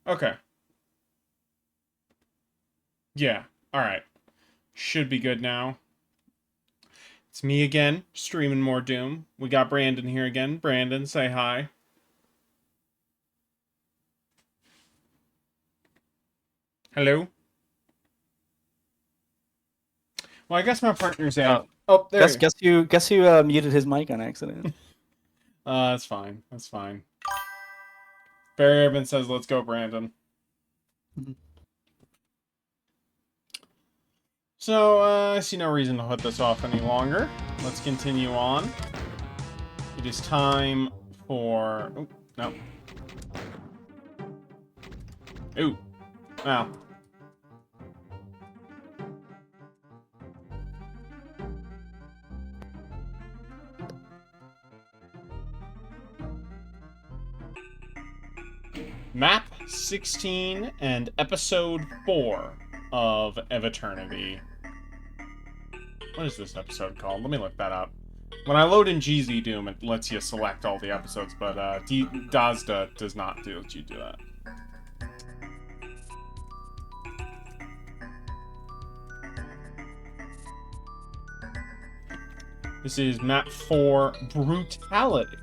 Okay. Yeah. Alright. Should be good now. It's me again, streaming more Doom. We got Brandon here again. Brandon, say hi. Hello? Well, I guess my partner's out. Oh, there Guess you guess who muted his mic on accident. That's fine. That's fine. Barry Urban says, let's go, Brandon. So, I see no reason to put this off any longer. Let's continue on. It is time for... Oh, no. Ooh. Wow. Map 16 and Episode 4 of Eviternity. What is this episode called? Let me look that up. When I load in GZ Doom, it lets you select all the episodes, but Dazda does not let you do that. This is Map 4, Brutality.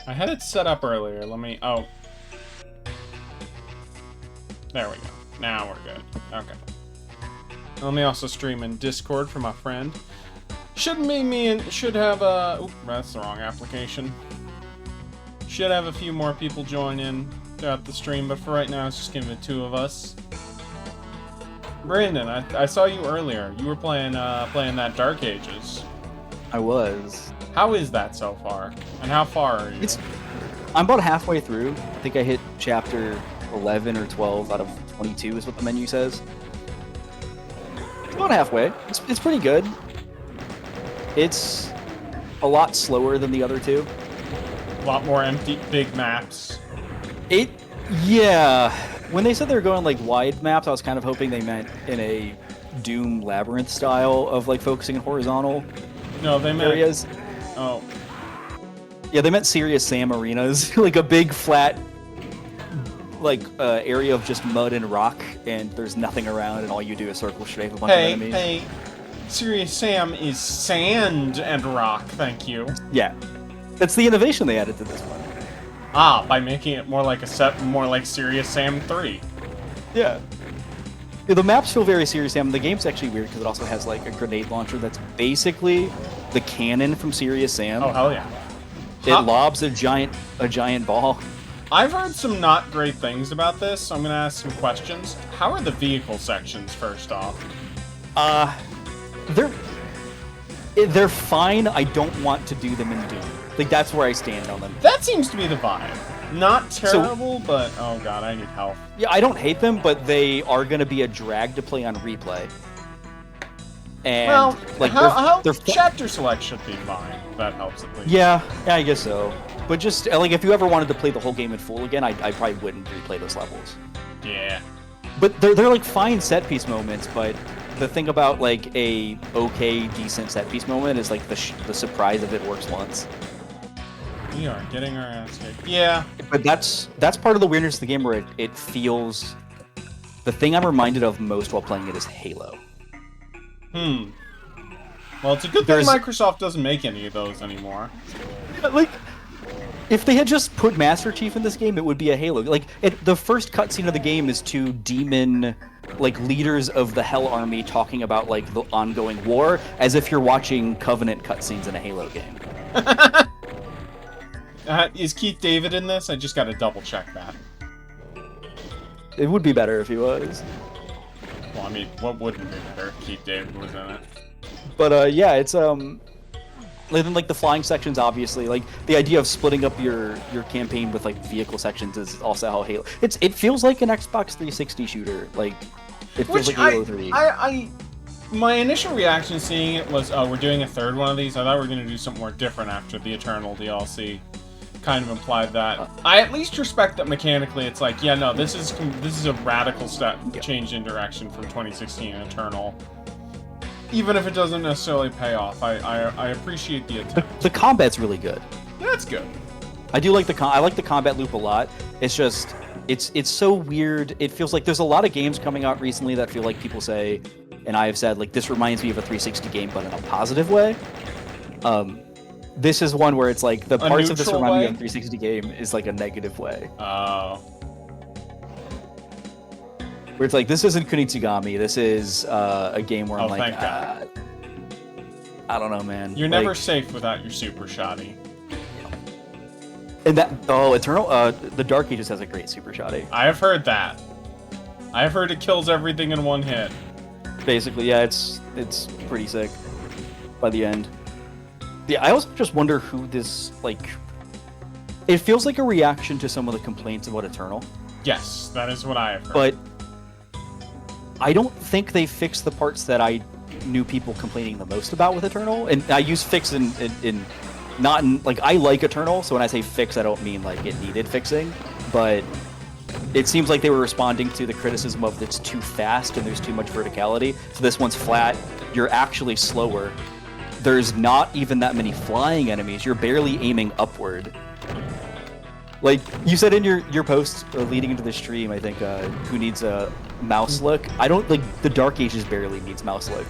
I had it set up earlier. Let me... Oh. There we go. Now we're good. Okay. Let me also stream in Discord for my friend. Should have a... Oop, that's the wrong application. Should have a few more people join in throughout the stream, but for right now, it's just gonna be the two of us. Brandon, I saw you earlier. You were playing that Dark Ages. I was. How is that so far? And how far are you? I'm about halfway through. I think I hit chapter 11 or 12 out of 22 is what the menu says. It's about halfway. It's pretty good. It's a lot slower than the other two. A lot more empty, big maps. Yeah. When they said they were going like wide maps, I was kind of hoping they meant in a Doom Labyrinth style of like focusing in horizontal areas. Oh. Yeah, they meant Serious Sam arenas, like a big flat, like area of just mud and rock, and there's nothing around, and all you do is circle strafe a bunch of enemies. Hey, Serious Sam is sand and rock. Thank you. Yeah, that's the innovation they added to this one. Ah, by making it more like Serious Sam 3. Yeah. The maps feel very Serious Sam. The game's actually weird because it also has like a grenade launcher that's basically the cannon from Serious Sam. Oh hell yeah! It lobs a giant ball. I've heard some not great things about this, so I'm gonna ask some questions. How are the vehicle sections, first off? They're fine. I don't want to do them in Doom. Like that's where I stand on them. That seems to be the vibe. Not terrible, but oh god, I need help. Yeah, I don't hate them, but they are gonna be a drag to play on replay. And well, like how chapter select should be fine. That helps at least. Yeah, I guess so. But just like if you ever wanted to play the whole game in full again, I probably wouldn't replay those levels. Yeah. But they're like fine set piece moments. But the thing about like a okay decent set piece moment is like the surprise of it works once. We are getting our ass kicked. Yeah. But that's part of the weirdness of the game where it feels. The thing I'm reminded of most while playing it is Halo. Well, it's a good thing Microsoft doesn't make any of those anymore. Like, if they had just put Master Chief in this game, it would be a Halo. Like, the first cutscene of the game is two demon, like, leaders of the Hell Army talking about, like, the ongoing war, as if you're watching Covenant cutscenes in a Halo game. Is Keith David in this? I just gotta double check that. It would be better if he was. Well, I mean, what wouldn't be better if Keith David was in it? But, yeah, it's, then, like, the flying sections, obviously, like, the idea of splitting up your campaign with, like, vehicle sections is also how Halo... It feels like an Xbox 360 shooter, like, it feels like Halo 3. My initial reaction seeing it was, oh, we're doing a third one of these. I thought we were going to do something more different after the Eternal DLC. Kind of implied that. I at least respect that mechanically it's like, yeah, no, this is a radical change in direction from 2016 Eternal. Even if it doesn't necessarily pay off, I appreciate the attempt. The combat's really good. That's good. I do like I like the combat loop a lot. It's just it's so weird. It feels like there's a lot of games coming out recently that feel like people say, and I have said, like, this reminds me of a 360 game, but in a positive way. This is one where it's like the parts of this remind me of a 360 game is like a negative way. Oh. Where it's like, this isn't Kunitsugami. This is a game where I'm like, I don't know, man. You're never safe without your super shoddy. And Eternal, the Dark Ages has a great super shoddy. I have heard that. I have heard it kills everything in one hit. Basically, yeah, it's pretty sick by the end. Yeah, I also just wonder who this, like... It feels like a reaction to some of the complaints about Eternal. Yes, that is what I have heard. But I don't think they fixed the parts that I knew people complaining the most about with Eternal. And I use fix in not in, like, I like Eternal, so when I say fix, I don't mean, like, it needed fixing. But it seems like they were responding to the criticism of it's too fast and there's too much verticality. So this one's flat. You're actually slower. There's not even that many flying enemies. You're barely aiming upward. Like, you said in your post leading into the stream, I think, who needs a mouse look? I don't, like, the Dark Ages barely needs mouse look.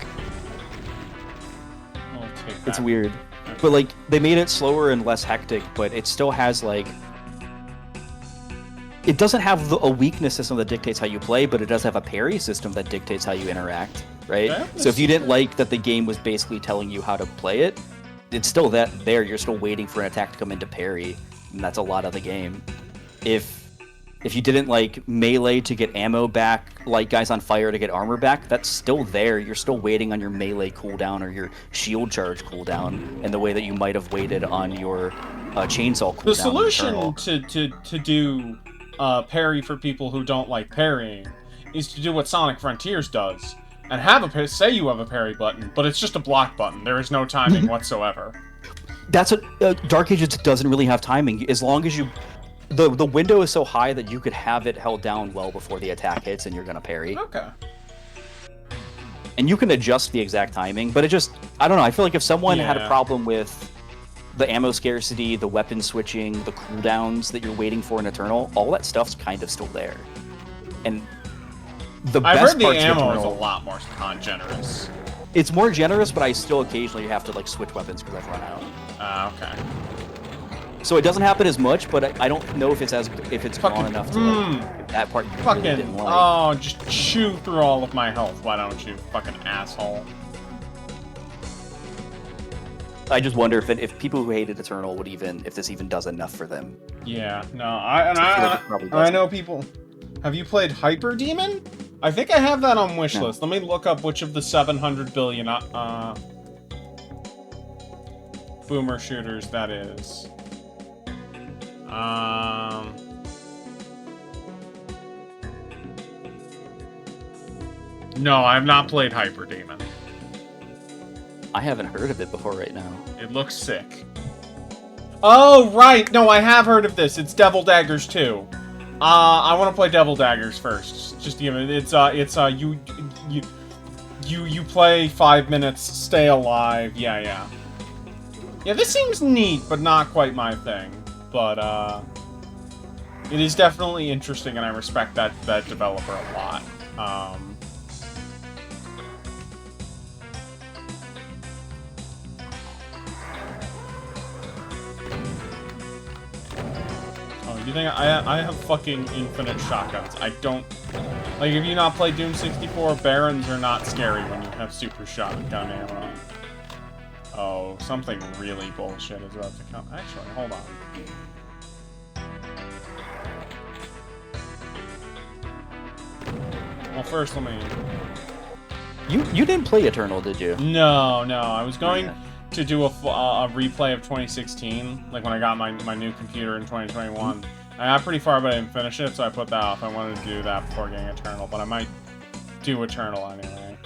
I'll take that. It's weird. But, like, they made it slower and less hectic, but it still has, like... It doesn't have a weakness system that dictates how you play, but it does have a parry system that dictates how you interact, right? So if you didn't like that the game was basically telling you how to play it, it's still there. You're still waiting for an attack to come into parry, and that's a lot of the game. If you didn't like melee to get ammo back, light guys on fire to get armor back, that's still there. You're still waiting on your melee cooldown or your shield charge cooldown in the way that you might have waited on your chainsaw cooldown. The solution to do parry for people who don't like parrying is to do what Sonic Frontiers does and have say you have a parry button, but it's just a block button. There is no timing whatsoever. That's what Dark Ages doesn't really have timing. As long as you, the window is so high that you could have it held down well before the attack hits, and you're gonna parry. Okay. And you can adjust the exact timing, but it just, I don't know. I feel like if someone had a problem with the ammo scarcity, the weapon switching, the cooldowns that you're waiting for in Eternal, all that stuff's kind of still there. And the I've best heard the parts of ammo Eternal, is a lot more generous. It's more generous, but I still occasionally have to like switch weapons because I've run out. Okay. So it doesn't happen as much, but I don't know if it's gone enough to like, that part you really didn't like. Oh, just chew through all of my health. Why don't you, fucking asshole? I just wonder if people who hated Eternal would if this even does enough for them. Yeah, no, I know people. Have you played Hyper Demon? I think I have that on wishlist. Let me look up which of the 700 billion boomer shooters that is. No, I have not played Hyper Demon. I haven't heard of it before right now. It looks sick. Oh, right! No, I have heard of this. It's Devil Daggers 2. I want to play Devil Daggers first. Just give it. You play 5 minutes, stay alive. Yeah. Yeah, this seems neat, but not quite my thing. But it is definitely interesting, and I respect that developer a lot. You think I have fucking infinite shotguns? I don't... Like, if you not play Doom 64, Barons are not scary when you have super shotgun ammo. Oh, something really bullshit is about to come. Actually, hold on. Well, first let me... You didn't play Eternal, did you? No. I was going to do a replay of 2016, like when I got my new computer in 2021. I got pretty far, but I didn't finish it, so I put that off. I wanted to do that before getting Eternal, but I might do Eternal anyway.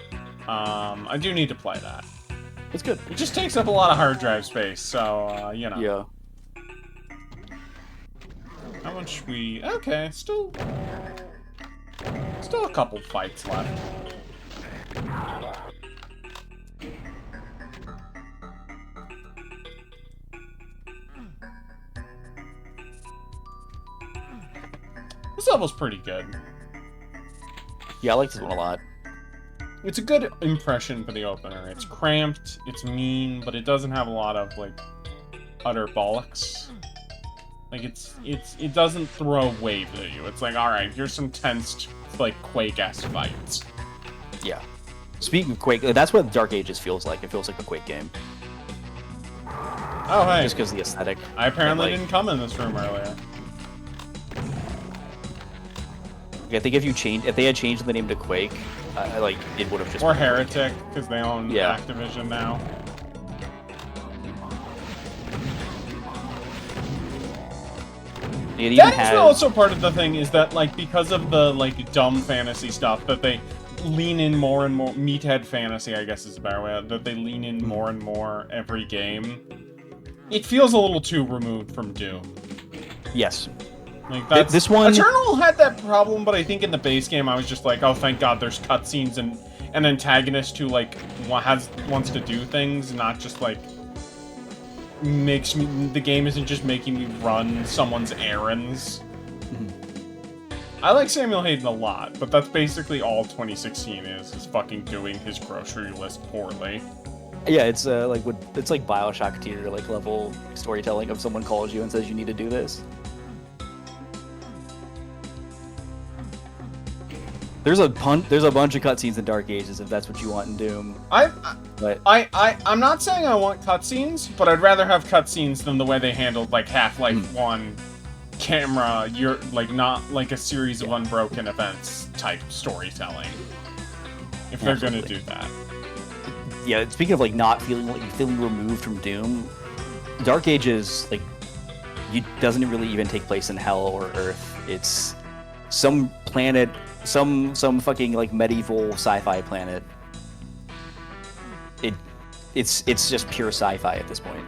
I do need to play that. It's good. It just takes up a lot of hard drive space, so, you know. Yeah. How much we... Okay, still a couple fights left. This level's pretty good. Yeah, I like this one a lot. It's a good impression for the opener. It's cramped, it's mean, but it doesn't have a lot of, like, utter bollocks. Like, it doesn't throw waves at you. It's like, alright, here's some tensed, like, Quake-esque fights. Yeah. Speaking of Quake, that's what Dark Ages feels like. It feels like a Quake game. Oh, hey. Just because of the aesthetic. I apparently like, didn't come in this room earlier. I think if they had changed the name to Quake, like it would have just. Or Heretic, because they own Yeah. Activision now. It even That is has, also part of the thing, is that, like, because of the, like, dumb fantasy stuff, that they lean in more and more, meathead fantasy, I guess is a better way, that they lean in more and more every game. It feels a little too removed from Doom. Yes. Like, that's, this one... Eternal had that problem, but I think in the base game I was just like, oh, thank God there's cutscenes and an antagonist who, like, wants to do things, not just, like, the game isn't just making me run someone's errands. I like Samuel Hayden a lot, but that's basically all 2016 is fucking doing his grocery list poorly. Yeah, it's it's like Bioshock tier like level storytelling of someone calls you and says you need to do this. There's a bunch of cutscenes in Dark Ages if that's what you want in Doom. I'm not saying I want cutscenes, but I'd rather have cutscenes than the way they handled like Half-Life 1 camera. You're like not like a series of unbroken events type storytelling. If they're gonna do that. Yeah, speaking of like not feeling removed from Doom, Dark Ages doesn't really even take place in Hell or Earth. It's some planet, some fucking like medieval sci-fi planet. It's just pure sci-fi at this point.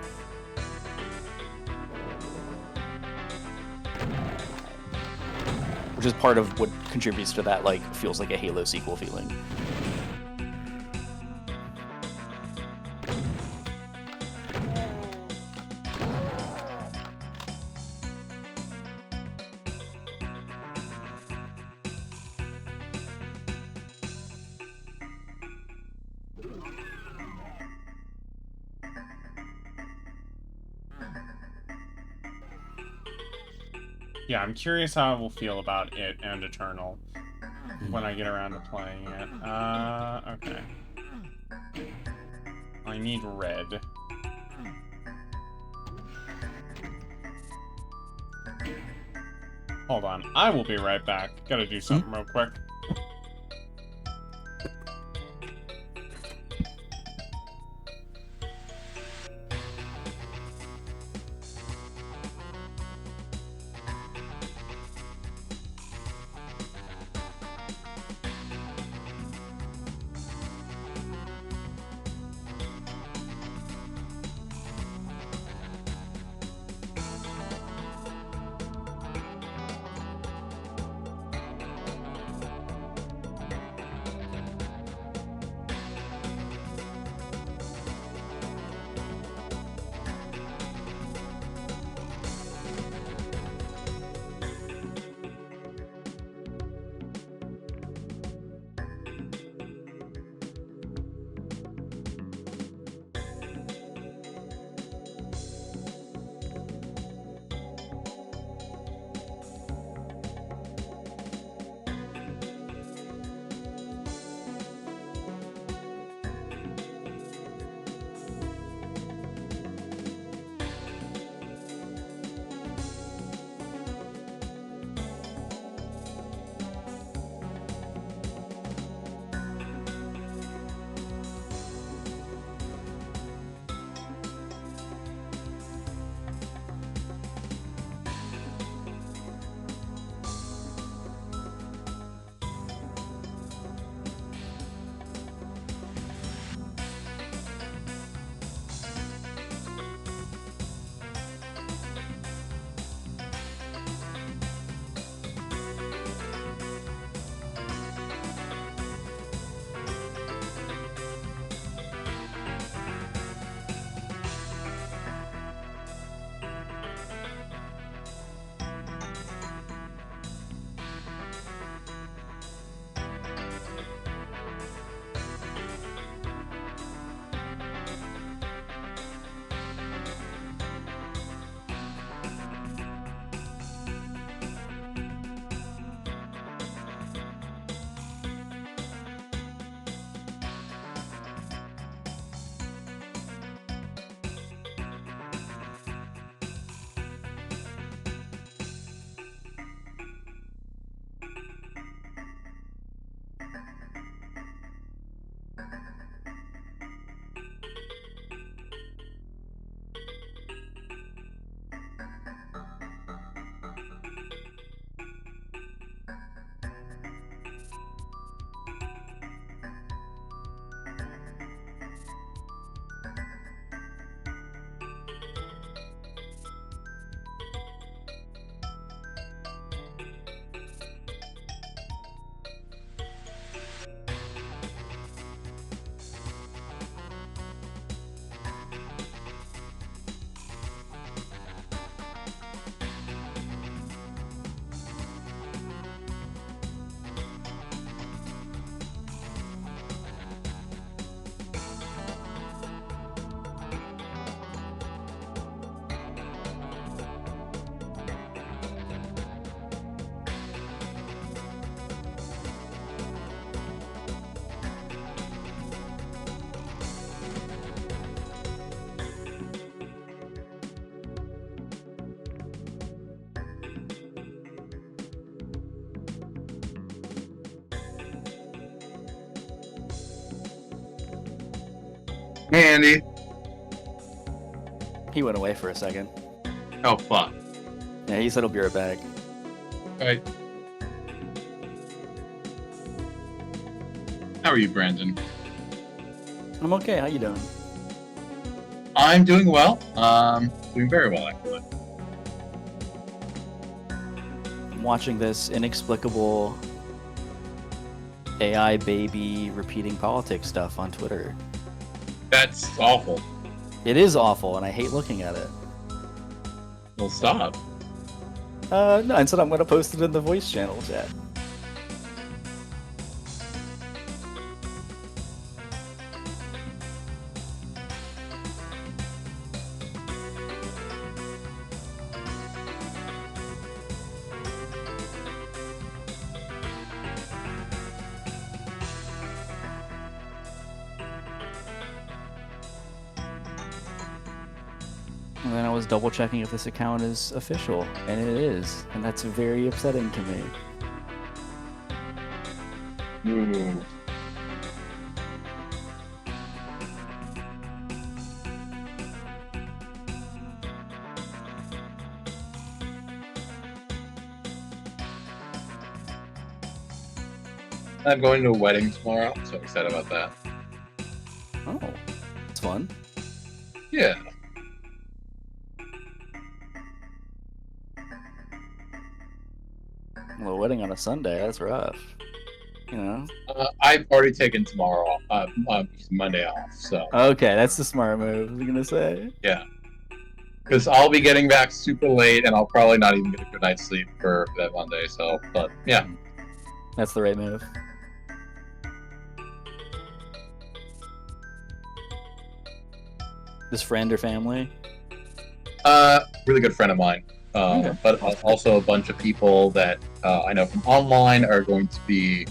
Which is part of what contributes to that like feels like a Halo sequel feeling. Yeah, I'm curious how I will feel about it and Eternal when I get around to playing it. Okay. I need red. Hold on, I will be right back. Gotta do something real quick. Hey, Andy. He went away for a second. Oh, fuck. Yeah, he said he'll be right back. Alright. How are you, Brandon? I'm okay. How you doing? I'm doing well. Doing very well, actually. I'm watching this inexplicable AI baby repeating politics stuff on Twitter. That's awful. It is awful, and I hate looking at it. Well, stop. No, instead I'm going to post it in the voice channel chat. And then I was double checking if this account is official, and it is, and that's very upsetting to me. Ooh. I'm going to a wedding tomorrow, so I'm excited about that. Oh, it's fun. Yeah. Well, a wedding on a Sunday, that's rough. You know? I've already taken tomorrow off, Monday off, so. Okay, that's the smart move, I was gonna say. Yeah. Because I'll be getting back super late, and I'll probably not even get a good night's sleep for that Monday, so, but, yeah. That's the right move. This friend or family? Really good friend of mine. Okay. But also a bunch of people that I know from online are going to be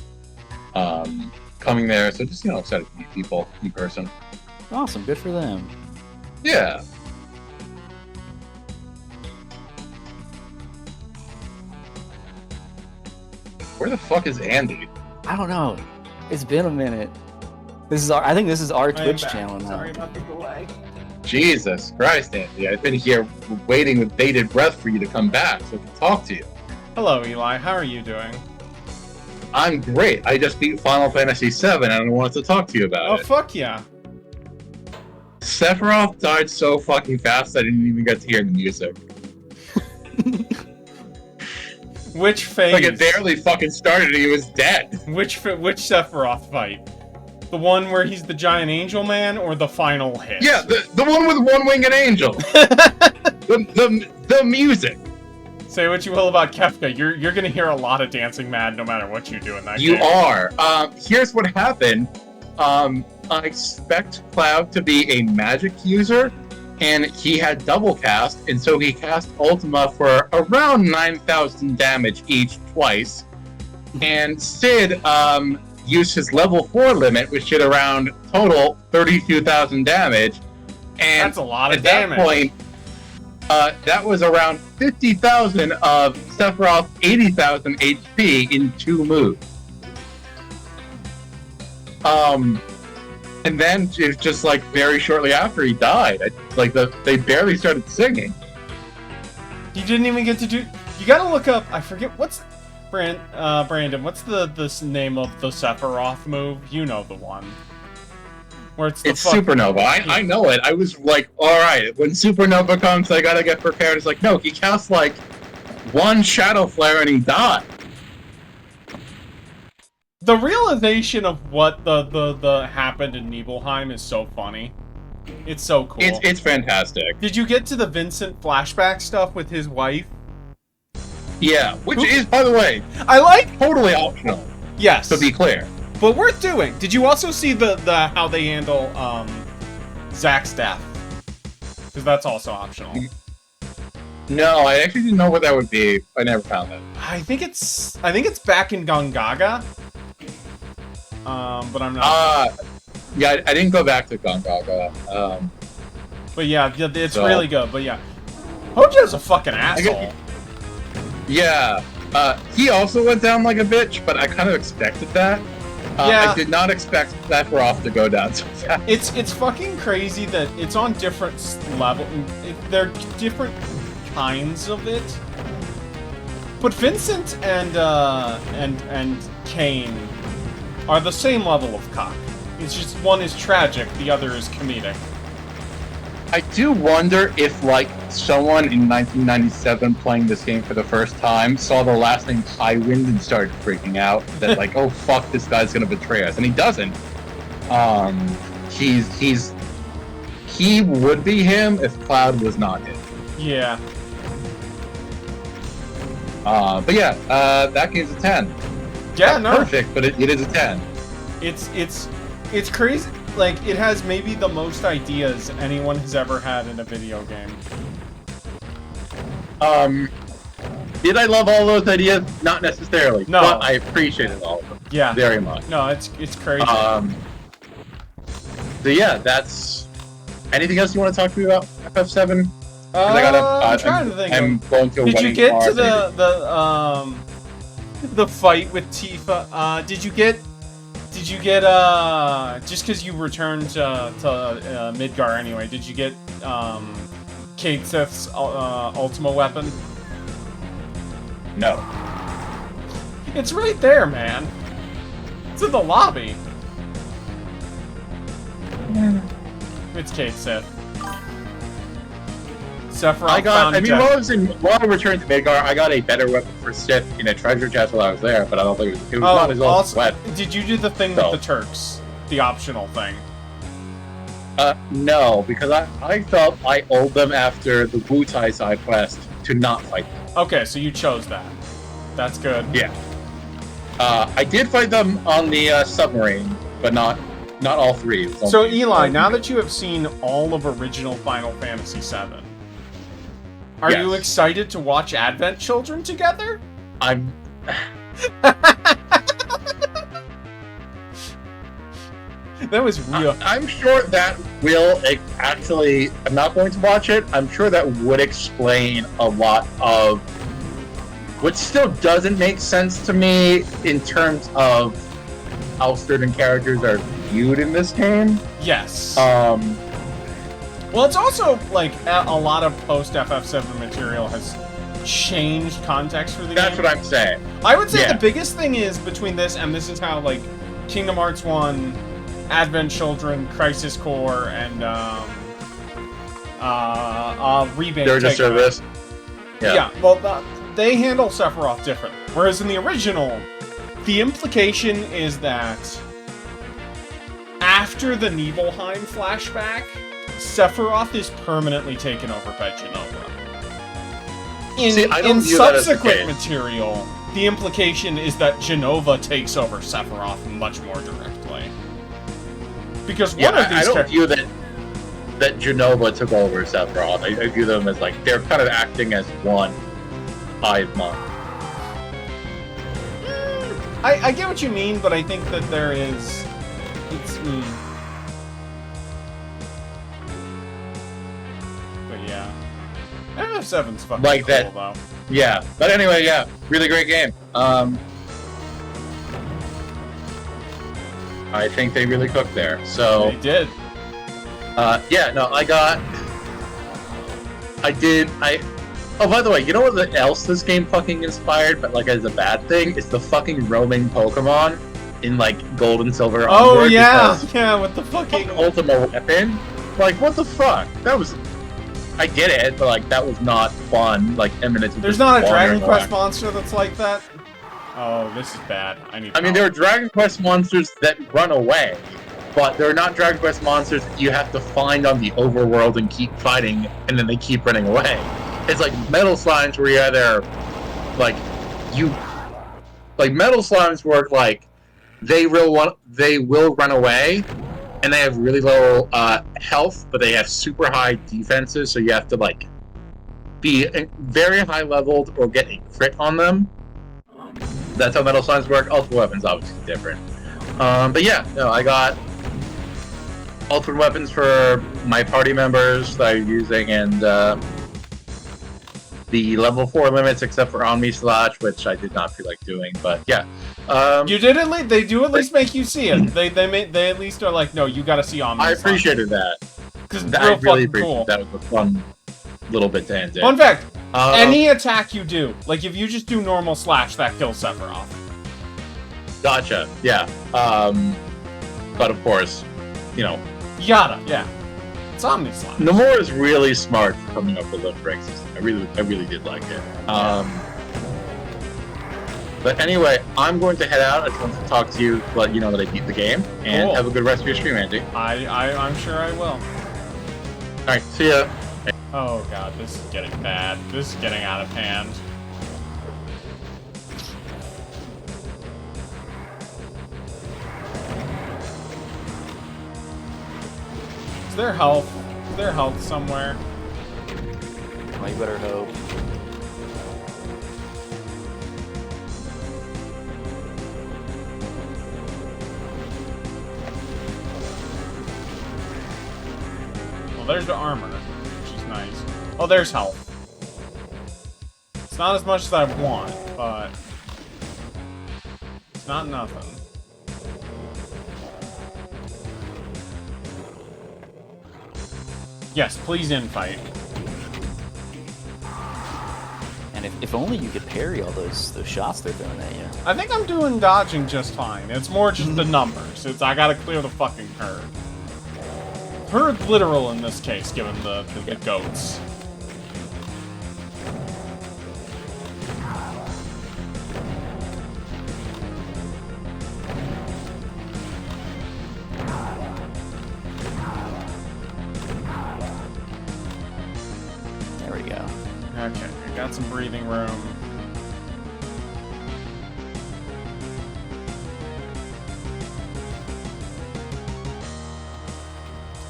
coming there. So just, excited to meet people in person. Awesome, good for them. Yeah. Where the fuck is Andy? I don't know. It's been a minute. I think this is our I am Twitch back. channel now. Sorry about the delay. Jesus Christ, Andy. I've been here waiting with bated breath for you to come back so I can talk to you. Hello, Eli. How are you doing? I'm great. I just beat Final Fantasy VII and I wanted to talk to you about Oh, it. fuck yeah. Sephiroth died so fucking fast I didn't even get to hear the music. Which phase? Like, it barely fucking started and he was dead. Which Sephiroth fight? The one where he's the giant angel man, or the final hit? Yeah, the one with one-winged angel. the music. Say what you will about Kefka, you're gonna hear a lot of Dancing Mad no matter what you do in that You game. are. Here's what happened. I expect Cloud to be a magic user, and he had double cast, and so he cast Ultima for around 9,000 damage each twice. And Sid used his level 4 limit, which did around total 32,000 damage. And That's a lot of at damage. that point, that was around 50,000 of Sephiroth's 80,000 HP in 2 moves. And then it's just like very shortly after he died, they barely started singing. You didn't even get to do. You gotta look up. I forget what's Brandon. What's the name of the Sephiroth move? You know the one. Where it's Supernova. I know it. I was like, all right, when Supernova comes, I gotta get prepared. It's like, no, he casts like one Shadow Flare and he died. The realization of what the happened in Nibelheim is so funny. It's so cool. It's fantastic. Did you get to the Vincent flashback stuff with his wife? Yeah, which is, by the way, I like. totally optional. Yes. To be clear. But worth doing. Did you also see the how they handle Zack's death? Because that's also optional. No, I actually didn't know what that would be. I never found it. I think it's back in Gongaga. But I'm not. Yeah, I didn't go back to Gongaga. But yeah, it's really good. But yeah, Hojo's a fucking asshole. Yeah, he also went down like a bitch, but I kind of expected that. Yeah. I did not expect Sephiroth to go down so fast. It's fucking crazy that it's on different level. They're different kinds of it. But Vincent and Kane are the same level of cock. It's just one is tragic, the other is comedic. I do wonder if, like, someone in 1997 playing this game for the first time saw the last name Highwind and started freaking out that, like, oh fuck, this guy's gonna betray us, and he doesn't. He would be him if Cloud was not him. Yeah. But yeah, that game's a 10. Yeah, Not perfect, but it is a 10. It's crazy. Like, it has maybe the most ideas anyone has ever had in a video game. Did I love all those ideas? Not necessarily. No. But I appreciated all of them. Yeah. Very much. No, it's crazy. So yeah, that's... Anything else you want to talk to me about FF7? I'm trying to think. I'm going to a Did you wedding get tomorrow, to the fight with Tifa? Did you get just because you returned to Midgar anyway? Did you get Kate Sith's Ultima weapon? No. It's right there, man. It's in the lobby. It's Kate Sith. Sephiroth found while I returned to Midgar, I got a better weapon for Sith in a treasure chest while I was there, but I don't think it was not as old as wet. Did you do the thing with the Turks? The optional thing? No, because I felt I owed them after the Wutai side quest to not fight them. Okay, so you chose that. That's good. Yeah. I did fight them on the submarine, but not all three. So Eli, now that you have seen all of original Final Fantasy VII, are you excited to watch Advent Children together? I'm... That was real. I'm sure that will actually... I'm not going to watch it. I'm sure that would explain a lot of what still doesn't make sense to me in terms of how certain characters are viewed in this game. Yes. Well, it's also, like, a lot of post-FF7 material has changed context for the game. That's what I'm saying. I would say the biggest thing is between this, and this is how, like, Kingdom Hearts 1, Advent Children, Crisis Core, and, Rebate. They're just service. Yeah, well, they handle Sephiroth differently. Whereas in the original, the implication is that after the Nibelheim flashback, Sephiroth is permanently taken over by Jenova. In subsequent material, the implication is that Jenova takes over Sephiroth much more directly. Because one of these I don't view that Jenova took over Sephiroth. I view them as, like, they're kind of acting as one hive mind. I get what you mean, but I think that there is... But yeah. FF7's fucking like cool, that, though. Yeah. But anyway, yeah. Really great game. I think they really cooked there. So... They did. Yeah, no, Oh, by the way, you know what else this game fucking inspired, but, like, as a bad thing? It's the fucking roaming Pokemon in, like, Gold and Silver. Oh, yeah! Yeah, with the fucking... Ultimate weapon. Like, what the fuck? That was... I get it, but, like, that was not fun. Like, eminent. There's not a Dragon Quest monster that's like that? Oh, this is bad. I mean, there are Dragon Quest monsters that run away, but they're not Dragon Quest monsters that you have to find on the overworld and keep fighting, and then they keep running away. It's like Metal Slimes where you either, like, Metal Slimes work like, they will run away, and they have really low health, but they have super high defenses, so you have to, like, be very high leveled or get a crit on them. That's how Metal Slimes work. Ultimate Weapons obviously different. But yeah, no, I got Ultimate Weapons for my party members that I'm using, and the level 4 limits except for Omni Slash, which I did not feel like doing. But yeah, you did at least. They do at least make you see it. They at least are like, no, you got to see Omni. I appreciated that. Because I real really fucking appreciated cool. that. Was a fun little bit to end it. Fun fact: any attack you do, like if you just do normal slash, that kills Sephiroth. Gotcha. Yeah. But of course, you know, Yada. Yeah. It's Omni Slash. Nomura is really smart for coming up with the break system. I really did like it. But anyway, I'm going to head out. I just want to talk to you, let you know that I beat the game, and Cool. have a good rest of your stream, Andy. I'm sure I will. All right, see ya. Oh god, this is getting bad. This is getting out of hand. Is there health? Is there health somewhere? Oh, you better hope. Well, there's the armor, which is nice. Oh, there's health. It's not as much as I want, but it's not nothing. Yes, please infight. And if only you could parry all those shots they're throwing at you. I think I'm doing dodging just fine. It's more just the numbers. It's I gotta clear the fucking herd. Herd literal in this case, given the goats. There we go. Okay, I got some breathing room.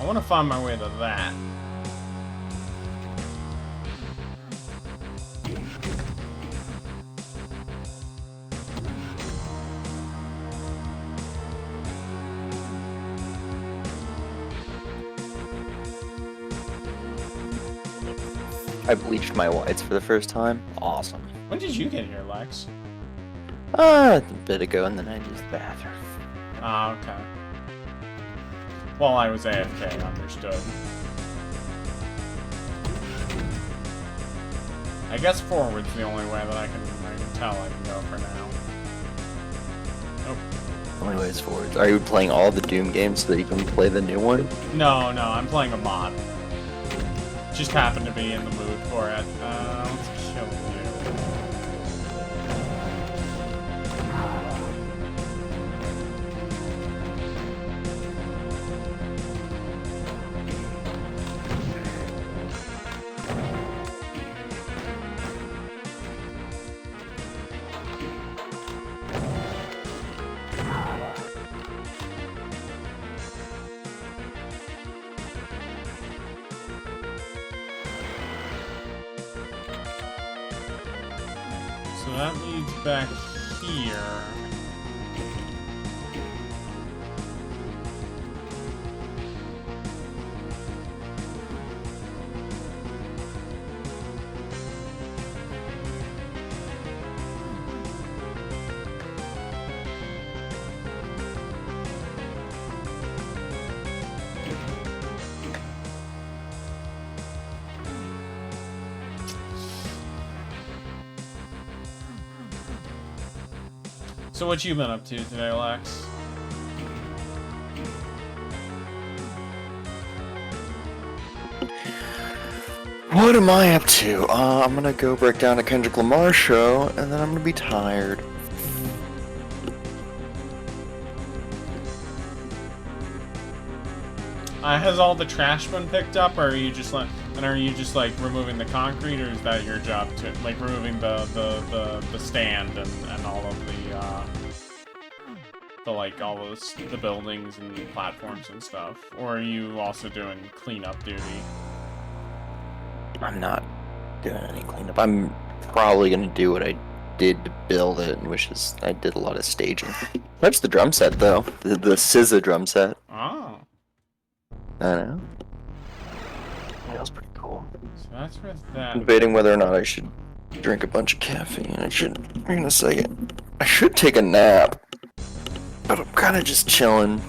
I want to find my way to that. I bleached my whites for the first time. Awesome. When did you get here, Lex? A bit ago, and then I used the bathroom. Ah, okay. While I was AFK, understood. I guess forward's the only way that I can tell I can go for now. Nope. Only way is forwards. Are you playing all the Doom games so that you can play the new one? No, I'm playing a mod. Just happened to be in the mood for it. Let's kill you. So that leads back here. So what you been up to today, Lex? What am I up to? I'm gonna go break down a Kendrick Lamar show, and then I'm gonna be tired. Has all the trash been picked up, or are you just like, removing the concrete, or is that your job to like removing the stand and all of the buildings and platforms and stuff, or are you also doing cleanup duty? I'm not doing any cleanup. I'm probably gonna do what I did to build it, which is I did a lot of staging. That's the drum set, though. The SZA drum set. Oh. I don't know. feels pretty cool. So that's where I'm that. debating whether or not I should drink a bunch of caffeine. I should. Hang on a second. I should take a nap, but I'm kind of just chilling.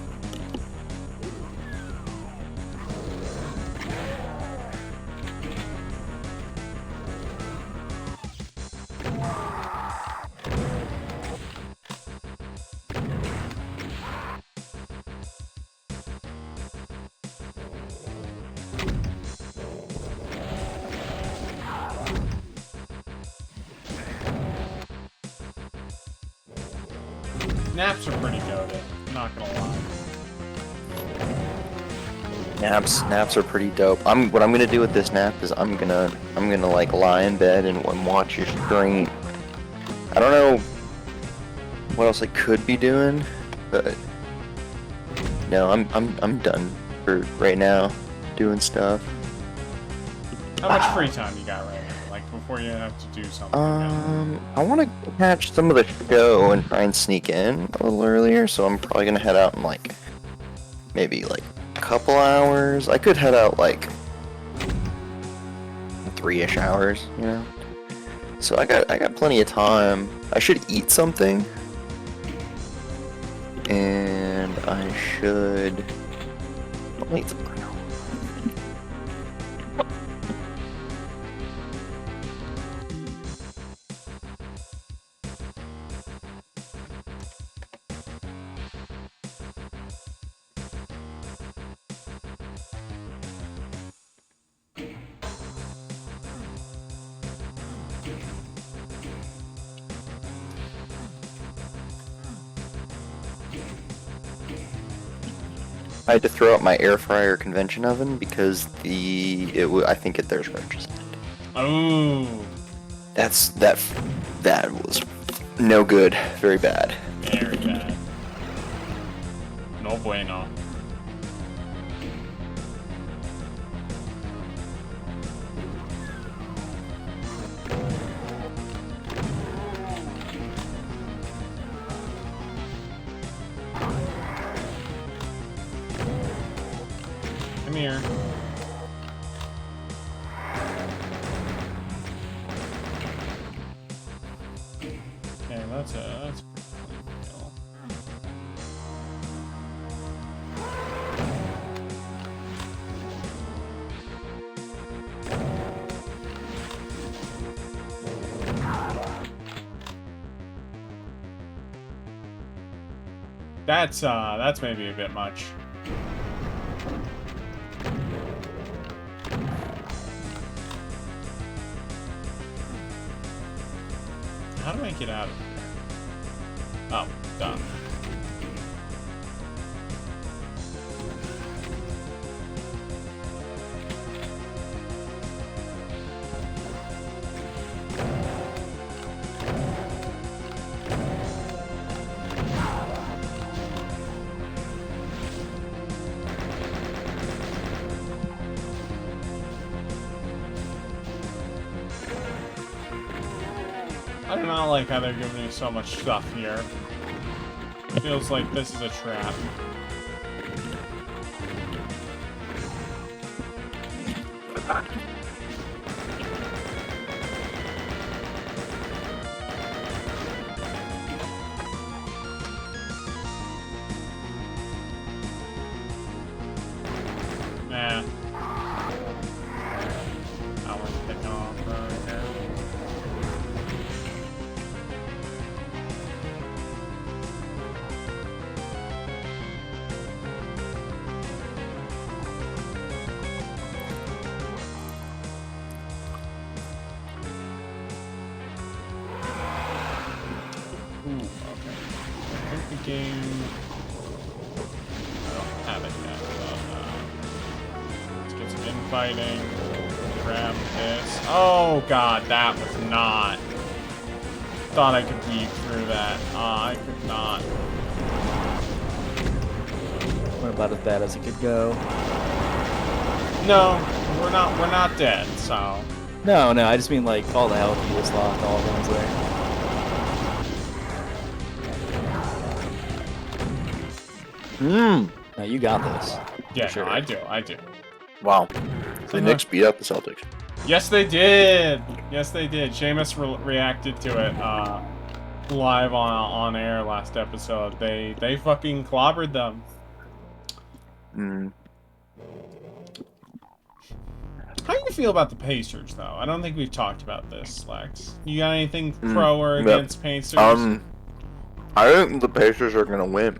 Naps are pretty goated. Not gonna lie. Naps are pretty dope. What I'm gonna do with this nap is I'm gonna like lie in bed and watch your screen. I don't know what else I could be doing, but no, I'm done for right now doing stuff. How much free time you got right now? Like before you have to do something. I want to catch some of the show and try and sneak in a little earlier, so I'm probably gonna head out in like maybe like a couple hours. I could head out like 3-ish hours, you know. So I got plenty of time. I should eat something, and I should. I'll eat something. I had to throw out my air fryer convention oven because I think there's roaches in it. Oh. That was no good, very bad. Very bad. No bueno. Come here. Okay, that's a pretty kill. That's maybe a bit much. How do I get out of here? Oh, done. I do not like how they're giving me so much stuff here. It feels like this is a trap. Nah. I was picking off right there. Ooh, okay. I think the game. I don't have it yet, but let's get some infighting. Grab this. Oh god, that was not. Thought I could weave through that. I could not. Went about as bad as it could go. No, we're not dead, so. No, I just mean like all the health you just lost, all the ones there. No, you got this. Yeah, Sure. no, I do. Wow. The Knicks beat up the Celtics. Yes, they did. Yes, they did. Seamus reacted to it live on air last episode. They fucking clobbered them. Mm. How do you feel about the Pacers, though? I don't think we've talked about this, Lex. You got anything pro or against Pacers? I think the Pacers are gonna win.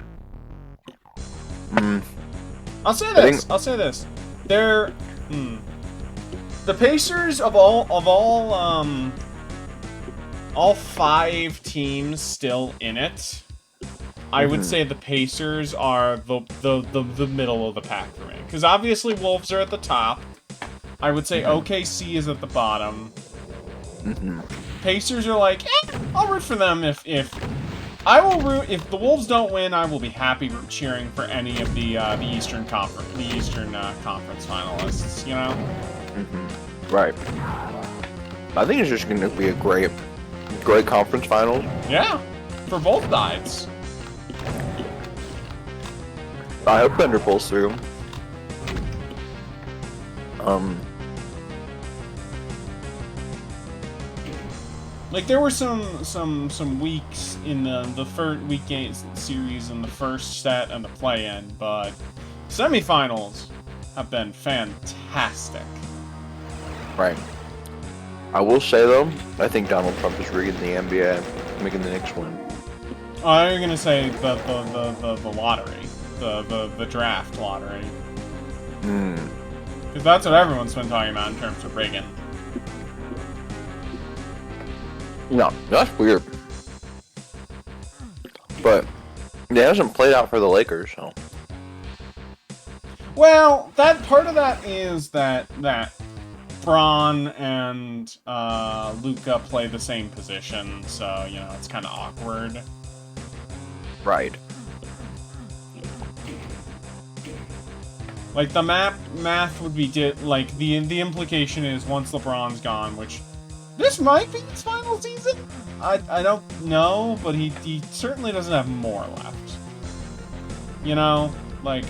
I'll say this. They're the Pacers of all 5 teams still in it. I would say the Pacers are the middle of the pack for me, because obviously Wolves are at the top. I would say OKC is at the bottom. Pacers are like, I'll root for them if I will root if the Wolves don't win. I will be happy cheering for any of the Eastern Conference finalists. You know. Right. I think it's just going to be a great conference finals. Yeah, for both sides. I hope Thunder pulls through. Like, there were some weeks in the first week game series in the first set and the play-in, but semifinals have been fantastic. Right. I will say though, I think Donald Trump is rigging the NBA, making the Knicks win. Oh, I'm gonna say the lottery, the draft lottery. Because that's what everyone's been talking about in terms of rigging. No, that's weird. But it hasn't played out for the Lakers, so. Well, that part of that is that Braun and Luka play the same position, so you know it's kind of awkward. Right. Like the math would be like the implication is once LeBron's gone, which this might be his final season. I don't know, but he certainly doesn't have more left. You know, like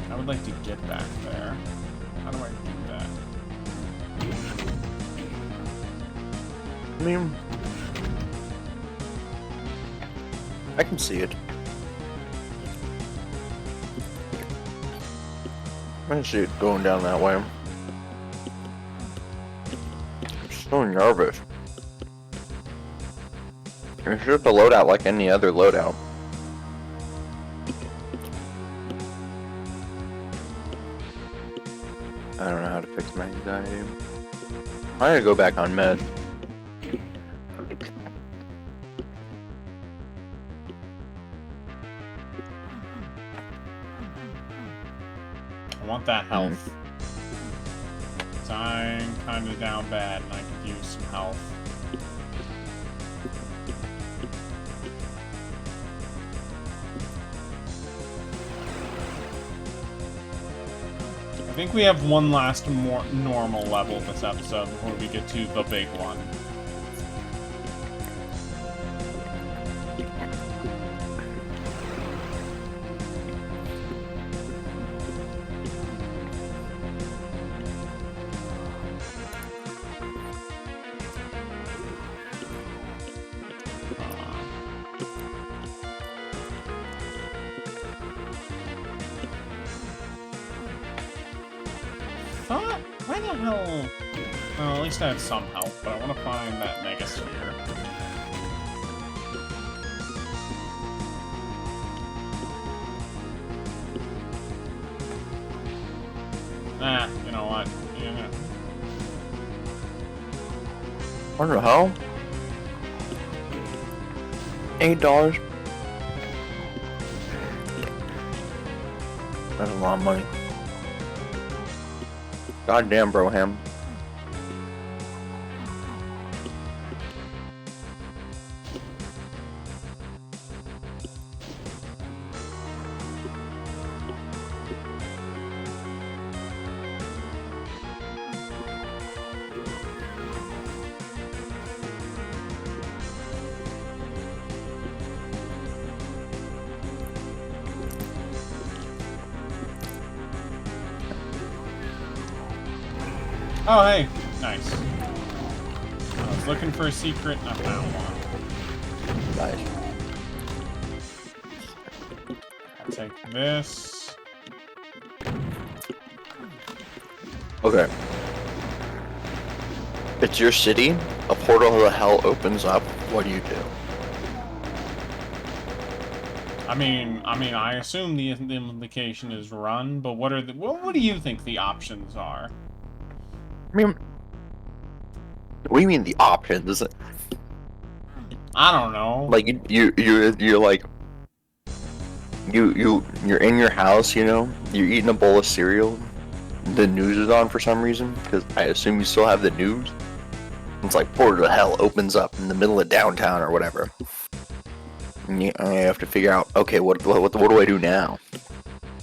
I would like to get back there. How do I do that? I mean, I can see it. I can see it going down that way. I'm so nervous. It's just a loadout like any other loadout. I don't know how to fix my anxiety. I'm gonna go back on med. I want that health. 'Cause I'm kind of down bad and I could use some health. I think we have one last more normal level this episode before we get to the big one. Why the hell? Well, at least I have some help, but I want to find that Megasphere. You know what? Yeah. What the hell? $8. That's a lot of money. Goddamn, Broham. Oh, hey. Nice. I was looking for a secret and I found one. Nice. I'll take this. Okay. It's your city. A portal to hell opens up. What do you do? I mean, I assume the implication is run, but what do you think the options are? I mean, what do you mean the options? I don't know. Like you're like you're in your house, you know, you're eating a bowl of cereal. The news is on for some reason, because I assume you still have the news. It's like portal to hell opens up in the middle of downtown or whatever. And you have to figure out, okay, what do I do now?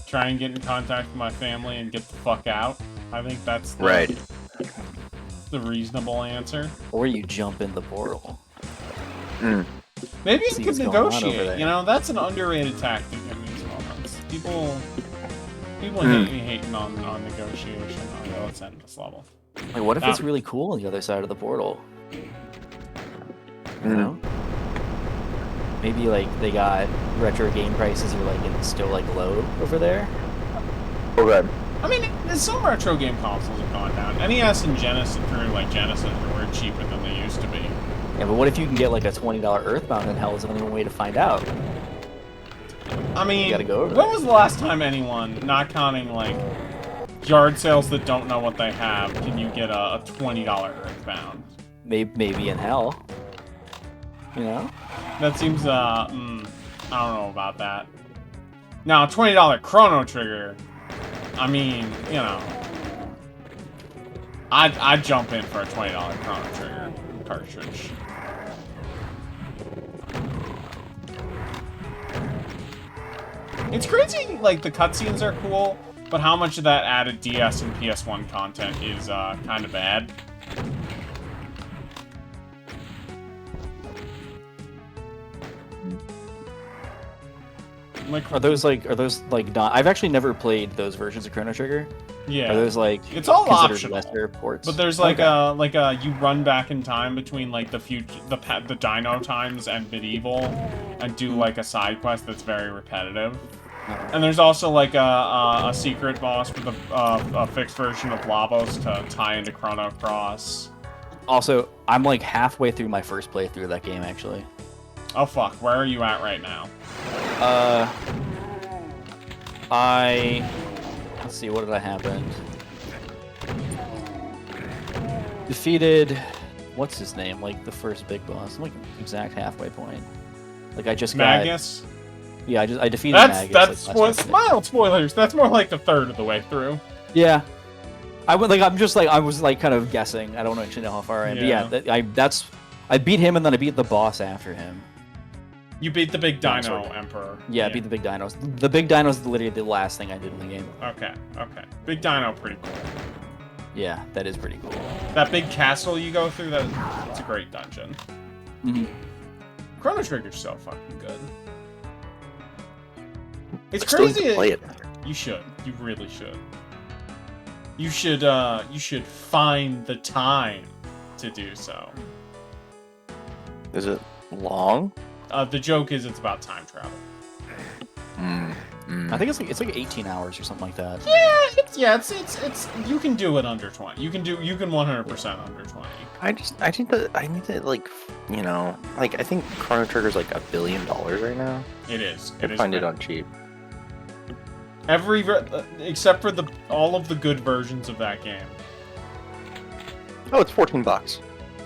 Try and get in contact with my family and get the fuck out. I think that's Right. the reasonable answer. Or you jump in the portal. Maybe I See could what's going on over negotiate. there. You know, that's an underrated tactic in these moments. People hate me hating on negotiation. Okay, let's end this level. Like, what if it's really cool on the other side of the portal? You know? Maybe like they got retro game prices are like still like low over there. Okay. I mean, some retro game consoles have gone down. NES and Genesis were cheaper than they used to be. Yeah, but what if you can get like a $20 Earthbound and hell is the only way to find out? I mean, You gotta go over when there. was the last time anyone, not counting like yard sales that don't know what they have, can you get a $20 Earthbound? Maybe in hell. You know? That seems, I don't know about that. Now, a $20 Chrono Trigger, I mean, you know, I'd jump in for a $20 Chrono Trigger cartridge. It's crazy, like, the cutscenes are cool, but how much of that added DS and PS1 content is, kind of bad. Like, Are those like not? I've actually never played those versions of Chrono Trigger. yeah. Are those like It's all considered optional. lesser ports? But there's like you run back in time between like the Dino times and medieval, and do like a side quest that's very repetitive. And there's also like a secret boss with a fixed version of Lavos to tie into Chrono Cross. Also, I'm like halfway through my first playthrough of that game actually. Oh fuck, where are you at right now? Let's see, what did I happen? Defeated, what's his name? Like the first big boss. I'm like exact halfway point. Like I just got. Magus? Yeah, I defeated That's Magus. Like, last mild spoilers. That's more like the third of the way through. Yeah. I was like kind of guessing. I don't actually know how far I am. Yeah. But yeah, I beat him and then I beat the boss after him. You beat the big Dino sorry. Emperor. Yeah, I beat the big dinos. The big dinos is literally the last thing I did in the game. Okay. Big Dino, pretty cool. Yeah, that is pretty cool. That big castle you go through, that's a great dungeon. Chrono Trigger's so fucking good. It's I still need crazy. to play it. You should. You really should. You should find the time to do so. Is it long? The joke is it's about time travel. I think it's like 18 hours or something like that. It's you can do it under 20. You can 100% under 20. I need to like, you know, like I think Chrono Trigger's like $1 billion right now. It is. I find it on cheap. Except for all of the good versions of that game. Oh, it's $14.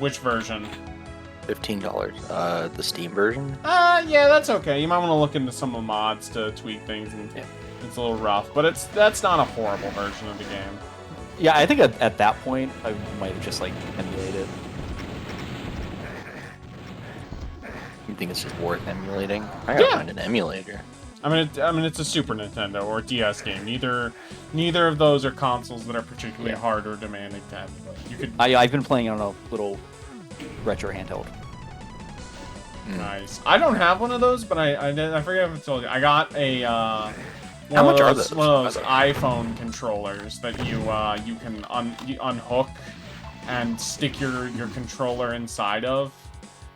Which version? $15. The Steam version. Yeah, that's okay. You might want to look into some of the mods to tweak things, and it's a little rough, but that's not a horrible version of the game. Yeah, I think at that point I might have just like emulated. You think it's just worth emulating? I gotta find an emulator. I mean, it's a Super Nintendo or DS game. Neither of those are consoles that are particularly hard or demanding to emulate. You could. I've been playing on a little retro handheld. Nice. I don't have one of those, but I forget if I told you. I got a How much are those, those? one of those iPhone controllers that you can unhook and stick your controller inside of.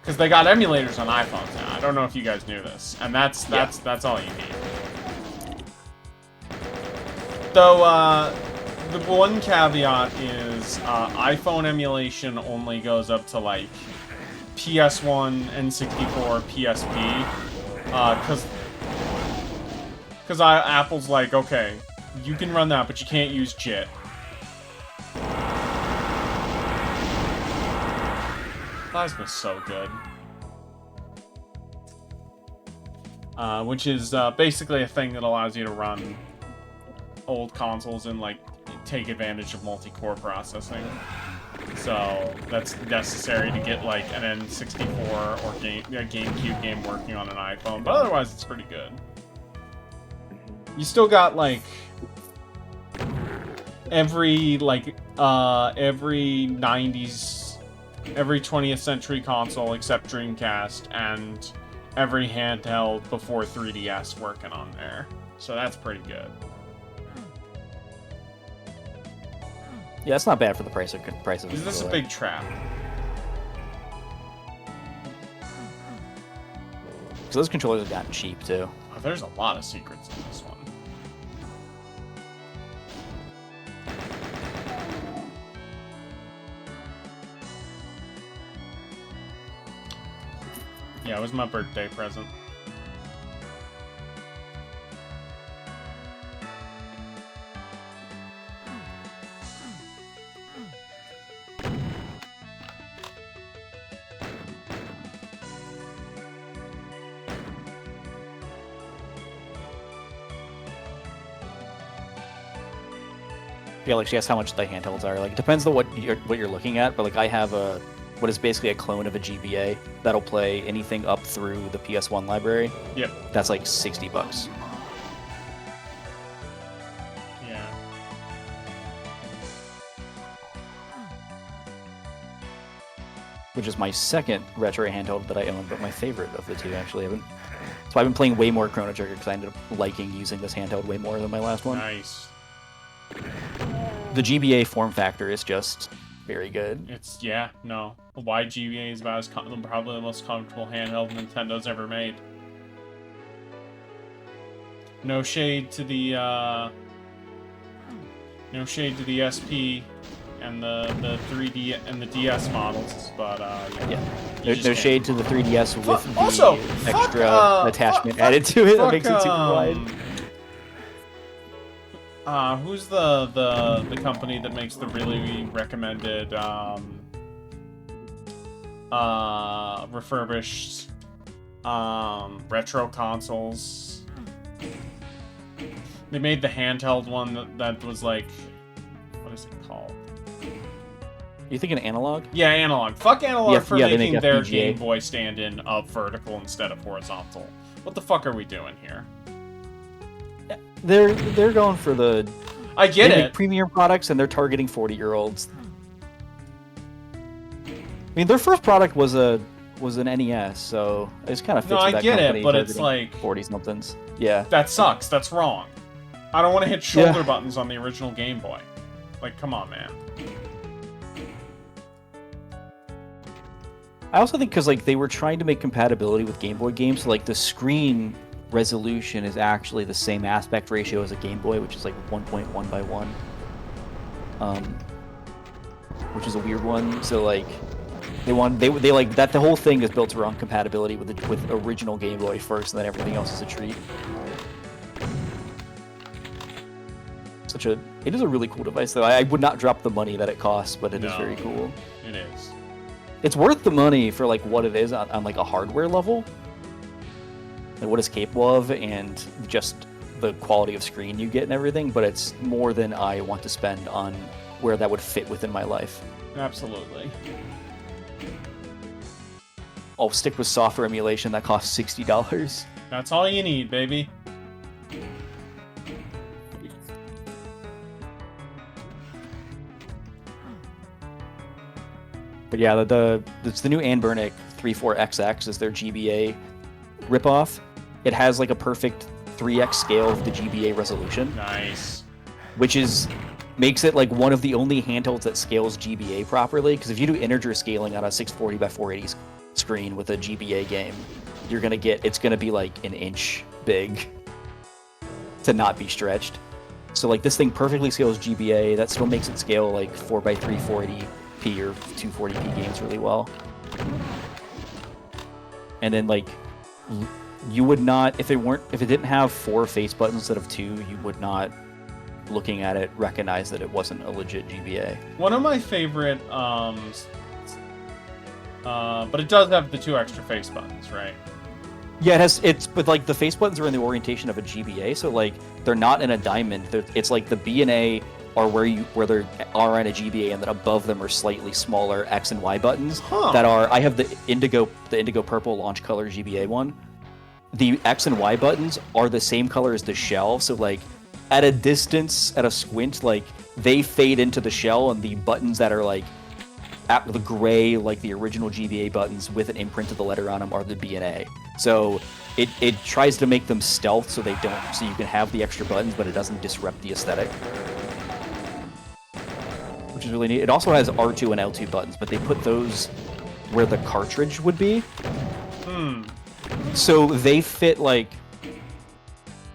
Because they got emulators on iPhones now. I don't know if you guys knew this, and that's all you need. Though the one caveat is iPhone emulation only goes up to like PS1, N64, PSP, because Apple's like, okay, you can run that, but you can't use JIT. Plasma's so good. Which is basically a thing that allows you to run old consoles and like take advantage of multi-core processing. So that's necessary to get like an N64 or a GameCube game working on an iPhone, but otherwise it's pretty good. You still got like every 90s, every 20th century console except Dreamcast and every handheld before 3DS working on there. So that's pretty good. Yeah, it's not bad for the price of Is this a big trap? So those controllers have gotten cheap too. Oh, there's a lot of secrets in this one. Yeah, it was my birthday present. Yeah, like she asked how much the handhelds are. Like it depends on what you're looking at, but like I have what is basically a clone of a GBA that'll play anything up through the PS1 library. Yep. That's like $60. Yeah. Which is my second retro handheld that I own, but my favorite of the two actually. So I've been playing way more Chrono Trigger because I ended up liking using this handheld way more than my last one. Nice. The GBA form factor is just very good. It's, yeah, no. The wide GBA is about as probably the most comfortable handheld Nintendo's ever made. No shade to the SP and the 3D and the DS models, but yeah. There's no shade to the 3DS with the also, extra attachment added to it that makes it super wide. Who's the company that makes the really recommended refurbished retro consoles? They made the handheld one that was like, what is it called? You thinking Analog? Yeah, Analog. Fuck Analog for making make their FPGA. Game Boy stand-in up vertical instead of horizontal. What the fuck are we doing here? They're going for the. I get they it. Make premium products and they're targeting 40-year-olds. I mean, their first product was an NES, so it's kind of fits with that company but it's targeting like 40-somethings. Yeah. That sucks. That's wrong. I don't want to hit shoulder buttons on the original Game Boy. Like, come on, man. I also think because like they were trying to make compatibility with Game Boy games, so like the screen resolution is actually the same aspect ratio as a Game Boy, which is like 1.1 by 1, which is a weird one. So like they like that. The whole thing is built around compatibility with original Game Boy first, and then everything else is a treat. It is a really cool device though. I would not drop the money that it costs, but it is very cool. It is. It's worth the money for like what it is on like a hardware level, like what it's capable of, and just the quality of screen you get and everything. But it's more than I want to spend on where that would fit within my life. Absolutely. I'll stick with software emulation that costs $60. That's all you need, baby. But yeah, it's the new Anbernic 34XX is their GBA ripoff. It has like a perfect 3x scale of the GBA resolution. Nice. Which makes it like one of the only handhelds that scales GBA properly. Because if you do integer scaling on a 640 by 480 screen with a GBA game, it's gonna be like an inch big to not be stretched. So like this thing perfectly scales GBA. That still makes it scale like 4x3 480p or 240p games really well. And then like you would not, if it didn't have 4 face buttons instead of 2, you would not, looking at it, recognize that it wasn't a legit GBA. One of my favorite, but it does have the 2 extra face buttons, right? Yeah, but like the face buttons are in the orientation of a GBA, so like they're not in a diamond. It's like the B and A are where they are in a GBA, and then above them are slightly smaller X and Y buttons that are. I have the indigo purple launch color GBA one. The X and Y buttons are the same color as the shell, so like at a distance, at a squint, like they fade into the shell, and the buttons that are like at the gray, like the original GBA buttons with an imprint of the letter on them, are the B and A. So it tries to make them stealth so you can have the extra buttons, but it doesn't disrupt the aesthetic, which is really neat. It also has R2 and L2 buttons, but they put those where the cartridge would be. So they fit like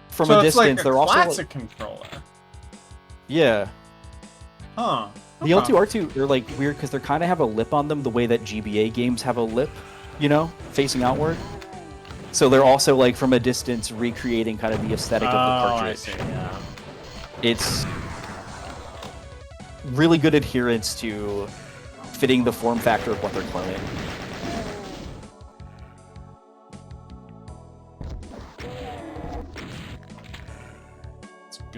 from a distance. They're also classic controller. Yeah. Huh. The L2 R2 they're like weird because they kind of have a lip on them the way that GBA games have a lip, facing outward. So they're also like from a distance recreating kind of the aesthetic of the cartridge. I see, yeah. It's really good adherence to fitting the form factor of what they're claiming.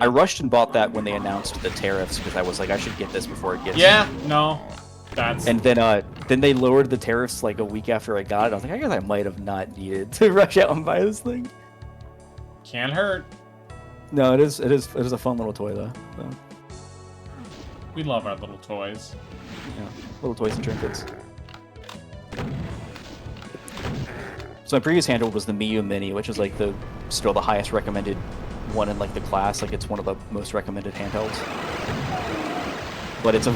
I rushed and bought that when they announced the tariffs because I was like, I should get this before it gets. Yeah, no, that's. And then they lowered the tariffs like a week after I got it. I was like, I guess I might have not needed to rush out and buy this thing. Can't hurt. No, it is a fun little toy though. So. We love our little toys. Yeah, little toys and trinkets. So my previous handheld was the Miyu Mini, which is like still the highest recommended one in like the class. Like it's one of the most recommended handhelds. But it's a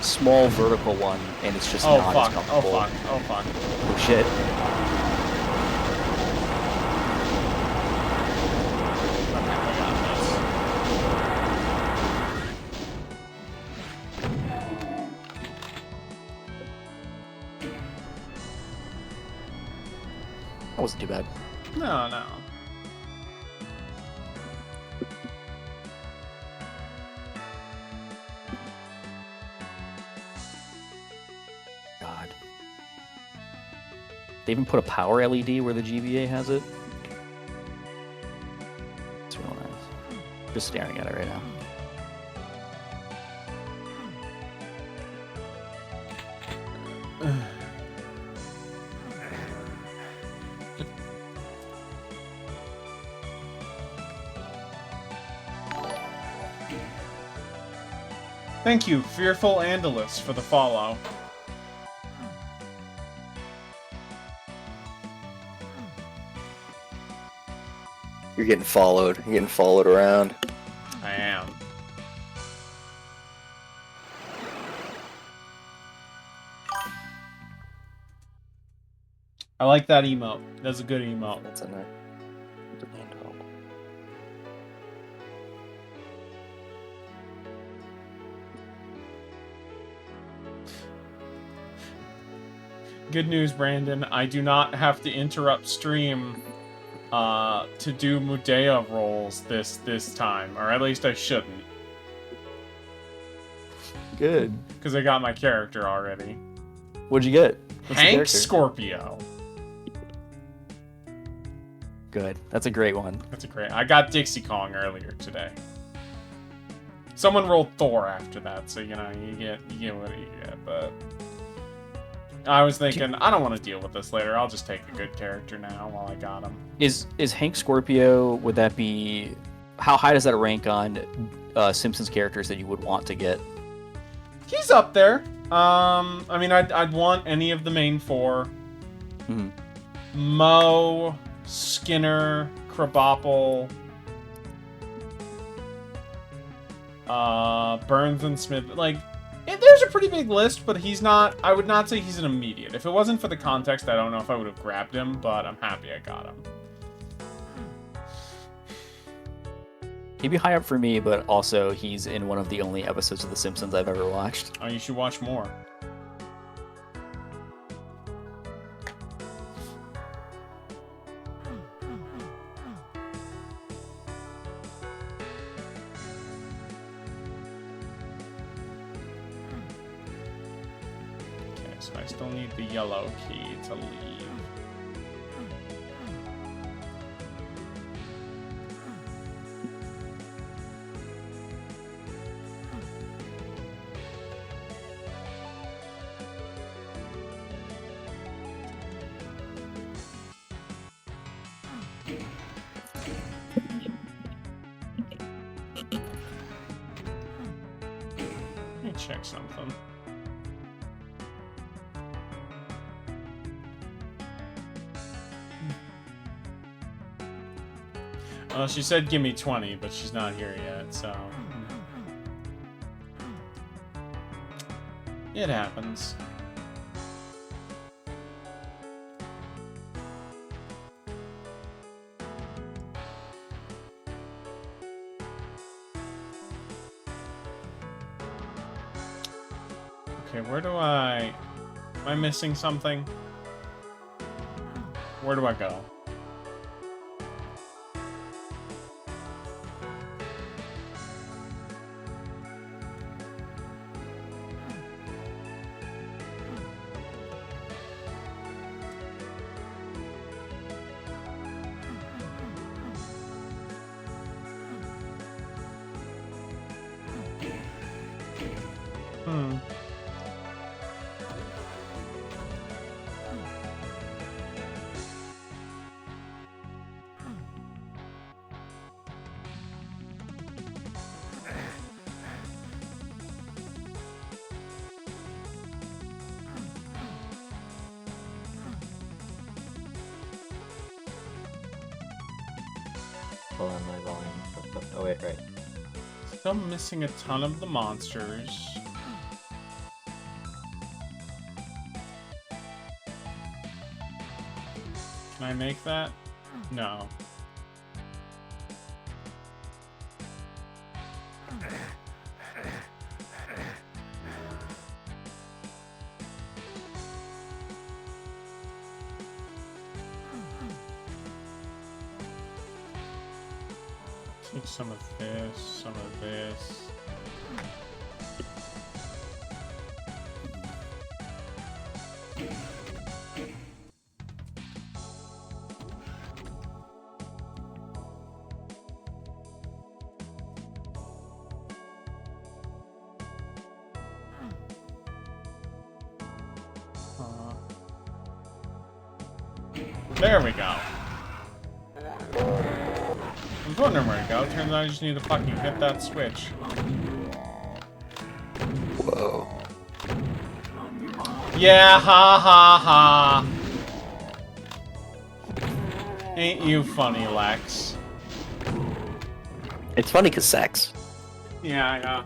small vertical one, and it's just not as comfortable. Oh fuck. Oh shit. That wasn't too bad. No. God. They even put a power LED where the GBA has it. It's real nice. Just staring at it right now. Thank you, Fearful Andalus, for the follow. You're getting followed. You're getting followed around. I am. I like that emote. That's a good emote. That's a nice. Good news, Brandon. I do not have to interrupt stream to do Mudea rolls this time, or at least I shouldn't. Good. Because I got my character already. What'd you get? What's Hank Scorpio. Good. That's a great one. That's a great. I got Dixie Kong earlier today. Someone rolled Thor after that, so you get what you get, but I was thinking, I don't want to deal with this later. I'll just take a good character now while I got him. Is Hank Scorpio, would that be... How high does that rank on Simpsons characters that you would want to get? He's up there. I mean, I'd want any of the main four. Mm-hmm. Moe, Skinner, Krabappel, Burns and Smith. Like, there's a pretty big list, but he's not... I would not say he's an immediate. If it wasn't for the context, I don't know if I would have grabbed him, but I'm happy I got him. He'd be high up for me, but also he's in one of the only episodes of The Simpsons I've ever watched. Oh, you should watch more. So I still need the yellow key to leave. Let me check something. Well, she said give me 20, but she's not here yet, so... It happens. Okay, where do I... Am I missing something? Where do I go? Hold on, my volume fucked up. Oh wait, right. Still missing a ton of the monsters. Can I make that? No. Take some of this, some of this. There we go. I was wondering where to go. Turns out I just need to fucking hit that switch. Whoa. Yeah, ha ha ha. Ain't you funny, Lex? It's funny because sex. Yeah, yeah.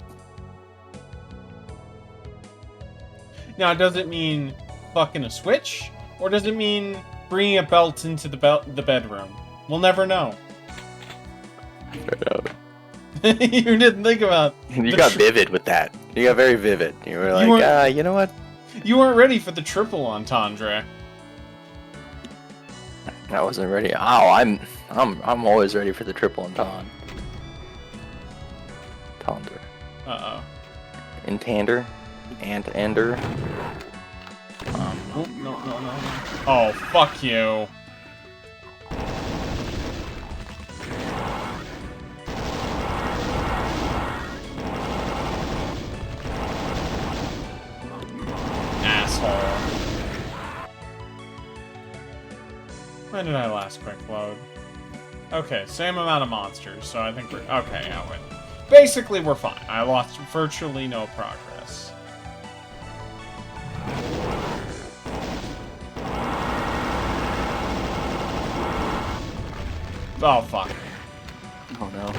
Now, does it mean fucking a switch? Or does it mean bringing a belt into the bedroom? We'll never know. You didn't think about... You got vivid with that. You got very vivid. You were like, you know what? You weren't ready for the triple entendre. I wasn't ready. Oh, I'm always ready for the triple entendre. Uh-oh. Entander. Ant-ender. Oh, no. Oh, fuck you. Asshole. When did I last quick load? Okay, same amount of monsters, so I think we're... Okay, yeah, wait. Basically, we're fine. I lost virtually no progress. Oh, fuck. Oh no.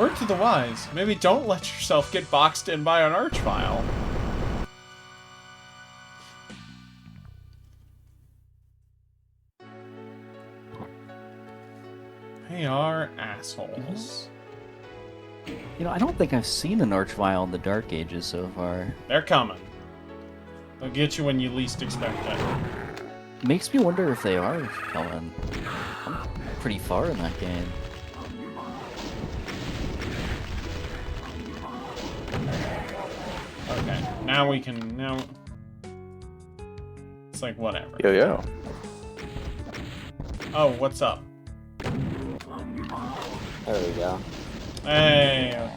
Word to the wise. Maybe don't let yourself get boxed in by an archvile. They are assholes. You know, I don't think I've seen an Archvile in the Dark Ages so far. They're coming. They'll get you when you least expect it. Makes me wonder if they are coming. I'm pretty far in that game. Okay, now we can, now... It's like, whatever. Yo, yo. Oh, what's up? There we go. Hey,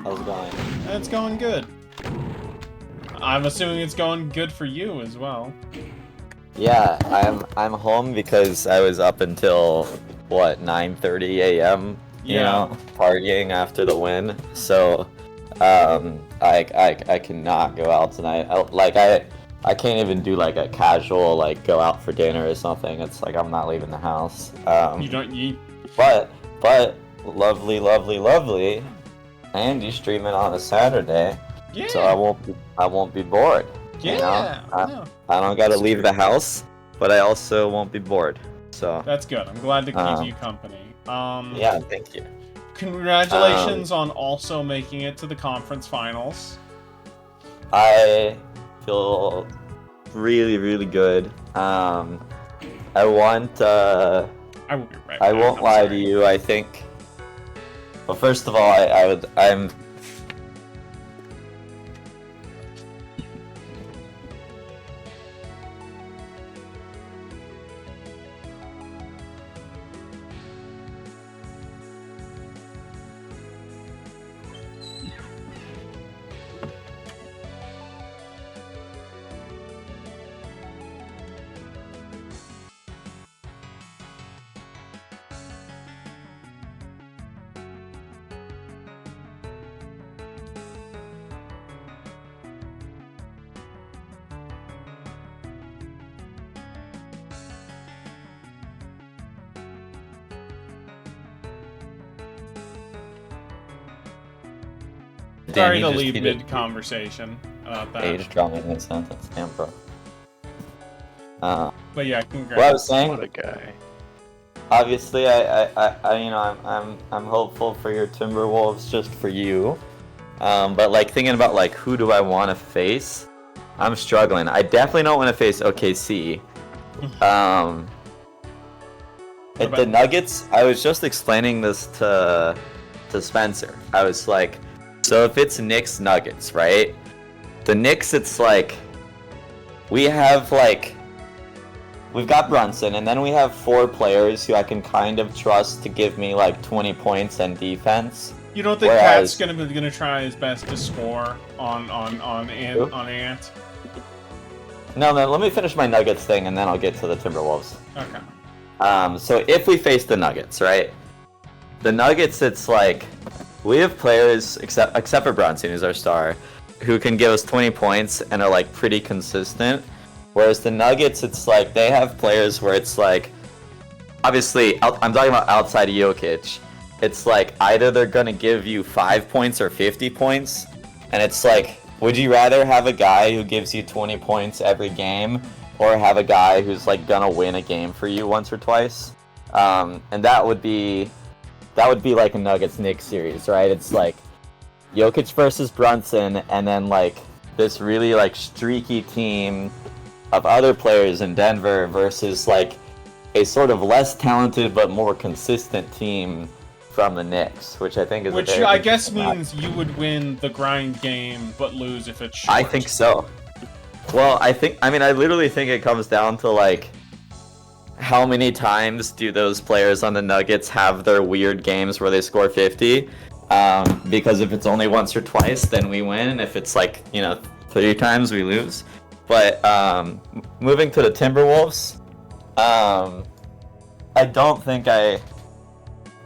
How's it going? it's going good. I'm assuming it's going good for you as well. Yeah, I'm home because I was up until what 9:30 a.m. You Yeah. know, partying after the win. So, I cannot go out tonight. I can't even do like a casual like go out for dinner or something. It's like I'm not leaving the house. You don't, you... But lovely. Andy's streaming on a Saturday, Yeah! so I won't be bored. Yeah! You know? No. I don't gotta leave the house, but I also won't be bored. So That's good. I'm glad to keep you company. yeah, thank you. Congratulations on also making it to the conference finals. I feel really good. I want. I will be right back. I won't I'm lie sorry. to you. I think. Well, first of all, I'm. Sorry Danny to just leave tweeted mid-conversation about that. Age drumming in sentence. Damn, bro. But yeah, congrats. What I was saying. What a guy. Obviously, I you know, I'm hopeful for your Timberwolves just for you. But like thinking about like who do I want to face, I'm struggling. I definitely don't want to face OKC. At the Nuggets, I was just explaining this to Spencer. I was like, so if it's Knicks Nuggets, right? The Knicks, it's like we've got Brunson, and then we have 4 players who I can kind of trust to give me like 20 points and defense. You don't think Whereas- Pat's gonna try his best to score on Ant? No, let me finish my Nuggets thing, and then I'll get to the Timberwolves. Okay. So if we face the Nuggets, right? The Nuggets, it's like we have players, except for Brunson, who's our star, who can give us 20 points and are like pretty consistent. Whereas the Nuggets, it's like they have players where it's like, obviously, I'm talking about outside of Jokic. It's like either they're gonna give you 5 points or 50 points, and it's like, would you rather have a guy who gives you 20 points every game, or have a guy who's like gonna win a game for you once or twice? And that would be like a Nuggets-Knicks series, right? It's like Jokic versus Brunson, and then like this really like streaky team of other players in Denver versus like a sort of less talented but more consistent team from the Knicks, which I think is Which a very I guess interesting match. means you would win the grind game, but lose if it's short. I think so. Well, I literally think it comes down to like how many times do those players on the Nuggets have their weird games where they score 50? Because if it's only once or twice, then we win. And if it's like, 3 times, we lose. But moving to the Timberwolves,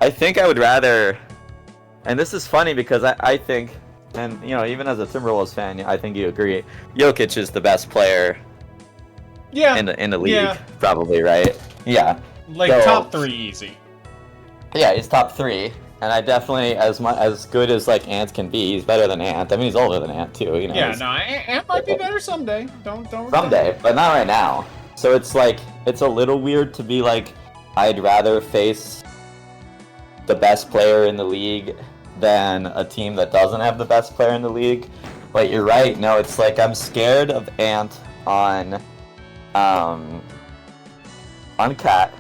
I think I would rather, and this is funny because I think, and even as a Timberwolves fan, I think you agree, Jokic is the best player Yeah. in the league, Yeah. probably, right? Yeah. Like, So- top 3 easy. Yeah, he's top 3, and I definitely, as good as like Ant can be, he's better than Ant. I mean, he's older than Ant too. You know. Yeah, he's- no, Ant might be better someday. Don't. Someday, but not right now. So it's like, it's a little weird to be like, I'd rather face the best player in the league than a team that doesn't have the best player in the league. But you're right. No, it's like I'm scared of Ant on Cat.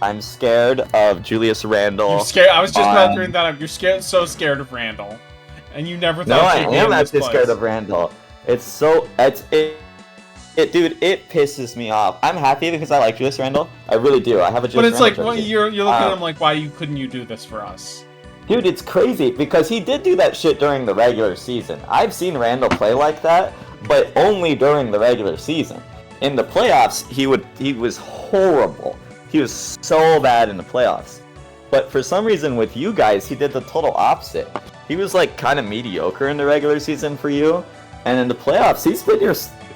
I'm scared of Julius Randle. You're scared. I was just about to on- bring that up. You're scared, so scared of Randall, and you never No, thought I he'd be am in this actually place. scared of Randall. Dude, it pisses me off. I'm happy because I like Julius Randle. I really do. I have a Julius But it's like, Randle well, jersey. you're looking at him like, why couldn't you do this for us? Dude, it's crazy because he did do that shit during the regular season. I've seen Randall play like that, but only during the regular season. In the playoffs, he was horrible. He was so bad in the playoffs. But for some reason with you guys, he did the total opposite. He was like kind of mediocre in the regular season for you, and in the playoffs,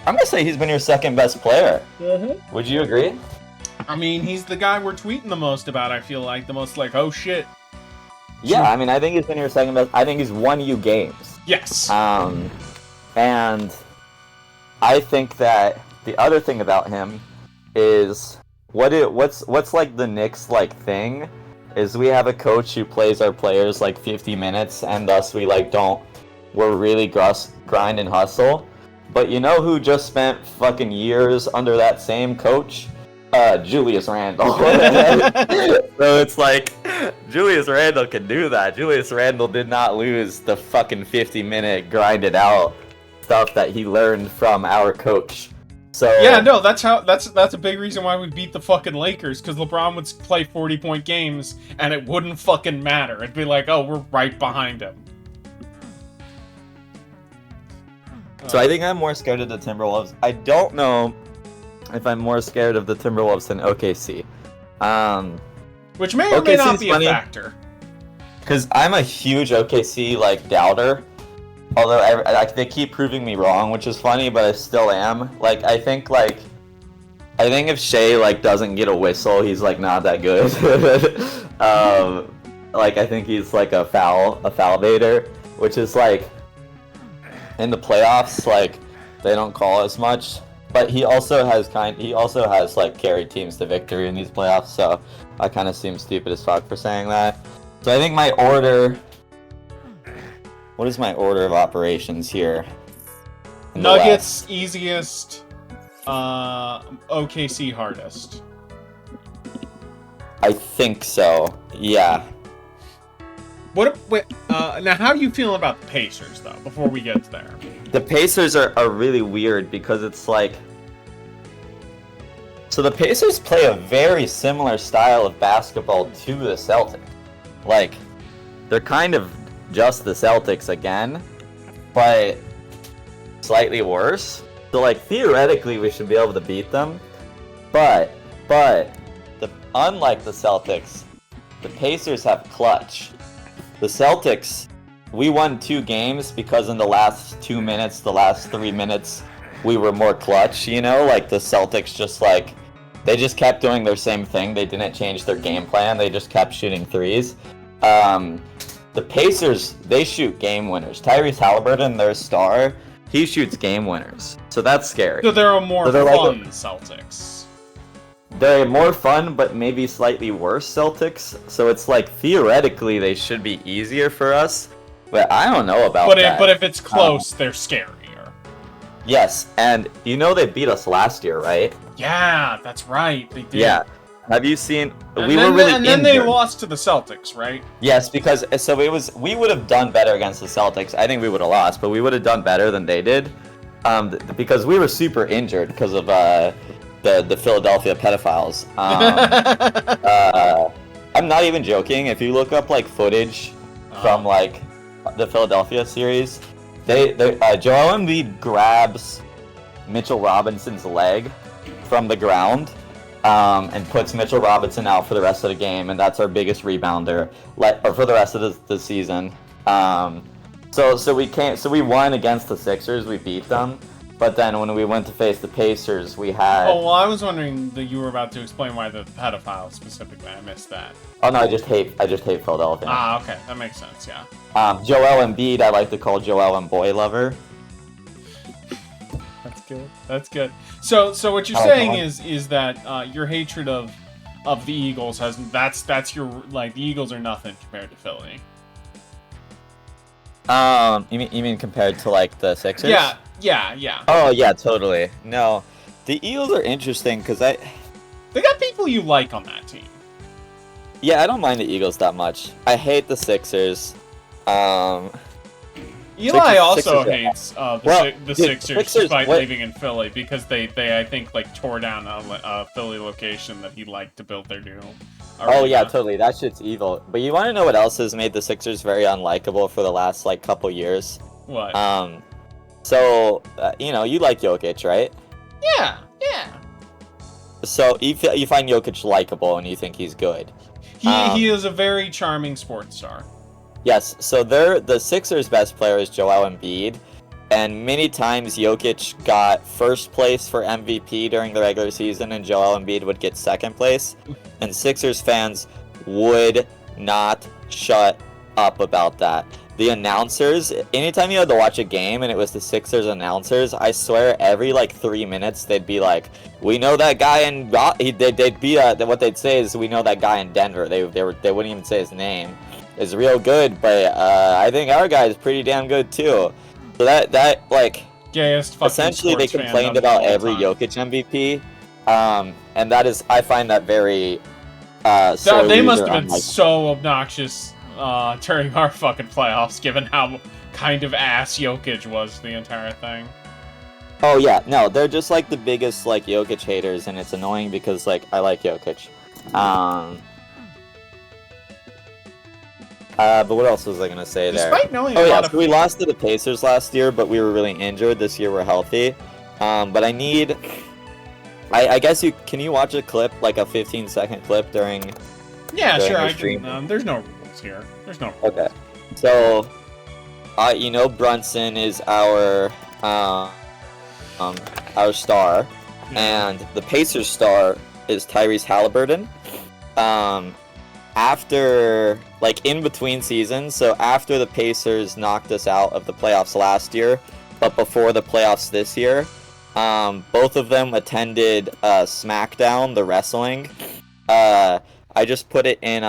I'm gonna say he's been your second best player. Mm-hmm. Would you agree? I mean, he's the guy we're tweeting the most about. I feel like the most like, oh shit. Yeah, I mean, I think he's been your second best. I think he's won you games. Yes. And I think that the other thing about him is what's like the Knicks like thing is we have a coach who plays our players like 50 minutes, and thus we're really grind and hustle. But you know who just spent fucking years under that same coach? Julius Randle. So it's like, Julius Randle can do that. Julius Randle did not lose the fucking 50-minute grinded out stuff that he learned from our coach. So yeah, no, that's a big reason why we beat the fucking Lakers, because LeBron would play 40-point games and it wouldn't fucking matter. It'd be like, oh, we're right behind him. So I think I'm more scared of the Timberwolves. I don't know if I'm more scared of the Timberwolves than OKC. Which may or may not OKC's be funny. a factor. Because I'm a huge OKC like doubter. Although they keep proving me wrong, which is funny, but I still am. Like I think if Shea like doesn't get a whistle, he's like not that good. Like I think he's like a foul baiter, which is like in the playoffs like they don't call as much. But he also has like carried teams to victory in these playoffs, so I kind of seem stupid as fuck for saying that. So I think my order. What is my order of operations here? in the Nuggets easiest, OKC hardest. West? I think so. Yeah. Now, how are you feeling about the Pacers, though, before we get there? The Pacers are really weird because it's like... So the Pacers play a very similar style of basketball to the Celtics. Like, they're kind of just the Celtics again, but slightly worse. So like, theoretically, we should be able to beat them. But unlike the Celtics, the Pacers have clutch. The Celtics, we won 2 games because in the last 2 minutes, the last 3 minutes, we were more clutch, you know? Like, the Celtics just, like, they just kept doing their same thing. They didn't change their game plan. They just kept shooting threes. The Pacers, they shoot game winners. Tyrese Halliburton, their star, he shoots game winners. So that's scary. So they're a more So they're like fun Celtics. They're more fun, but maybe slightly worse Celtics. So it's like, theoretically, they should be easier for us. But I don't know about that. But if it's close, they're scarier. Yes, and you know they beat us last year, right? Yeah, that's right. They did. Yeah. Have you seen? And we then, were really and then they injured. lost to the Celtics, right? Yes, because so we would have done better against the Celtics. I think we would have lost, but we would have done better than they did, because we were super injured because of the Philadelphia pedophiles. I'm not even joking. If you look up like footage from like the Philadelphia series, Joel Embiid grabs Mitchell Robinson's leg from the ground. And puts Mitchell Robinson out for the rest of the game, and that's our biggest rebounder, or for the rest of the season. So we won against the Sixers, we beat them, But then when we went to face the Pacers, we had. Oh, well, I was wondering that you were about to explain why the pedophile specifically. I missed that. Oh no, I just hate Philadelphia. Ah, okay, that makes sense. Yeah. Joel Embiid, I like to call Joel and boy lover. That's good. That's good. So what you're saying is that your hatred of the Eagles that's your the Eagles are nothing compared to Philly. You mean compared to like the Sixers? Yeah. Oh yeah, totally. No, the Eagles are interesting because They got people you like on that team. Yeah, I don't mind the Eagles that much. I hate the Sixers. Eli also Sixers, hates the dude, Sixers despite leaving in Philly because they I think like tore down a Philly location that he liked to build their new arena. Oh yeah, totally. That shit's evil. But you want to know what else has made the Sixers very unlikable for the last like couple years? What? So you like Jokic, right? Yeah. So you find Jokic likable and you think he's good. He is a very charming sports star. Yes, so the Sixers' best player is Joel Embiid, and many times Jokic got first place for MVP during the regular season, and Joel Embiid would get second place, and Sixers fans would not shut up about that. The announcers, anytime you had to watch a game and it was the Sixers announcers, I swear every like 3 minutes they'd be like, "We know that guy in," they'd be what they'd say is, "We know that guy in Denver." They wouldn't even say his name. Is real good, but I think our guy is pretty damn good too. So that like gayest fucking essentially they sports complained fandom about of all every time. Jokic MVP, and that is I find that very. They must have been so obnoxious during our fucking playoffs, given how kind of ass Jokic was the entire thing. Oh yeah, no, they're just like the biggest like Jokic haters, and it's annoying because like I like Jokic. But what else was I gonna say there? Despite knowing so we lost to the Pacers last year, but we were really injured. This year we're healthy. But I guess can you watch a clip, like a 15-second clip during? Yeah, during sure. your I stream? can. There's no rules here. There's no rules. Okay. So, Brunson is our star, and the Pacers star is Tyrese Halliburton. After, like, in between seasons, so after the Pacers knocked us out of the playoffs last year, but before the playoffs this year, both of them attended SmackDown, the wrestling. I just put it in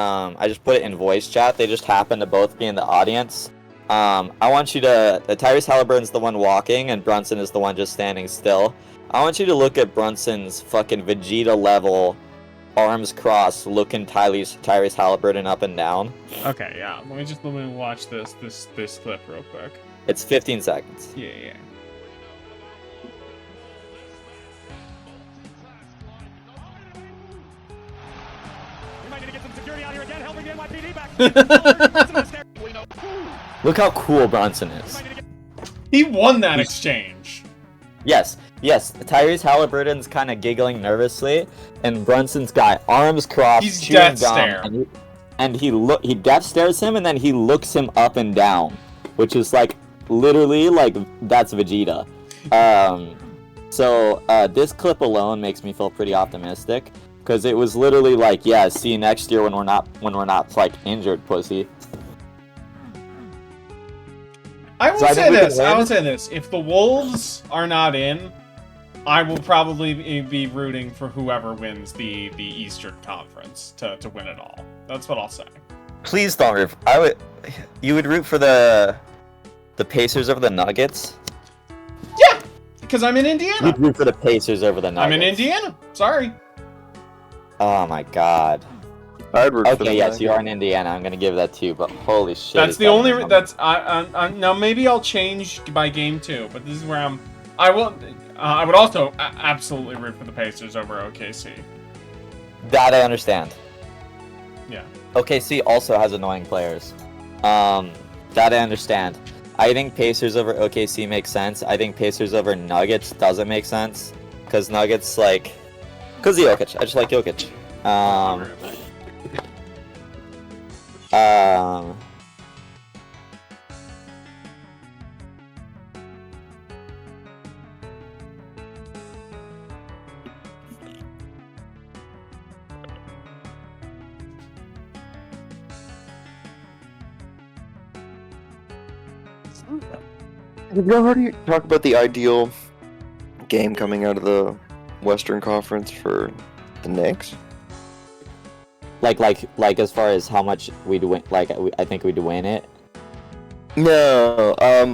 voice chat. They just happened to both be in the audience. I want you to, Tyrese Halliburton's the one walking, and Brunson is the one just standing still. I want you to look at Brunson's fucking Vegeta level, arms crossed, looking Tyrese Halliburton up and down. Okay, yeah. Let me watch this clip real quick. It's 15 seconds. Yeah. We might need to get some security out here again, helping the NYPD back. Look how cool Brunson is. He won that exchange. Yes. Tyrese Halliburton's kind of giggling nervously, and Brunson's got arms crossed, He's chewing death gum, stare. and he death stares him, and then he looks him up and down, which is like literally like that's Vegeta. So this clip alone makes me feel pretty optimistic, because it was literally like, yeah, see you next year when we're not like injured, pussy. I will say this. If the Wolves are not in, I will probably be rooting for whoever wins the Eastern Conference to win it all. That's what I'll say. Please don't root. You would root for the Pacers over the Nuggets? Yeah, because I'm in Indiana. You'd root for the Pacers over the Nuggets. I'm in Indiana. Sorry. Oh my god. I'd root for the Okay, yes, Nuggets. you are in Indiana. I'm gonna give that to you, but holy shit. That's the only. Now maybe I'll change by game 2, but this is where I'm. I would also absolutely root for the Pacers over OKC. That I understand. Yeah. OKC also has annoying players. That I understand. I think Pacers over OKC makes sense. I think Pacers over Nuggets doesn't make sense, because Nuggets because Jokic. I just like Jokic. Did you already talk about the ideal game coming out of the Western Conference for the Knicks? Like as far as how much we'd win, I think we'd win it. No, I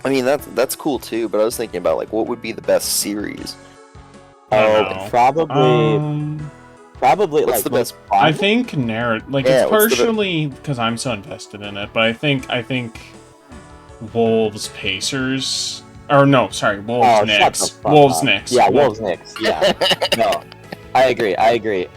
mean that's cool too, but I was thinking about like what would be the best series. I don't know. Probably What's like the most best? fun. I think narrative, like Yeah, it's what's the partially because I'm so invested in it, but I think Wolves Pacers, or no, sorry, Wolves Oh, shut Knicks, the fuck Wolves up. Knicks. Yeah, Wolves Knicks. Yeah. No, I agree.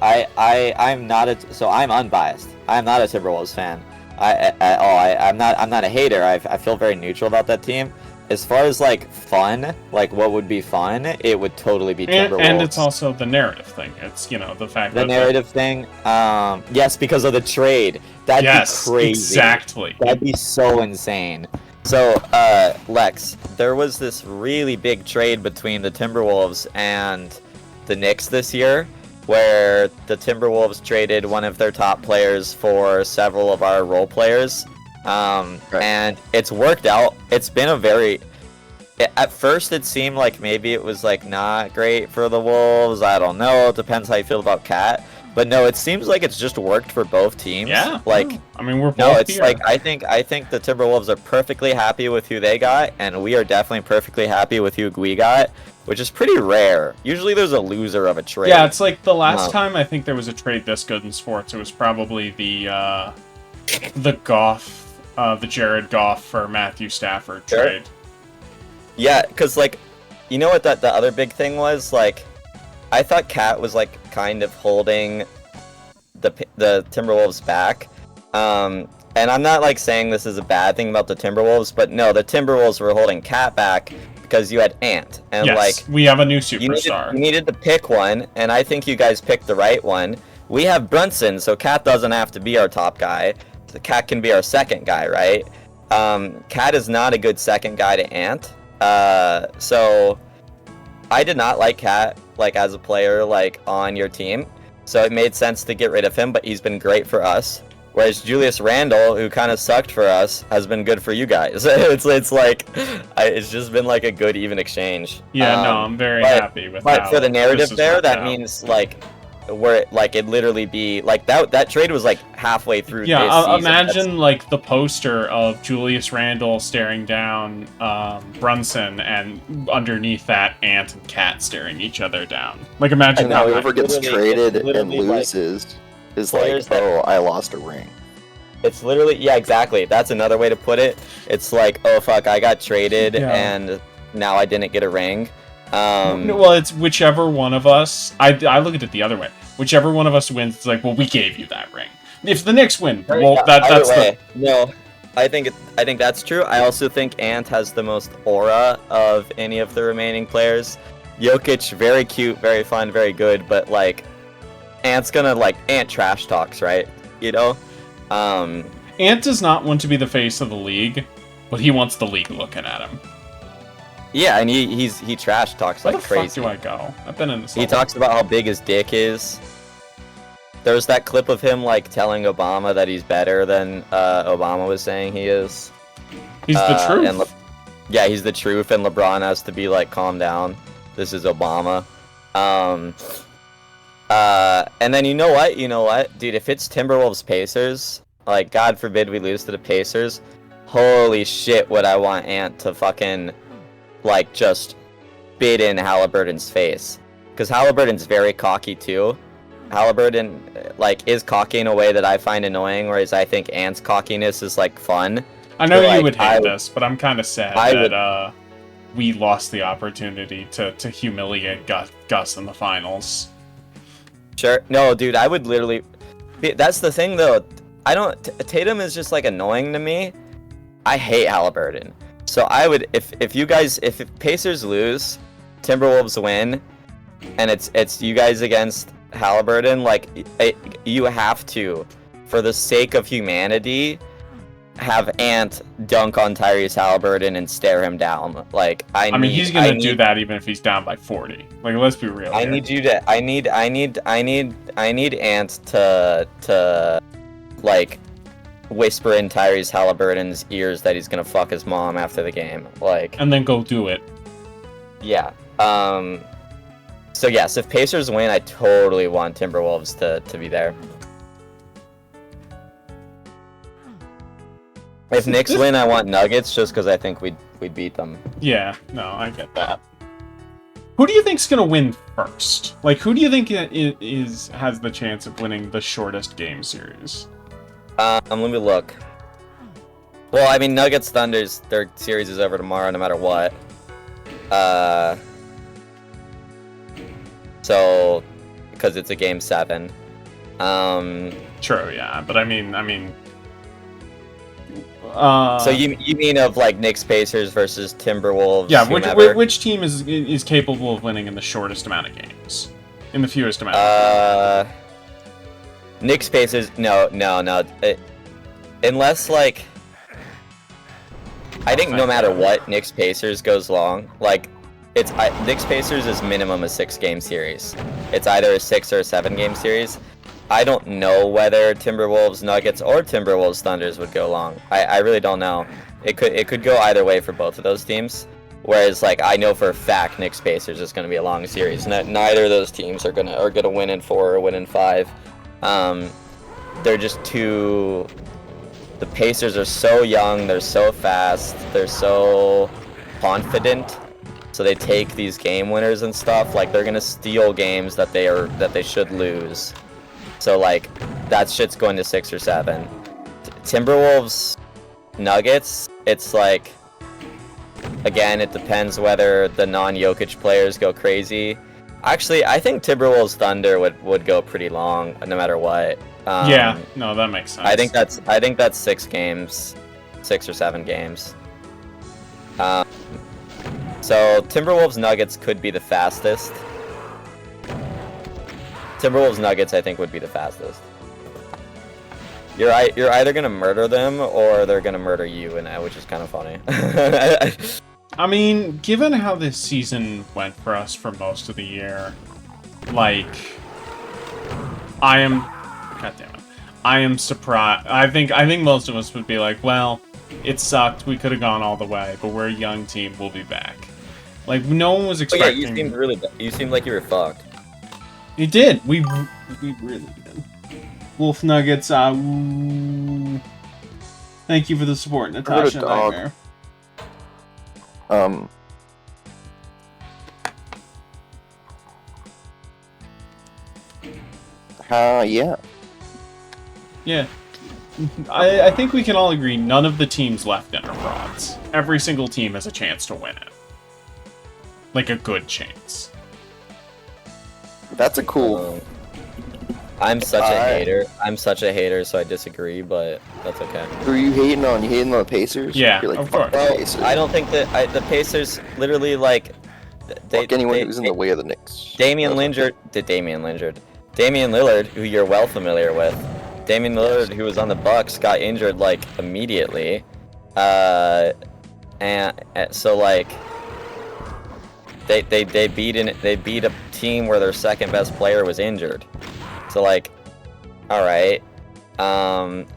I'm not so I'm unbiased. I'm not a Timberwolves fan. I'm not a hater. I feel very neutral about that team. As far as like fun, like what would be fun, it would totally be Timberwolves. And it's also the narrative thing. It's the fact the that narrative thing. Yes, because of the trade. That'd yes, be crazy. exactly. That'd be so insane. So, Lex, there was this really big trade between the Timberwolves and the Knicks this year, where the Timberwolves traded one of their top players for several of our role players. And it's worked out. It's been at first it seemed like maybe it was like not great for the Wolves. I don't know. It depends how you feel about Cat. But no, it seems like it's just worked for both teams. Yeah. Like, I mean, we're both no, it's here. like I think the Timberwolves are perfectly happy with who they got, and we are definitely perfectly happy with who we got, which is pretty rare. Usually there's a loser of a trade. Yeah, it's like the last time I think there was a trade this good in sports. It was probably the Jared Goff for Matthew Stafford trade. Yeah, because like, you know what the other big thing was? Like, I thought Cat was like kind of holding the Timberwolves back. And I'm not like saying this is a bad thing about the Timberwolves, but no, the Timberwolves were holding Cat back because you had Ant, and yes, like we have a new you superstar. needed to pick one, and I think you guys picked the right one. We have Brunson, so Cat doesn't have to be our top guy. The Cat can be our second guy, right? Cat is not a good second guy to Ant. So I did not like Cat like as a player like on your team, so it made sense to get rid of him. But he's been great for us. Whereas Julius Randle, who kind of sucked for us, has been good for you guys. it's like it's just been like a good even exchange. Yeah, no, I'm very happy with that. But for the narrative there, that means like where like it literally be like that trade was like halfway through. Yeah, this season. imagine like the poster of Julius Randle staring down Brunson, and underneath that Ant and Cat staring each other down. Like imagine And that. whoever gets Literally- traded it's and literally, like, loses is players like, that- oh, I lost a ring. It's literally, yeah, exactly. That's another way to put it. It's like, oh fuck, I got traded and now I didn't get a ring. Well, it's whichever one of us. I look at it the other way. Whichever one of us wins, it's like, well, we gave you that ring. If the Knicks win, well, yeah, that's either way. No, I think that's true. I also think Ant has the most aura of any of the remaining players. Jokic, very cute, very fun, very good, but like, Ant's gonna like Ant trash talks, right? You know. Ant does not want to be the face of the league, but he wants the league looking at him. Yeah, and he trash talks Where like the crazy. fuck do I go? I've been in this. He talks about how big his dick is. There's that clip of him like telling Obama that he's better than Obama was saying he is. He's the truth. And yeah, he's the truth, and LeBron has to be like, calm down. This is Obama. And then you know what, dude? If it's Timberwolves Pacers, like God forbid we lose to the Pacers, holy shit, would I want Ant to fucking like just spit in Halliburton's face? Because Halliburton's very cocky too. Halliburton like is cocky in a way that I find annoying, whereas I think Ant's cockiness is like fun. I know So, you like, would hate this, but I'm kind of sad I that we lost the opportunity to humiliate Gus in the finals. Sure. No, dude, I would literally... That's the thing, though. I don't... Tatum is just, like, annoying to me. I hate Halliburton. So I would... If you guys... If Pacers lose, Timberwolves win, and it's you guys against Halliburton, like, you have to, for the sake of humanity, have Ant dunk on Tyrese Halliburton and stare him down. Like, I mean, he's gonna do that even if he's down by 40. Like, let's be real. I need you to. I need Ant to like whisper in Tyrese Halliburton's ears that he's gonna fuck his mom after the game. Like, And then go do it. yeah. So yes, if Pacers win, I totally want Timberwolves to be there. If Knicks win, I want Nuggets just because I think we'd beat them. Yeah, no, I get that. Who do you think's gonna win first? Like, who do you think has the chance of winning the shortest game series? Let me look. Well, I mean, Nuggets Thunders, their series is over tomorrow, no matter what. So, because it's a game 7. True, yeah, but I mean. So you mean of like Knicks Pacers versus Timberwolves? Yeah, whomever? which team is capable of winning in the shortest amount of games, in the fewest amount? Of games? Knicks Pacers. No. Unless like, I think no matter what, Knicks Pacers goes long. Like, Knicks Pacers is minimum a 6-game series. It's either a 6 or a 7-game series. I don't know whether Timberwolves Nuggets or Timberwolves Thunders would go long. I really don't know. It could go either way for both of those teams. Whereas like I know for a fact Knicks Pacers is going to be a long series. Neither of those teams are gonna win in 4 or win in 5. They're just too. The Pacers are so young. They're so fast. They're so confident. So they take these game winners and stuff. Like they're gonna steal games that they should lose. So like that shit's going to 6 or 7. Timberwolves Nuggets, it's like, again, it depends whether the non-Jokic players go crazy. Actually, I think Timberwolves Thunder would go pretty long no matter what. Yeah, no, that makes sense. I think that's 6 games, 6 or 7 games. So Timberwolves Nuggets could be the fastest. Timberwolves Nuggets, I think, would be the fastest. You're either gonna murder them or they're gonna murder you, which is kind of funny. I mean, given how this season went for us for most of the year, like, God damn it, I am surprised. I think most of us would be like, well, it sucked. We could have gone all the way, but we're a young team. We'll be back. Like, no one was expecting. Yeah, you seemed really. You seemed like you were fucked. It did. We really did. Wolf Nuggets. Thank you for the support, Natasha Nightmare. Yeah. Yeah. I think we can all agree none of the teams left in are frauds. Every single team has a chance to win it. Like a good chance. That's a cool. I'm such a hater. I'm such a hater, so I disagree, but that's okay. Who are you hating on? You hating on the Pacers? Yeah, You're like, of fuck course. the Pacers. I don't think that the Pacers literally like. Fuck anyone who's in the way of the Knicks. Damian Lillard, who you're well familiar with. Damian Lillard, who was on the Bucks, got injured like immediately. And so like. They beat a team where their second best player was injured. So like, all right. And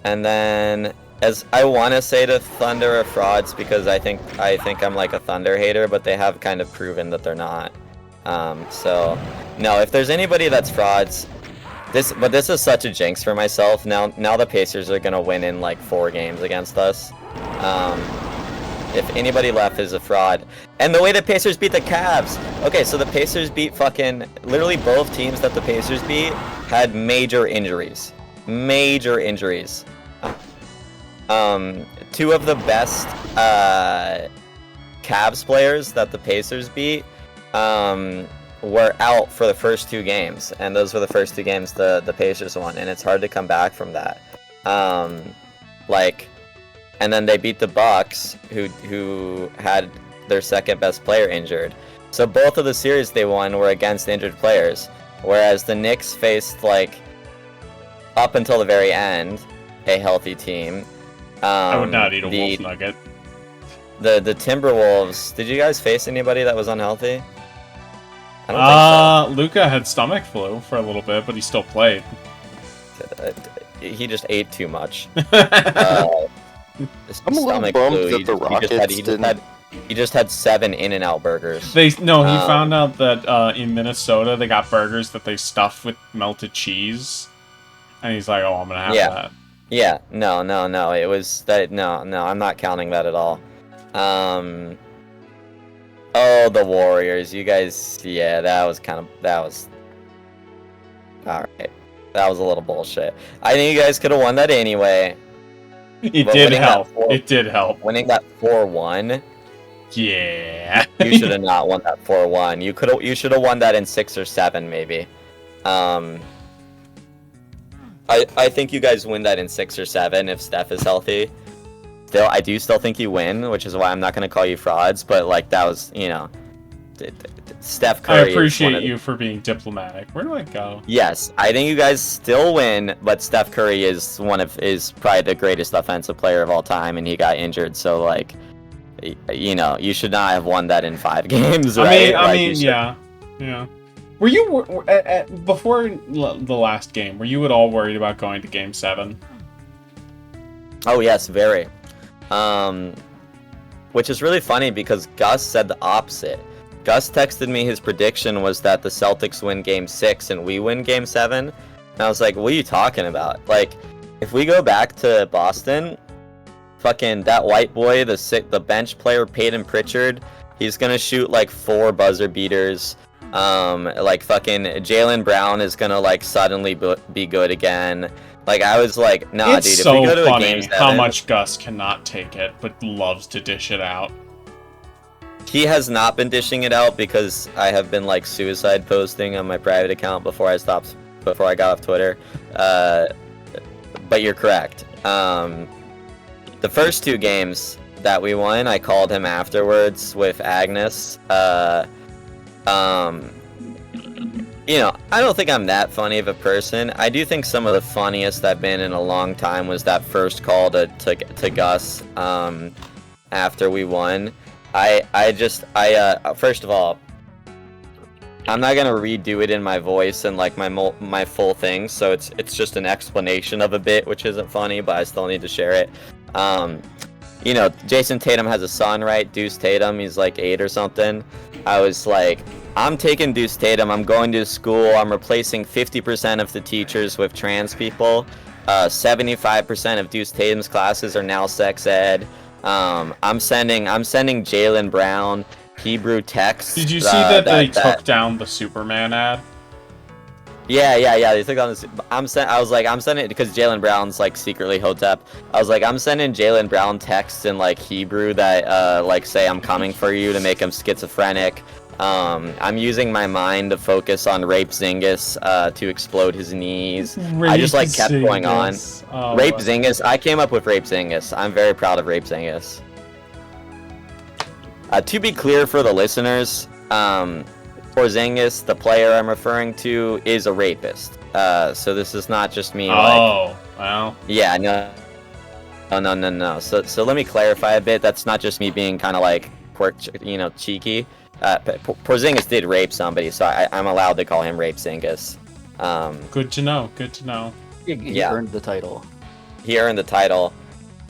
then as I want to say the Thunder are frauds because I think I'm like a Thunder hater, but they have kind of proven that they're not. So no, if there's anybody that's frauds, this is such a jinx for myself. Now the Pacers are gonna win in like 4 games against us. If anybody left is a fraud. And the way the Pacers beat the Cavs. Okay, so the Pacers beat literally both teams that the Pacers beat had major injuries. Major injuries. 2 of the best Cavs players that the Pacers beat were out for the first 2 games. And those were the first 2 games the Pacers won. And it's hard to come back from that. And then they beat the Bucks, who had their second best player injured. So both of the series they won were against injured players, whereas the Knicks faced like up until the very end a healthy team. I would not eat a wolf nugget. The Timberwolves. Did you guys face anybody that was unhealthy? I don't think so. Luka had stomach flu for a little bit, but he still played. he just ate too much. His I'm a little stomach bummed flew. that the Rockets didn't. He just had 7 In-N-Out burgers. He found out that in Minnesota they got burgers that they stuffed with melted cheese, and he's like, "Oh, I'm gonna have that." Yeah, no. It was that. No, I'm not counting that at all. Oh, the Warriors. You guys, yeah, that was all right. That was a little bullshit. I think you guys could have won that anyway. It did help. It did help. Winning that 4-1. Yeah. You should have not won that 4-1. You should have won that in 6 or 7 maybe. I think you guys win that in 6 or 7 if Steph is healthy. I do still think you win, which is why I'm not going to call you frauds, but like that was, Steph Curry. I appreciate you for being diplomatic. Where do I go? Yes, I think you guys still win, but Steph Curry is probably the greatest offensive player of all time, and he got injured, so like, you should not have won that in 5 games. Right? I mean, yeah. Were you before the last game? Were you at all worried about going to Game 7? Oh yes, very. Which is really funny because Gus said the opposite. Gus texted me his prediction was that the Celtics win Game 6 and we win Game 7. And I was like, what are you talking about? Like, if we go back to Boston, fucking that white boy, the bench player Peyton Pritchard, he's gonna shoot like 4 buzzer beaters. Like fucking Jaylen Brown is gonna like suddenly be good again. Like I was like, nah, it's dude. So if we go to funny a Game 7, how much Gus cannot take it, but loves to dish it out. He has not been dishing it out because I have been like suicide posting on my private account before I got off Twitter. But you're correct. The first 2 games that we won, I called him afterwards with Agnes. I don't think I'm that funny of a person. I do think some of the funniest I've been in a long time was that first call to Gus after we won. First of all, I'm not gonna redo it in my voice and like my full thing, so it's just an explanation of a bit, which isn't funny, but I still need to share it. Jason Tatum has a son, right? Deuce Tatum, he's like 8 or something. I was like, I'm taking Deuce Tatum, I'm going to school, I'm replacing 50% of the teachers with trans people. 75% of Deuce Tatum's classes are now sex ed. I'm sending Jaylen Brown Hebrew texts. Did you see that they took down the Superman ad? Yeah. They took down this. I was like, I'm sending it because Jaylen Brown's like secretly Hotep. I was like, I'm sending Jaylen Brown texts in like Hebrew that like say I'm coming for you to make him schizophrenic. I'm using my mind to focus on Rape Zingas to explode his knees. I just like kept going on. Oh, Rape Zingas. I came up with Rape Zingas. I'm very proud of Rape Zingas. To be clear for the listeners, Porzingis, the player I'm referring to, is a rapist. So this is not just me. Oh, well. Yeah, no. So let me clarify a bit. That's not just me being kind of like, cheeky. Porzingis did rape somebody, so I'm allowed to call him Rape Zingas. Good to know. He earned the title. He earned the title.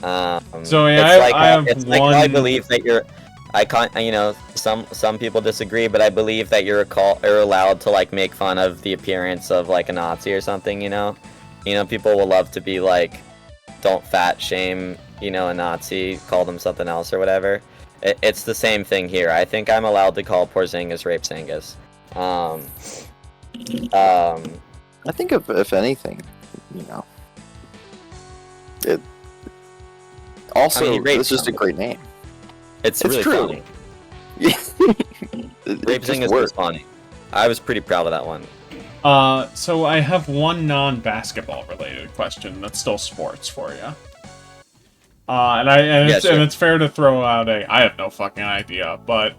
So yeah, I believe that you're. I can't. Some people disagree, but I believe that you're allowed to like make fun of the appearance of like a Nazi or something. People will love to be like, don't fat shame. A Nazi, call them something else or whatever. It's the same thing here. I think I'm allowed to call Porzingis Rape Zingas. I think if anything, it. Also, it's just a great name. It's really true. funny. Rape Zingas was funny. I was pretty proud of that one. So I have one non-basketball related question that's still sports for you. It's fair to throw out I have no fucking idea, but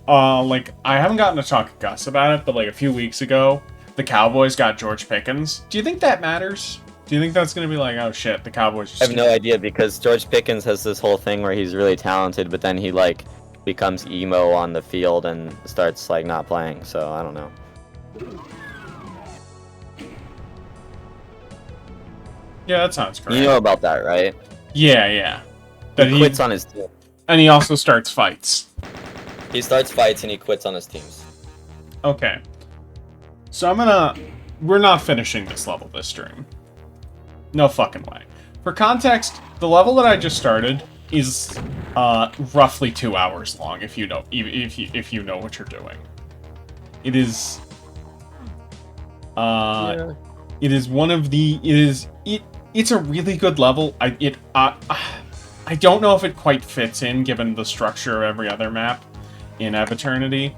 like I haven't gotten to talk to Gus about it, but like a few weeks ago, the Cowboys got George Pickens. Do you think that matters? Do you think that's gonna be like, oh shit, the Cowboys just... I have no idea, because George Pickens has this whole thing where he's really talented, but then he like becomes emo on the field and starts like not playing, so I don't know. Yeah, that sounds great. You know about that, right? Yeah. He quits on his team. And he also starts fights. He starts fights and he quits on his teams. Okay. So we're not finishing this level this stream. No fucking way. For context, the level that I just started is roughly 2 hours long. If you know what you're doing, it is. It is one of the. It's a really good level. I don't know if it quite fits in given the structure of every other map in Eviternity,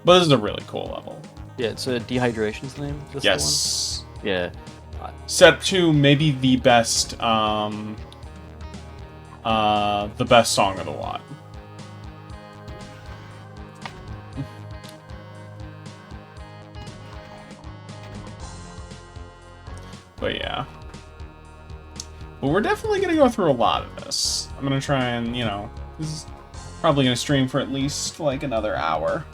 but this is a really cool level. Yeah, it's a Dehydration's name. Is this Yes. the one? Yeah. Set to maybe the best song of the lot. But yeah. But we're definitely gonna go through a lot of this. I'm gonna try and, this is probably gonna stream for at least like another hour.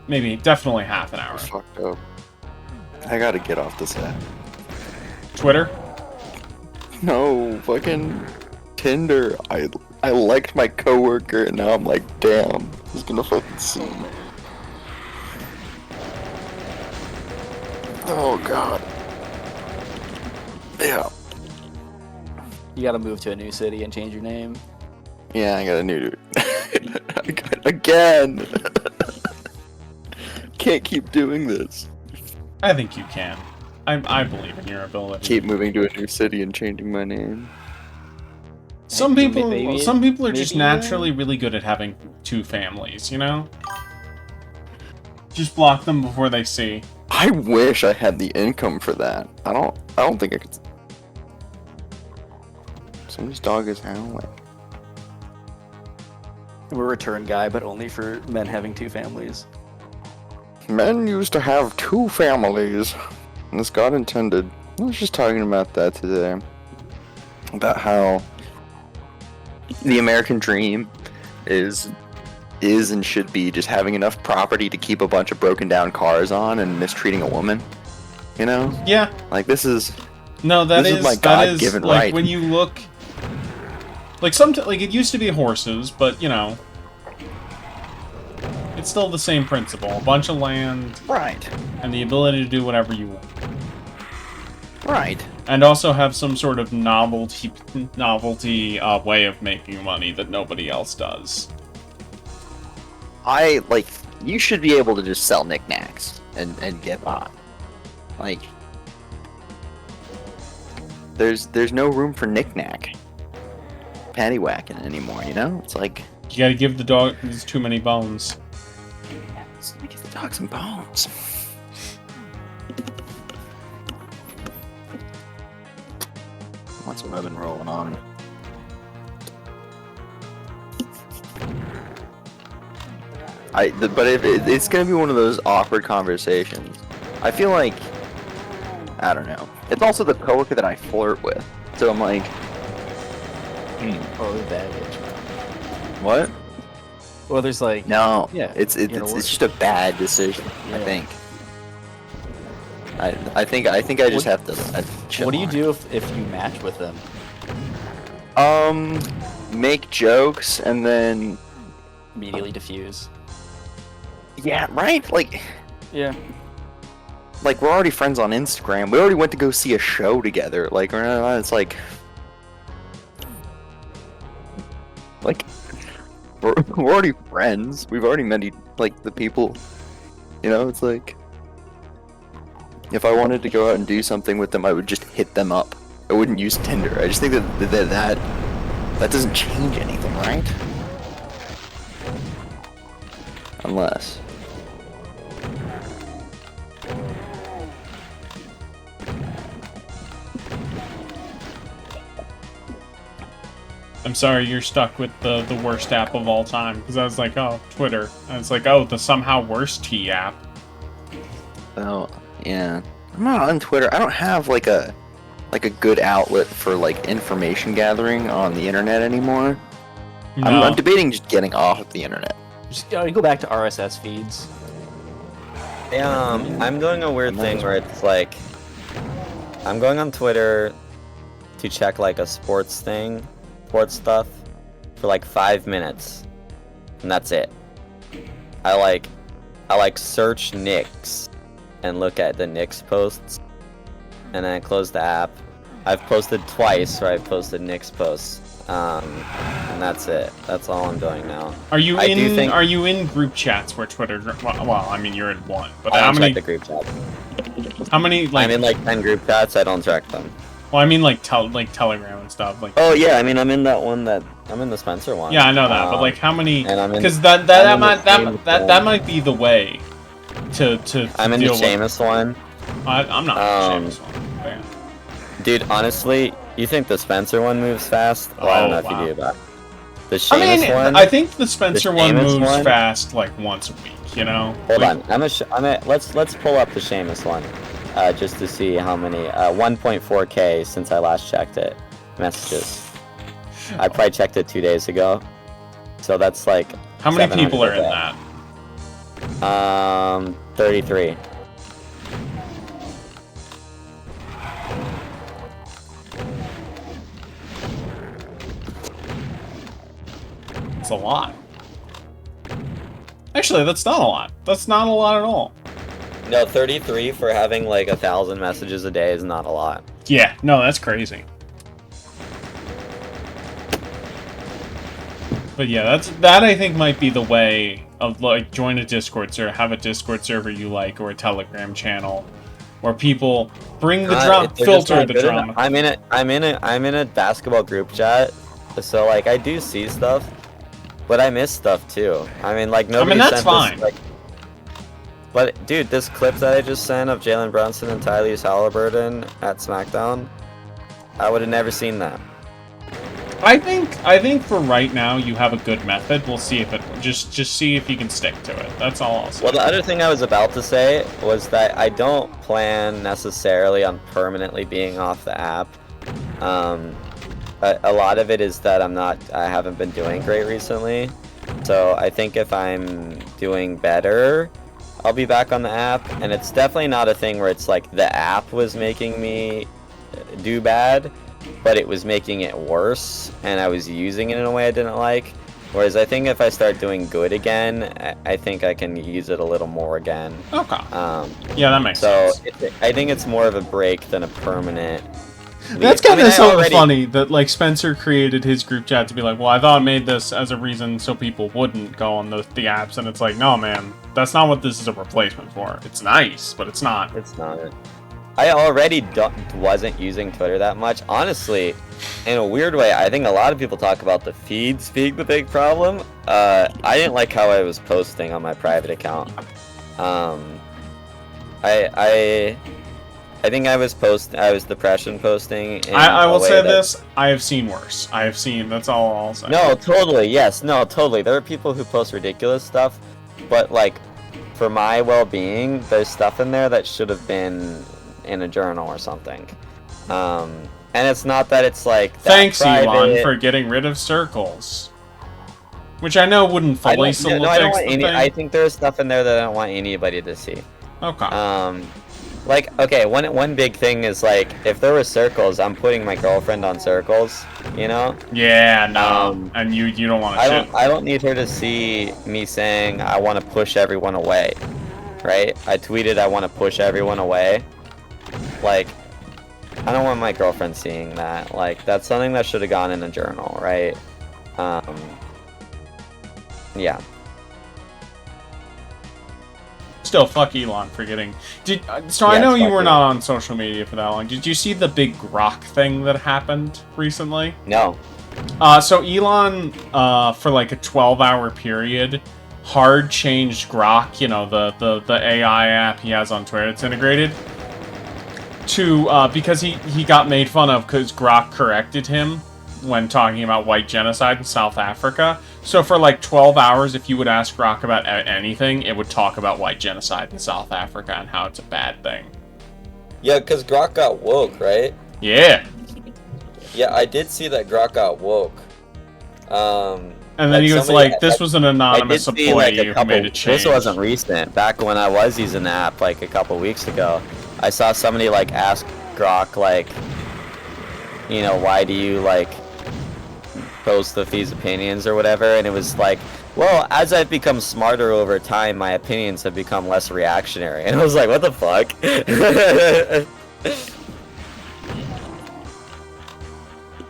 Maybe, definitely half an hour. Fucked up. I gotta get off this app. Twitter? No, fucking Tinder. I liked my coworker, and now I'm like, damn, he's gonna fucking see me. Oh god. Yeah. You gotta move to a new city and change your name. Yeah, I got a new again. Can't keep doing this. I think you can. I believe in your ability. Keep moving to a new city and changing my name. Some people are just maybe, naturally really good at having two families, Just block them before they see. I wish I had the income for that. I don't think I could. Somebody's dog is howling. We're a return guy, but only for men having two families. Men used to have two families, as God intended. I was just talking about that today. About how the American dream is and should be just having enough property to keep a bunch of broken down cars on and mistreating a woman. Yeah. Like this is No, this is my God-given like right. when you look like it used to be horses, but it's still the same principle. A bunch of land, right. and the ability to do whatever you want. Right. And also have some sort of novelty way of making money that nobody else does. You should be able to just sell knickknacks and get by. Like, there's no room for knickknack paddywhacking anymore, It's like, You gotta give the dog too many bones. let's give the dog some bones. What's what I've been rolling on? But it's gonna be one of those awkward conversations. I feel like, I don't know. It's also the coworker that I flirt with, so I'm like, Oh, baggage. what? Well, there's like No, Yeah, it's just a bad decision. I Yeah. think. I think I just have to. Chill What do you on do if you match with them? it. Make jokes and then. Immediately diffuse. Yeah, right. Yeah. Like we're already friends on Instagram. We already went to go see a show together. It's like we're already friends. We've already met the people. It's like if I wanted to go out and do something with them, I would just hit them up. I wouldn't use Tinder. I just think that doesn't change anything, right? Unless. I'm sorry, you're stuck with the worst app of all time. Because I was like, oh, Twitter. And it's like, oh, the somehow worst T app. Oh, yeah. I'm not on Twitter. I don't have a good outlet for information gathering on the internet anymore. No. I'm debating just getting off of the internet. Just go back to RSS feeds. I'm doing a weird thing where it's like, I'm going on Twitter, to check like a sports stuff, for like 5 minutes, and that's it. I like search Knicks and look at the Knicks posts, and then I close the app. I've posted twice where I've posted Knicks posts, and that's it. That's all I'm doing now. Are you in group chats where Twitter? Well, I mean, you're in one, but I how don't many? check the group chat. How many? Like, I'm in like 10 group chats. I don't check them. well, I mean, like Telegram and stuff. Like, Oh yeah, I mean I'm in I'm in the Spencer one. yeah, I know that, but like, how many? And I'm in- Because I'm that in the Seamus that one. might be the way to I'm in the deal with. Seamus one. I'm not in the Seamus one. But yeah. Dude, honestly, you think the Spencer one moves fast? Well, I don't know if wow. you do that. The I Seamus mean, one. I think the Spencer one Seamus moves one? fast like once a week. You know. Hold Like, on. Let's pull up the Seamus one, just to see how many 1.4K since I last checked it. Messages. I probably checked it 2 days ago, so that's like. How many 700 people are a in day. that? 33. It's a lot. Actually, that's not a lot. That's not a lot at all. No, 33 for having like 1,000 messages a day is not a lot. Yeah, no, that's crazy. But yeah, that I think might be the way of like join a Discord server, have a Discord server you like, or a Telegram channel, where people bring the drama, They're just filter not the good drama. enough. I'm in a basketball group chat, so like I do see stuff, but I miss stuff too. I mean, like nobody. that's sent fine. This, like, but dude, this clip that I just sent of Jalen Brunson and Tyrese Halliburton at SmackDown, I would have never seen that. I think for right now you have a good method. We'll see if it just see if you can stick to it. That's all I'll say. Well, the other thing I was about to say was that I don't plan necessarily on permanently being off the app. A lot of it is that I haven't been doing great recently. So I think if I'm doing better, I'll be back on the app. And it's definitely not a thing where it's like the app was making me do bad, but it was making it worse, and I was using it in a way I didn't like. Whereas I think if I start doing good again, I think I can use it a little more again. Okay. Yeah, that makes So sense. I think it's more of a break than a permanent. That's I kind mean, of I so already- funny that like Spencer created his group chat to be like, well, I thought I made this as a reason so people wouldn't go on the apps, and it's like, no, man, that's not what this is a replacement for. It's nice, but it's not. It's not. I already wasn't using Twitter that much. Honestly, in a weird way, I think a lot of people talk about the feeds being the big problem. I didn't like how I was posting on my private account. I think I was depression posting. In I a will way say that- this: I have seen worse. I have seen. That's all I'll say. No, totally. Yes, no, totally. There are people who post ridiculous stuff, but like, for my well-being, there's stuff in there that should have been in a journal or something. And it's not that it's like that Thanks, private. Elon, for getting rid of circles. Which I know wouldn't fully I don't fix want the any. thing. I think there's stuff in there that I don't want anybody to see. Okay. Like, okay, one big thing is like, if there were circles, I'm putting my girlfriend on circles, you know? Yeah, no. And you don't want to shit. I don't need her to see me saying I want to push everyone away, right? I tweeted I want to push everyone away. Like, I don't want my girlfriend seeing that. Like, that's something that should have gone in a journal, right? Yeah. Still, fuck Elon for getting. So I Yeah, know you fuck were Elon. not on social media for that long. Did you see the big Grok thing that happened recently? No. So Elon, for like a 12-hour period, hard changed Grok, you know, the AI app he has on Twitter, it's integrated, to because he got made fun of because Grok corrected him when talking about white genocide in South Africa. So for like 12 hours, if you would ask Grok about anything, it would talk about white genocide in South Africa and how it's a bad thing. Yeah, because Grok got woke, right? Yeah. Yeah, I did see that Grok got woke. And then he was like, this was an anonymous employee who made a change. This wasn't recent. Back when I was using the app, like a couple weeks ago, I saw somebody like ask Grok, like, you know, why do you like post these opinions or whatever? And it was like, well, as I've become smarter over time, my opinions have become less reactionary. And I was like, what the fuck?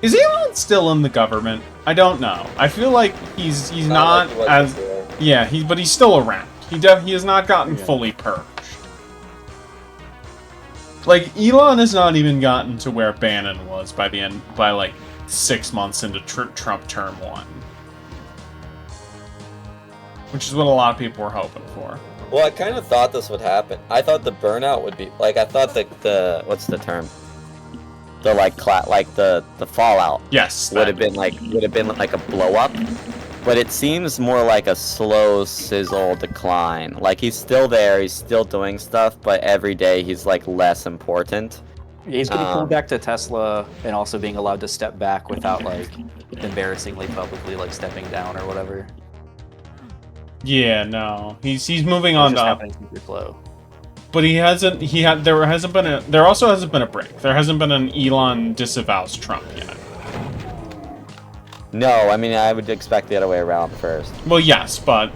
Is Elon still in the government? I don't know. I feel like he's not like he was as before. yeah, but he's still around. He has not gotten fully purged. Like Elon has not even gotten to where Bannon was by like 6 months into Trump term 1. Which is what a lot of people were hoping for. Well, I kind of thought this would happen. I thought the burnout would be like, I thought the what's the term? The like the fallout. Yes, would have been like a blow up, but it seems more like a slow sizzle decline. Like he's still there, he's still doing stuff, but every day he's like less important. Yeah, he's getting pulled back to Tesla and also being allowed to step back without like embarrassingly publicly like stepping down or whatever. Yeah, no, he's moving on It's just to. happening super slow. But there also hasn't been a break. There hasn't been an Elon disavows Trump yet. No, I mean I would expect the other way around first. Well, yes, but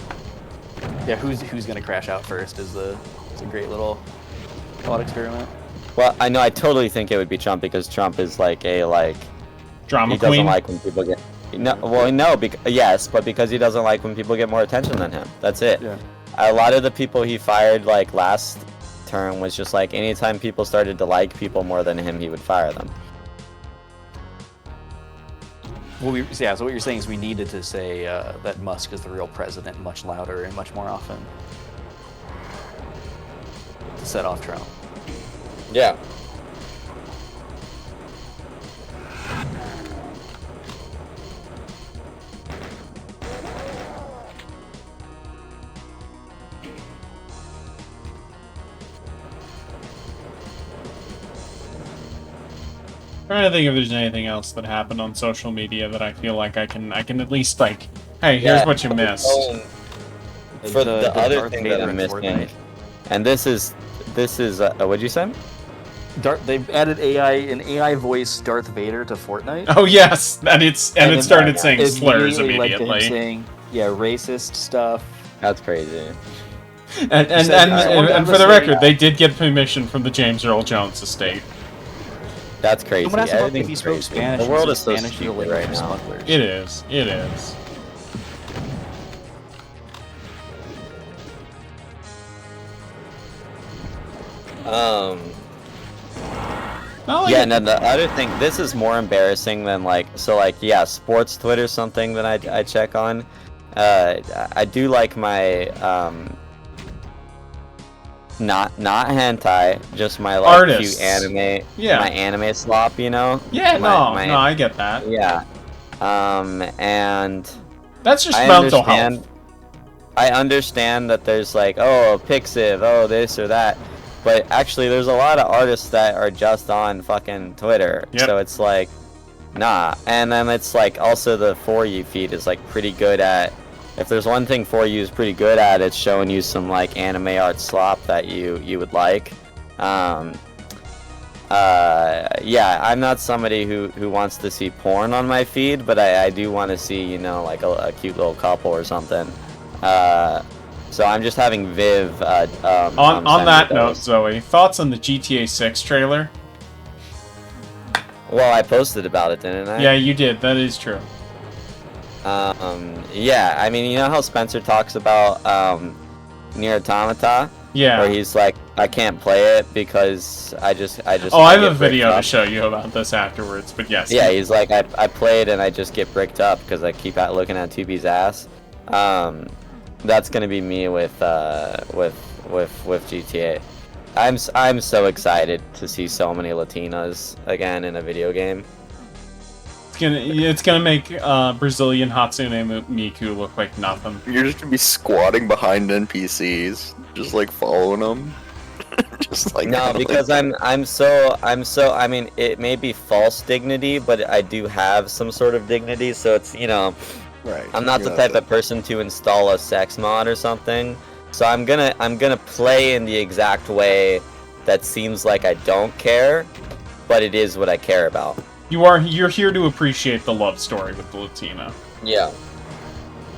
Yeah, who's gonna crash out first is it's a great little thought experiment. Well, I know I totally think it would be Trump because Trump is like a drama he doesn't queen. like when people get yes, but because he doesn't like when people get more attention than him. That's it. Yeah. A lot of the people he fired like last term was just like anytime people started to like people more than him, he would fire them. So what you're saying is we needed to say that Musk is the real president much louder and much more often to set off Trump. Yeah. Trying to think if there's anything else that happened on social media that I feel like I can at least like, hey, here's what you missed. For the other Darth thing Vader that I'm in Fortnite. missing, and this is what'd you say? They've added an AI voice Darth Vader to Fortnite. Oh yes, and it started saying slurs led to him immediately. saying, racist stuff. That's crazy. And for the record, they did get permission from the James Earl Jones estate. That's crazy. Someone asked him if Everything's he spoke crazy. Spanish. The world and is so Spanish stupid language right for now. smugglers. It is. It is. Not like Yeah, no, the other thing, this is more embarrassing than sports Twitter's something that I check on. I do like my not hentai, just my like Artists. cute anime, Yeah. my anime slop, you know. Yeah, My- no, I get that. Yeah. And That's just I mental understand. health. I understand that there's like, oh, Pixiv, oh, this or that. But actually, there's a lot of artists that are just on fucking Twitter. Yep. So it's like, nah. And then it's like, also the For You feed is like pretty good at, if there's one thing For You is pretty good at, it's showing you some like anime art slop that you would like. Yeah, I'm not somebody who wants to see porn on my feed, but I do want to see, you know, like a cute little couple or something. So I'm just having Viv. On send that me note, those. Zoe, thoughts on the GTA 6 trailer? Well, I posted about it, didn't I? Yeah, you did. That is true. Yeah, I mean, you know how Spencer talks about Nier Automata? Yeah. Where he's like, I can't play it because I just. Oh, I have get a bricked video to up. show you about this afterwards, but yes. Yeah, he's like, I played and I just get bricked up because I keep looking at 2B's ass. That's gonna be me with GTA. I'm so excited to see so many Latinas again in a video game. It's gonna make Brazilian Hatsune Miku look like nothing. You're just gonna be squatting behind NPCs, just like following them. Just like No, because I'm so I mean, it may be false dignity, but I do have some sort of dignity, so it's, you know, right. I'm not the type of person to install a sex mod or something. So I'm gonna play in the exact way that seems like I don't care, but it is what I care about. You're here to appreciate the love story with the Latina. Yeah.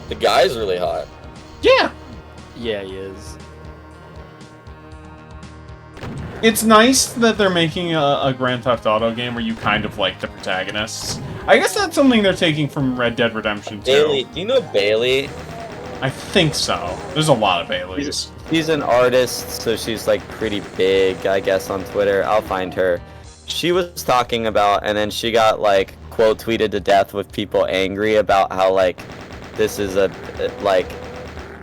The guy's really hot. Yeah. Yeah, he is. It's nice that they're making a Grand Theft Auto game where you kind of like the protagonists. I guess that's something they're taking from Red Dead Redemption 2. Bailey, do you know Bailey? I think so. There's a lot of Baileys. She's an artist, so she's like pretty big, I guess, on Twitter. I'll find her. She was talking about, and then she got like quote tweeted to death with people angry about how like this is a like,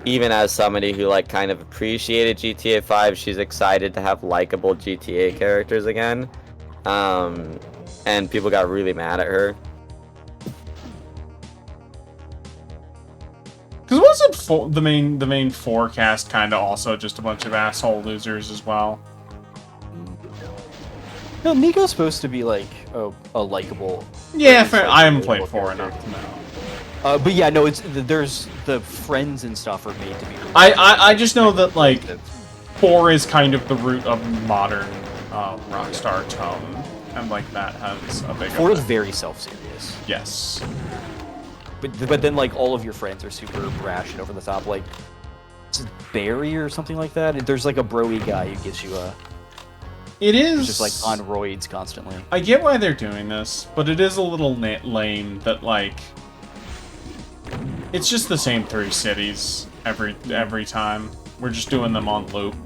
even as somebody who like kind of appreciated GTA 5, she's excited to have likable GTA characters again. And people got really mad at her. Because wasn't the main forecast kind of also just a bunch of asshole losers as well? No, Nico's supposed to be like a likable. Yeah, like, fair. like, I haven't likable played 4 character. enough to know. But yeah, no, there's the friends and stuff are made to be. I just know that like 4 is kind of the root of modern Rockstar tone, and like that has a big. 4 is effect. very self-serious. Yes. But then like all of your friends are super brash and over the top. Like is it Barry or something like that. There's like a broy guy who gives you a. It is Just like on roids constantly. I get why they're doing this, but it is a little lame that like it's just the same 3 cities every time. We're just doing them on loop.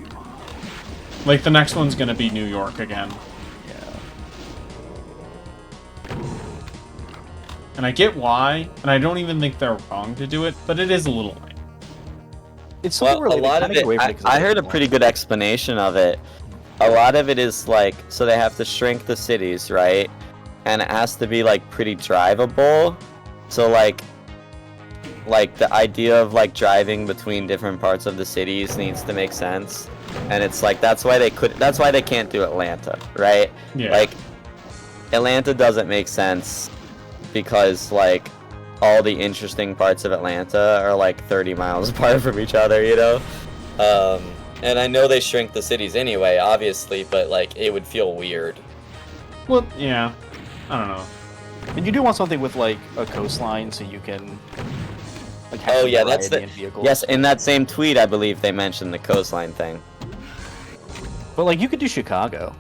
Like the next one's gonna be New York again. Yeah. And I get why, and I don't even think they're wrong to do it, but it is a little lame. It's something Well, where a like, lot they of kinda it, get away from it 'cause I of heard a the- pretty good explanation of it. A lot of it is like, so they have to shrink the cities, right? And it has to be like pretty drivable. So like the idea of like driving between different parts of the cities needs to make sense. And it's like that's why they can't do Atlanta, right? Yeah. Like Atlanta doesn't make sense because like all the interesting parts of Atlanta are like 30 miles apart from each other, you know? And I know they shrink the cities anyway, obviously, but like it would feel weird. Well, yeah. I don't know. And you do want something with like a coastline so you can like have Oh some yeah, that's variety the in vehicles. yes. In that same tweet, I believe they mentioned the coastline thing. But like you could do Chicago.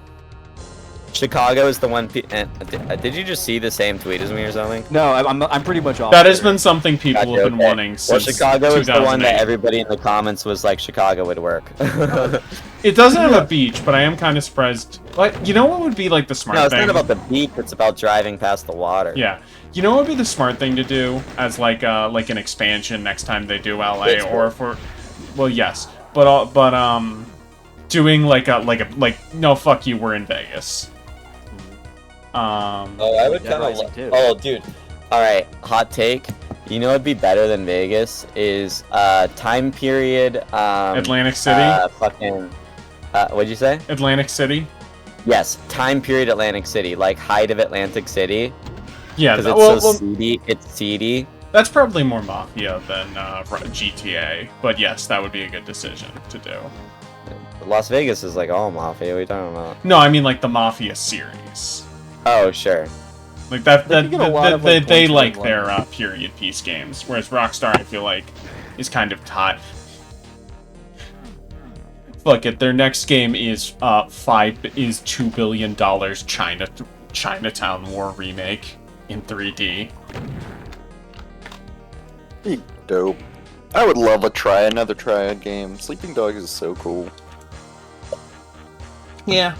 Chicago is the one. Did you just see the same tweet as me or something? No, I'm pretty much off. That has there. been something people Gotcha, have been okay. wanting Well, since Chicago is the one 2008. that everybody in the comments was like, Chicago would work. It doesn't have a beach, but I am kind of surprised. Like, you know what would be like the smart No, it's thing? not about the beach. It's about driving past the water. Yeah. You know what would be the smart thing to do as like an expansion next time they do LA, Pittsburgh. or if we're, well, yes, but doing like no, fuck you, we're in Vegas. Oh, I would Dead kind Rising of. too. Oh, dude. All right, hot take. You know what'd be better than Vegas is time period. Atlantic City. Fucking. What'd you say? Atlantic City. Yes, time period Atlantic City, like height of Atlantic City, Yeah, because it's well, so seedy. It's seedy. that's probably more Mafia than GTA, but yes, that would be a good decision to do. Las Vegas is like all mafia. What are you talking about? No, I mean like the Mafia series. Oh, sure. Like that, They could get a lot of, like, they points like for their London. period piece games, whereas Rockstar, I feel like, is kind of taught. Fuck it, their next game is $2 billion Chinatown War remake in 3D. Be dope. I would love another Triad game. Sleeping Dogs is so cool. Yeah,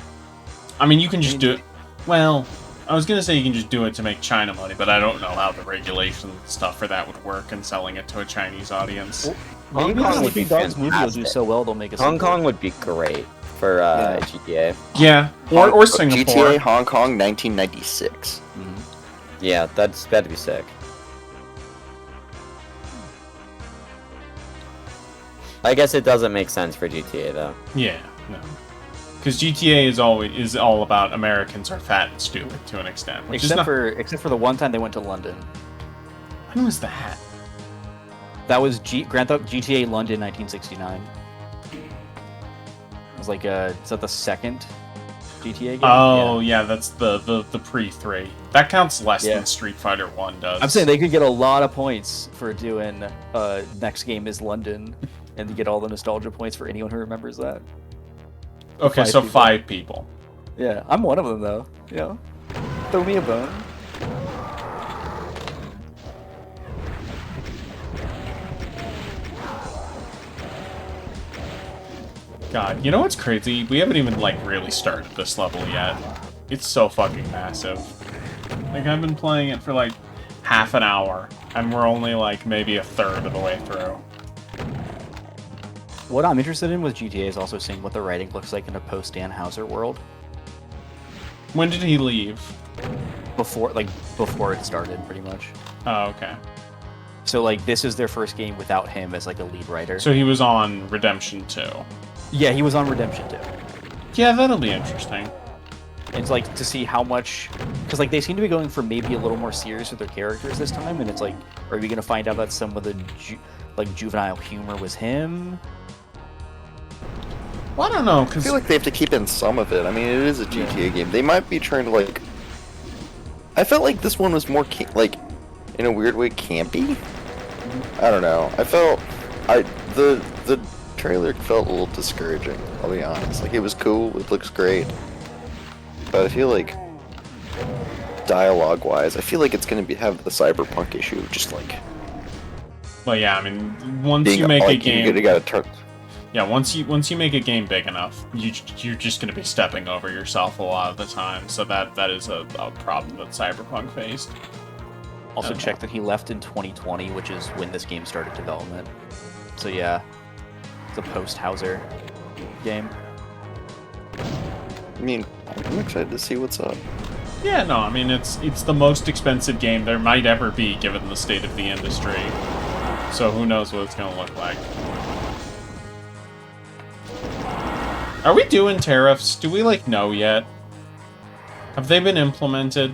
I mean you can just do it. Well, I was gonna say you can just do it to make China money, but I don't know how the regulation stuff for that would work and selling it to a Chinese audience. Hong Maybe Kong the would be Sleeping Dogs movie will do fantastic. so well they'll make a Hong sequel. Kong would be great for GTA. Yeah, or Singapore. GTA Hong Kong 1996. Yeah, that'd be sick. I guess it doesn't make sense for GTA though. Yeah, no. Because GTA is all about Americans are fat and stupid to an extent. Which is Except not, for the one time they went to London. when was that? That was Grand Theft GTA London 1969. It was like is that the second? GTA game. Oh, yeah, that's the pre-3. That counts less Yeah. than Street Fighter 1 does. I'm saying they could get a lot of points for doing next game is London, and to get all the nostalgia points for anyone who remembers that. Okay, so 5 people. Yeah, I'm one of them though. You know, throw me a bone. God, you know what's crazy? We haven't even, like, really started this level yet. It's so fucking massive. Like, I've been playing it for, like, half an hour, and we're only, like, maybe a third of the way through. What I'm interested in with GTA is also seeing what the writing looks like in a post-Dan Houser world. When did he leave? Before it started, pretty much. Oh, okay. So, like, this is their first game without him as, like, a lead writer. So he was on Redemption 2. Yeah, he was on Redemption 2. Yeah, that'll be interesting. It's like to see how much, because like they seem to be going for maybe a little more serious with their characters this time, and it's like, are we gonna find out that some of the juvenile humor was him? Well, I don't know, I because feel like they have to keep in some of it. I mean, it is a GTA game. They might be trying to like. I felt like this one was more like, in a weird way, campy. I don't know. The trailer felt a little discouraging. I'll be honest. Like, it was cool. It looks great. But I feel like, dialogue-wise, I feel like it's going to have the cyberpunk issue of just like. well, yeah, I mean, once Being, you make like, a game, you gotta turn. yeah, once you make a game big enough, you're just gonna be stepping over yourself a lot of the time. So that is a problem that Cyberpunk faced. Also, check that he left in 2020, which is when this game started development. So yeah, it's a post-Hauser game. I mean, I'm excited to see what's up. Yeah, no, I mean it's the most expensive game there might ever be given the state of the industry. So who knows what it's gonna look like. Are we doing tariffs? Do we like know yet? Have they been implemented?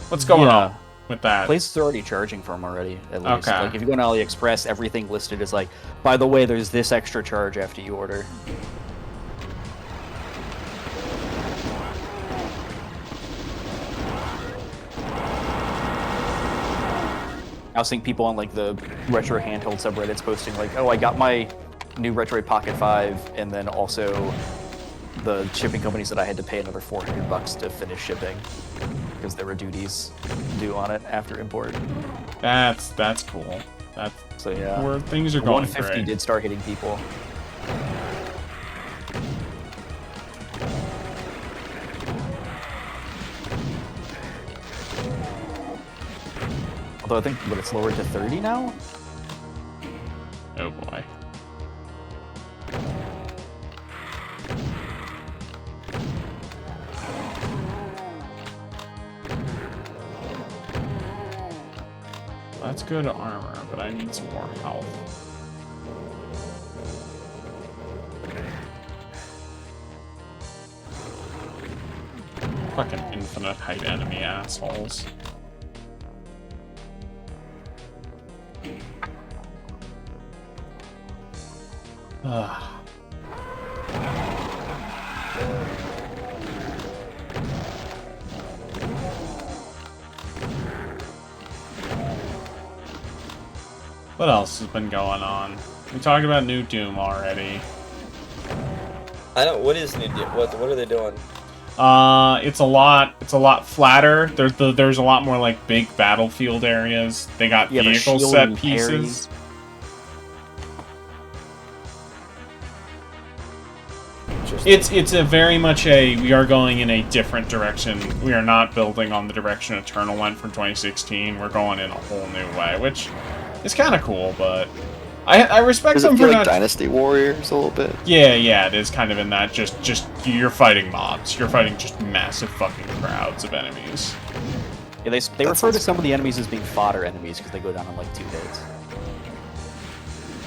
What's going on with that? Places are already charging for them already, at least. Okay. Like, if you go on AliExpress, everything listed is like, by the way, there's this extra charge after you order. I was seeing people on, like, the retro handheld subreddits posting, like, oh, I got my new Retroid Pocket 5, and then also the shipping companies that I had to pay another $400 to finish shipping because there were duties due on it after import. That's cool. That's So yeah, where things are going 150 great. did start hitting people. Although I think it's lowered to 30 now. Oh boy. That's good armor, but I need some more health. Fucking infinite height enemy assholes. Ugh. What else has been going on? We talked about new Doom already. I don't. What is new? What are they doing? It's a lot flatter. There's a lot more like big battlefield areas. They got Yeah, the vehicle shield set and parry. pieces. It's a very much we are going in a different direction. We are not building on the direction Eternal went from 2016. We're going in a whole new way, which is kind of cool, but I respect Does them it for feel like not. Dynasty Warriors a little bit? Yeah, it is kind of in that just you're fighting mobs. You're fighting just massive fucking crowds of enemies. Yeah, they refer to some of the enemies as being fodder enemies because they go down in like 2 hits.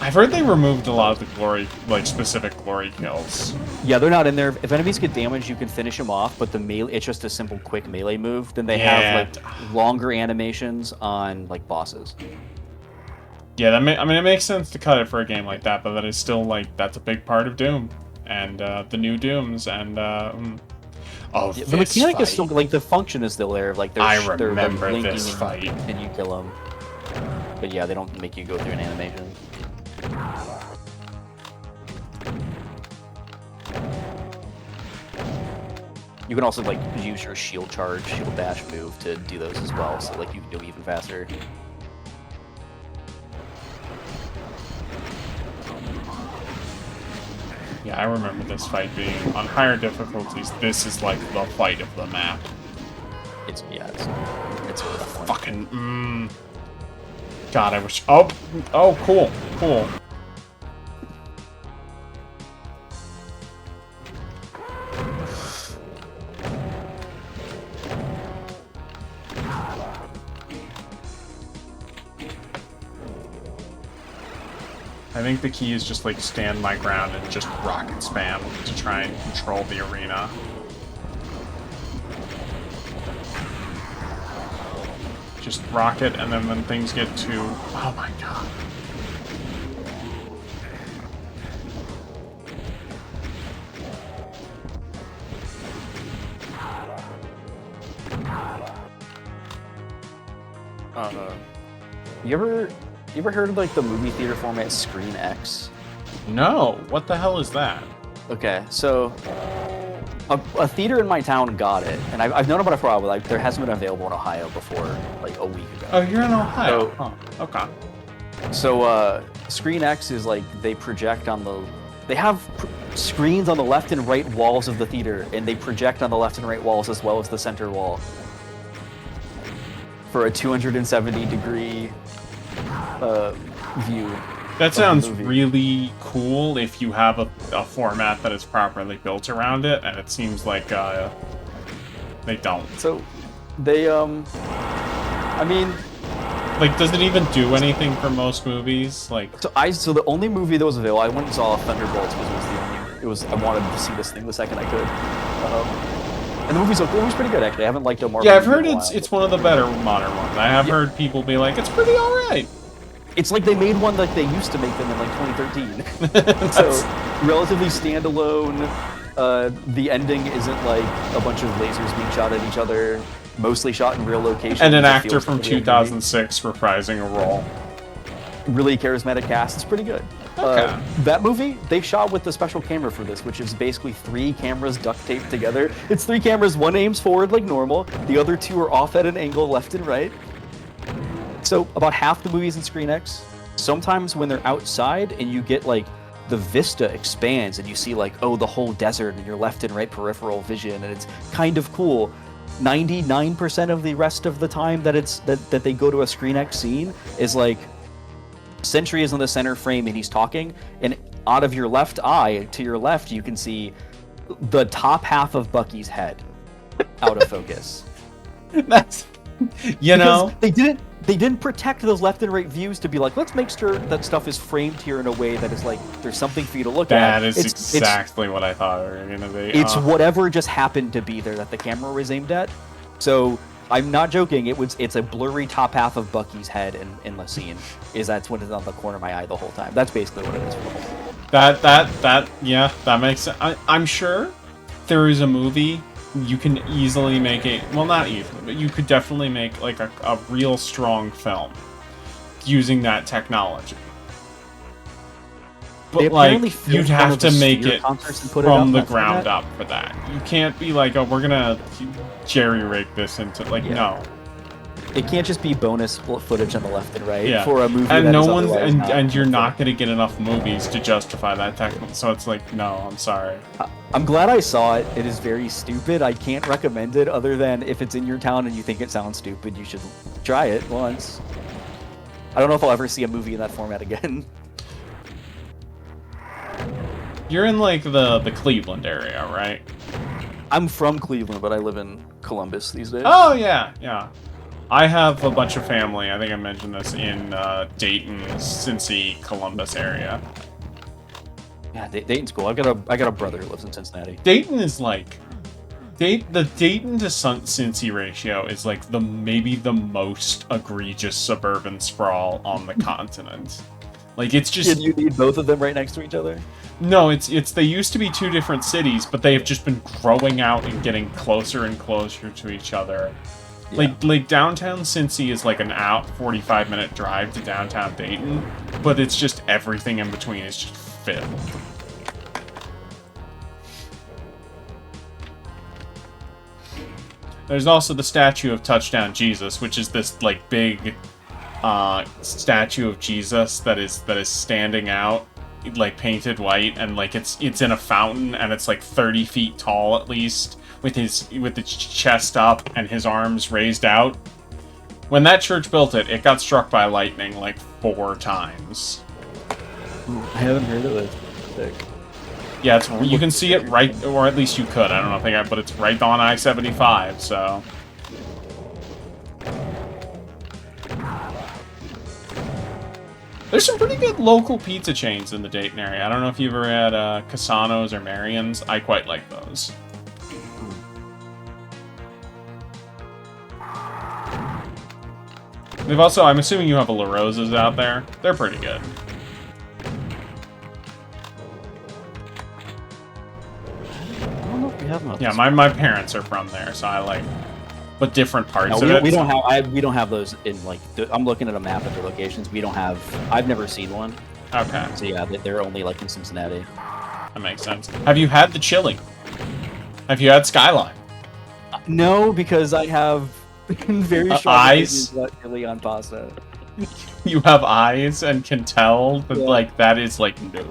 I've heard they removed a lot of the glory, like specific glory kills. Yeah, they're not in there. If enemies get damaged, you can finish them off, but the melee, it's just a simple quick melee move. Then they have like longer animations on like bosses. Yeah, I mean, it makes sense to cut it for a game like that, but that is still like that's a big part of Doom and the new Dooms and. of The this mechanic fight. is still like the function is still there. Like I they're remember linking this fight. and you kill them. But yeah, they don't make you go through an animation. You can also like use your shield charge, shield dash move to do those as well, so like you can do even faster. Yeah, I remember this fight being on higher difficulties. This is like the fight of the map. It's really fun. Fucking God, I wish. Oh, cool. I think the key is just like stand my ground and just rocket spam to try and control the arena. Just rocket, and then when things get to... Oh my god. You ever heard of like the movie theater format Screen X? No, what the hell is that? Okay, so a theater in my town got it, and I've known about it for a while, but like there hasn't been available in Ohio before like a week ago. Oh, you're in Ohio. So- Oh, okay. So Screen X is like they project on the, they have screens on the left and right walls of the theater, and they project on the left and right walls as well as the center wall for a 270-degree view. That sounds movie. really cool if you have a format that is properly built around it, and it seems like they don't. So they I mean, Like, does it even do anything for most movies? Like, so the only movie that was available, I went and saw Thunderbolts because it was I wanted to see this thing the second I could. And the movie's pretty good actually. I haven't liked a Marvel. yeah, I've movie heard in a while. it's one of the better modern ones. I have heard people be like, it's pretty alright. It's like they made one like they used to make them in like 2013. So relatively standalone. The ending isn't like a bunch of lasers being shot at each other. Mostly shot in real locations. And an It actor feels from like a real movie. 2006 reprising a role. Really charismatic cast. It's pretty good. Okay. That movie, they shot with the special camera for this, which is basically 3 cameras duct taped together. It's 3 cameras, one aims forward like normal, the other 2 are off at an angle left and right. So about half the movies in Screen X, sometimes when they're outside and you get like the vista expands and you see like, oh, the whole desert and your left and right peripheral vision, and it's kind of cool. 99% of the rest of the time that they go to a Screen X scene is like Sentry is in the center frame and he's talking, and out of your left eye to your left you can see the top half of Bucky's head out of focus. That's, you know, Because they didn't protect those left and right views to be like, let's make sure that stuff is framed here in a way that is like there's something for you to look at. that is exactly what I thought we were gonna be. It's whatever just happened to be there that the camera was aimed at. So I'm not joking. It's a blurry top half of Bucky's head in the scene. That's what is on the corner of my eye the whole time. That's basically what it is for the whole. Yeah, that makes sense. I'm sure there is a movie you can easily make it. Well, not easily, but you could definitely make like a real strong film using that technology. They But like, apparently filmed you'd one have of to the make Sphere it concerts and put it out from in the that ground format. up for that. You can't be like, oh, we're gonna jerry rig this into like Yeah. no. It can't just be bonus footage on the left and right Yeah, for a movie and that no is one's otherwise not and you're not helpful. gonna get enough movies to justify that technical. So it's like, no, I'm sorry. I'm glad I saw it. It is very stupid. I can't recommend it other than if it's in your town and you think it sounds stupid, you should try it once. I don't know if I'll ever see a movie in that format again. You're in like the Cleveland area, right? I'm from Cleveland, but I live in Columbus these days. Oh yeah, yeah. I have a bunch of family. I think I mentioned this in Dayton, Cincy, Columbus area. Yeah, Dayton's cool. I got a brother who lives in Cincinnati. Dayton is like, the Dayton to Cincy ratio is like maybe the most egregious suburban sprawl on the continent. Like, it's just... Did you need both of them right next to each other? No, it's they used to be two different cities, but they have just been growing out and getting closer and closer to each other. Yeah. Like downtown Cincy is like an 45-minute drive to downtown Dayton, but it's just everything in between is just filled. There's also the statue of Touchdown Jesus, which is this like big statue of Jesus that is standing out, like painted white, and like it's in a fountain, and it's like 30 feet tall at least, with his chest up and his arms raised out. When that church built it, it got struck by lightning like 4 times. Ooh, I haven't heard of this. Sick. Yeah, you can see it right, or at least you could. I don't know, but it's right on I-75, so... There's some pretty good local pizza chains in the Dayton area. I don't know if you've ever had Casano's or Marian's. I quite like those. They've also, I'm assuming you have a La Rosa's out there. They're pretty good. I don't know if we have them. Yeah, my parents are from there, so I like, but different parts of it. We don't have those in like. I'm looking at a map of the locations. We don't have. I've never seen one. Okay, So yeah, they're only like in Cincinnati. that makes sense. Have you had the chili? Have you had Skyline? No, because I have very strong eyes? opinions about chili on pasta. You have eyes and can tell that, Yeah. like, that is, like, no.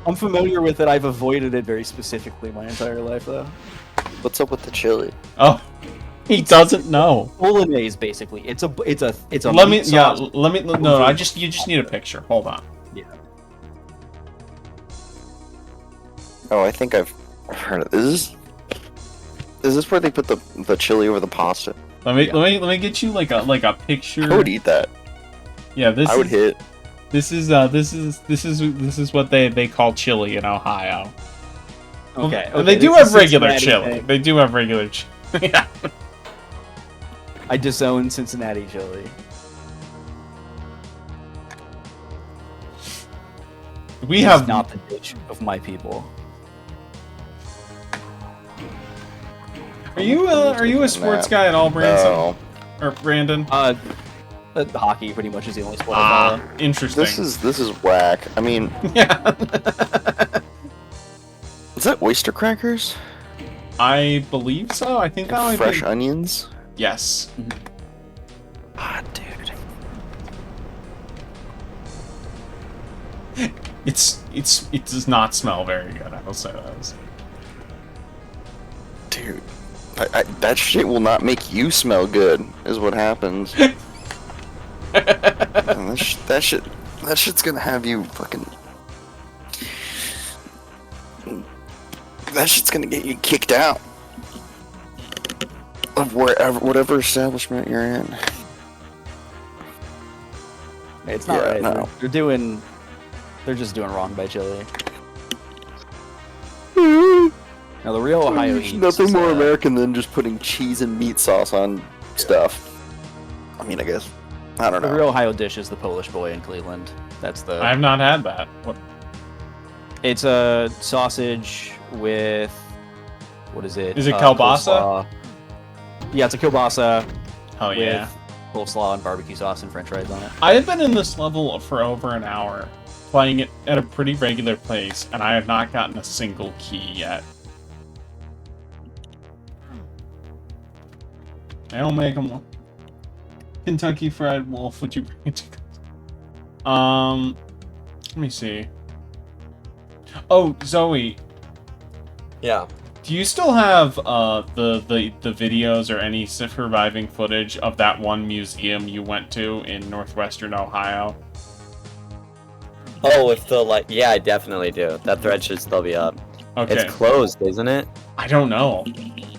I'm familiar with it. I've avoided it very specifically my entire life, though. What's up with the chili? Oh, he doesn't know. Bolognese, basically. It's a Let me, meat yeah, sauce. let me, no, you just need a picture. Hold on. Yeah. Oh, I think I've heard of this. Is this where they put the chili over the pasta? Let me get you like a picture. I would eat that. Yeah, this I would is, hit. This is what they call chili in Ohio. Okay. And they do this have is regular Cincinnati chili. thing. They do have regular chili. Yeah. I disown Cincinnati chili. We It's have not the dish of my people. Are you a sports guy at all, Branson? No. Or Brandon? Hockey pretty much is the only sport I follow. Interesting. This is whack. I mean, Yeah. is that oyster crackers? I believe so. I think that might Fresh be. onions? Yes. Ah, dude. It does not smell very good. I will say that. Dude. That shit will not make you smell good, is what happens. And that shit's gonna have you fucking... That shit's gonna get you kicked out of whatever establishment you're in. It's not Yeah, right. no. They're just doing wrong by chili. Now the real Ohio There's Eats nothing is, more American than just putting cheese and meat sauce on stuff. I mean, I guess. I don't The know. real Ohio dish is the Polish boy in Cleveland. That's the. I have not had that. What? It's a sausage with. What is it? Is it kielbasa? Coleslaw. Yeah, it's a kielbasa Oh with yeah. coleslaw and barbecue sauce and French fries on it. I have been in this level for over an hour, playing it at a pretty regular pace, and I have not gotten a single key yet. I don't make them. Kentucky Fried Wolf, would you bring it to? Let me see. Oh, Zoe, Yeah. do you still have the videos or any surviving footage of that one museum you went to in northwestern Ohio? Oh, with the like, yeah, I definitely do. That thread should still be up. Okay, It's closed, isn't it? I don't know.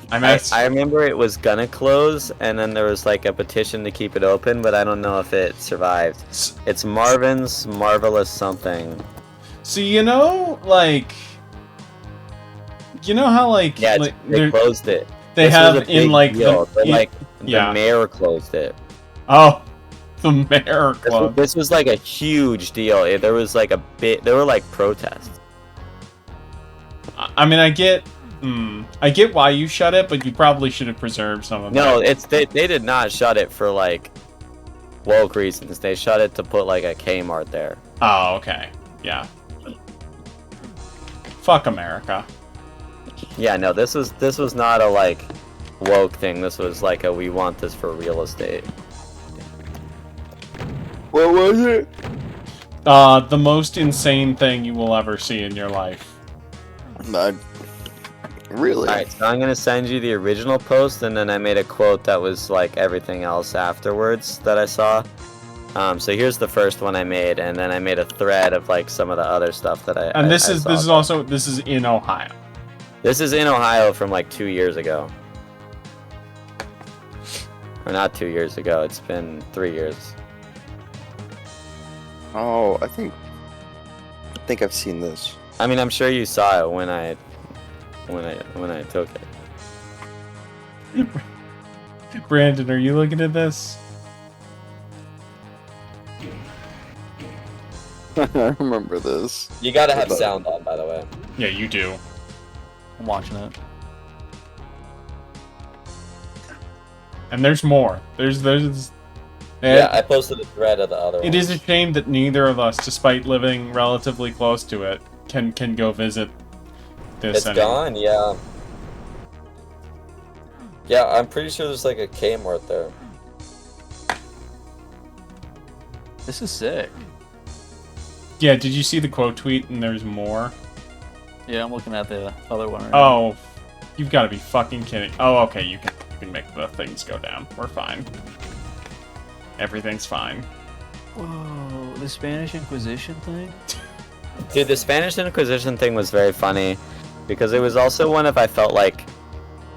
I remember it was gonna close, and then there was like a petition to keep it open, but I don't know if it survived. It's Marvin's Marvelous Something. So you know, like, you know how like, Yeah, like they closed it. they This was have a in big like deal. the Like yeah. the mayor closed it. Oh, The mayor club. This was like a huge deal. There was like there were like protests. I mean, I get why you shut it, but you probably should have preserved some of No, that. they did not shut it for like woke reasons. They shut it to put like a Kmart there. Oh, okay. Yeah. Fuck America. Yeah, no, this was not a like woke thing. This was like a we want this for real estate. What was it? The most insane thing you will ever see in your life. Really? Alright, so I'm gonna send you the original post, and then I made a quote that was like everything else afterwards that I saw. So here's the first one I made, and then I made a thread of like some of the other stuff that I. And this I is saw. this is in Ohio. This is in Ohio from like 2 years ago. Or not 2 years ago. It's been 3 years. Oh, I think I've seen this. I mean, I'm sure you saw it when I took it. Brandon, are you looking at this? I remember this. You gotta have sound on, by the way. Yeah, you do. I'm watching it. And there's more. There's Yeah, I posted a thread of the other one. It is a shame that neither of us, despite living relatively close to it, can go visit this. It's anymore. gone, yeah. Yeah, I'm pretty sure there's like a Kmart there. This is sick. Yeah, did you see the quote tweet and there's more? Yeah, I'm looking at the other one right now. Oh, you've got to be fucking kidding. Oh, okay, you can make the things go down. We're fine. Everything's fine. Whoa, the Spanish Inquisition thing? Dude, the Spanish Inquisition thing was very funny because it was also one of, I felt like,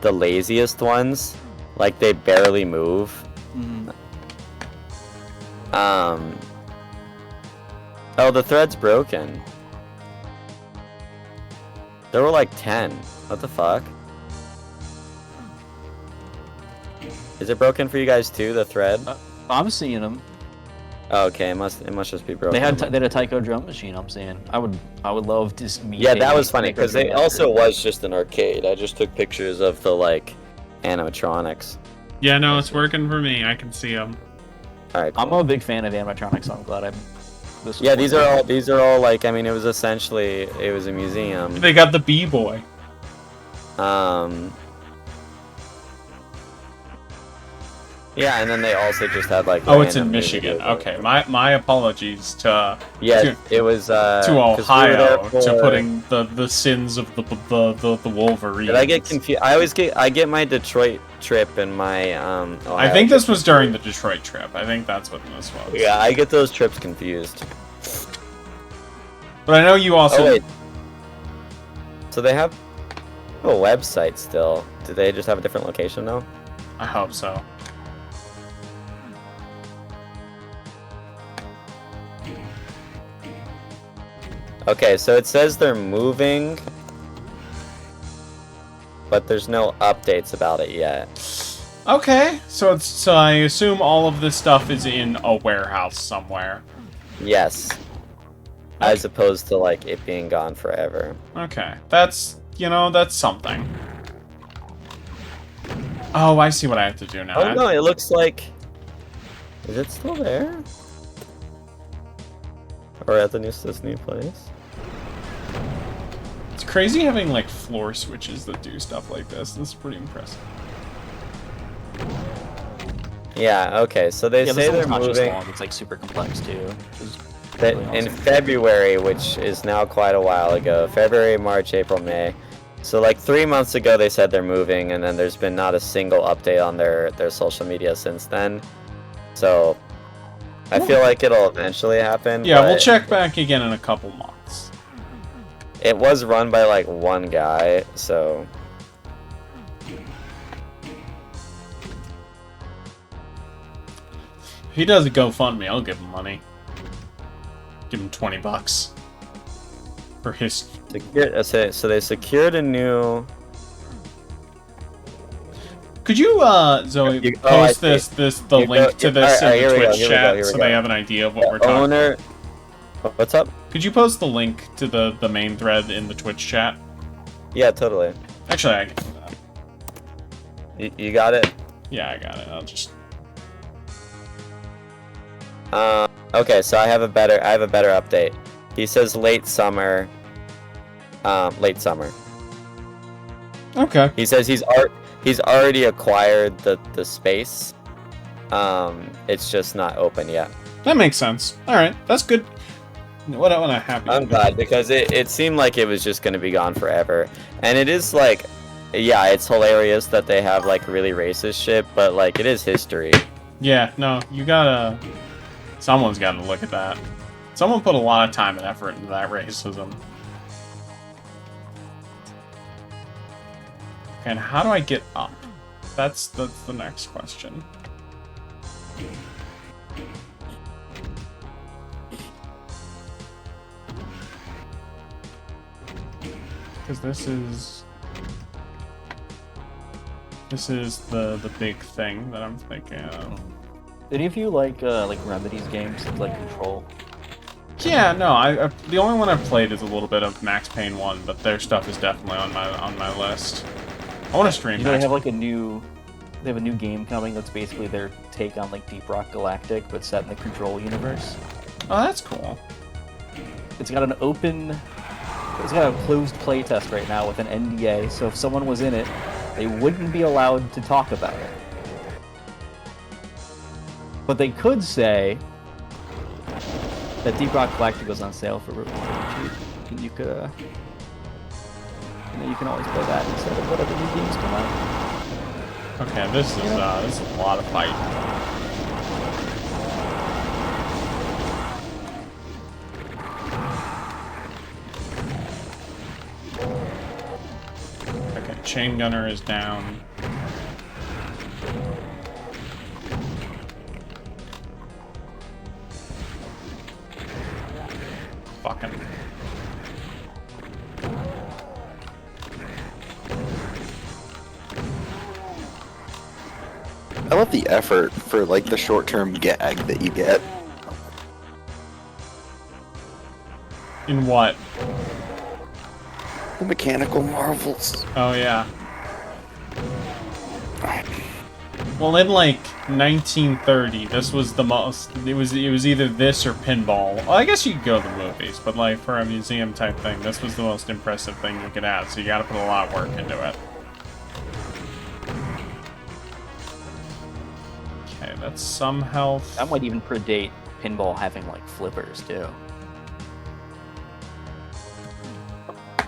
the laziest ones. Like, they barely move. Mm-hmm. Oh, the thread's broken. There were like 10. What the fuck? Is it broken for you guys too, the thread? I'm seeing them. Oh, okay, it must just be broken. They had a Taiko drum machine. I'm seeing. I would love to meet. Yeah, a that was funny Taiko because drum it master. also was just an arcade. I just took pictures of the like animatronics. Yeah, no, it's working for me. I can see them. All right. I'm a big fan of animatronics. So I'm glad I. This was Yeah, one. these are all like, I mean, it was essentially a museum. They got the B-boy. Yeah, and then they also just had like. Oh, it's in random Michigan. music. Okay, my apologies to Yeah, it was to 'cause we were Ohio there to for- putting the sins of the Wolverines. Did I get confused? I get my Detroit trip and my Ohio I think this trip. was during the Detroit trip. I think that's what this was. Yeah, I get those trips confused. But I know you also. Oh wait. So they have a website still. Do they just have a different location now? I hope so. Okay, so it says they're moving, but there's no updates about it yet. Okay, so I assume all of this stuff is in a warehouse somewhere. Yes. As opposed to like it being gone forever. Okay, that's something. Oh, I see what I have to do now. Oh no, it looks like. Is it still there? Or at this new place? It's crazy having like floor switches that do stuff like this. This is pretty impressive. Yeah. Okay. So they Yeah, say this they're one's not just moving long. It's like super complex too. Which is that really in awesome. February, which is now quite a while ago. February, March, April, May. So like 3 months ago they said they're moving, and then there's been not a single update on their social media since then. So I feel like it'll eventually happen. Yeah, we'll but check back again in a couple months. It was run by like one guy, so If he does a GoFundMe, I'll give him money. Give him $20 for his. so they secured a new. Could you, Zoe, I post see. the You link go- to this alright, in the here we go, Twitch here we go, chat here we so go. they have an idea of what we're talking Owner. What's up? Could you post the link to the main thread in the Twitch chat? Yeah, totally. Actually, I can do that. You got it. Yeah, I got it. I'll just... Okay, so I have a better update. He says late summer. Late summer. Okay. He says he's already acquired the space. It's just not open yet. That makes sense. Alright, that's good. What a happy... I'm glad because it seemed like it was just gonna be gone forever, and it is like, yeah, it's hilarious that they have like really racist shit, but like it is history. Yeah, no, you gotta... Someone's gotta look at that. Someone put a lot of time and effort into that racism. And how do I get up? That's the next question. Because this is the big thing that I'm thinking of. Any of you like Remedy's games, like Control? Yeah, no, I the only one I've played is a little bit of Max Payne 1, but their stuff is definitely on my list. I want to stream. You know, they have like a new game coming that's basically their take on like Deep Rock Galactic, but set in the Control universe. Oh, that's cool. It's got a closed playtest right now with an NDA, so if someone was in it, they wouldn't be allowed to talk about it. But they could say that Deep Rock Galactic goes on sale for really cheap, and you could, you can always play that instead of whatever new games come out. Okay, this is a lot of fight. Okay, Chain Gunner is down. Fucking. I love the effort for like the short-term gag that you get. In what? The mechanical marvels. Oh yeah. Well, in like 1930, this was the most. It was either this or pinball. Well, I guess you could go to the movies, but like for a museum type thing, this was the most impressive thing you could have. So you got to put a lot of work into it. Okay, that's some health. That might even predate pinball having like flippers too.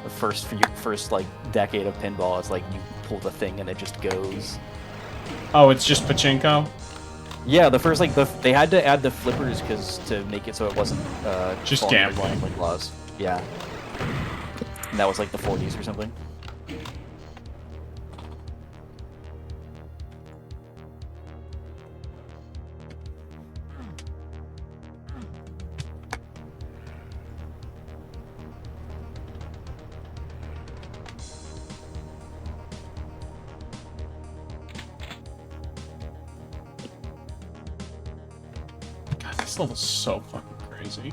The first like decade of pinball is like you pull the thing and it just goes. Oh, it's just pachinko? Yeah, the first like they had to add the flippers because to make it so it wasn't Just falling under gambling. gambling laws. Yeah, and that was like the 40s or something. God, this level's so fucking crazy.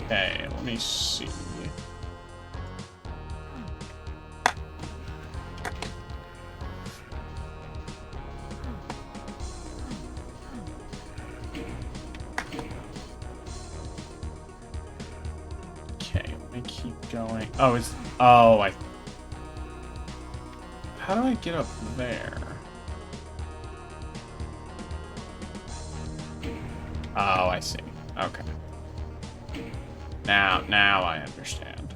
Okay, let me see. Okay, let me keep going. Oh, it's... Oh, I... How do I get up there? Oh, I see. Okay. Now I understand.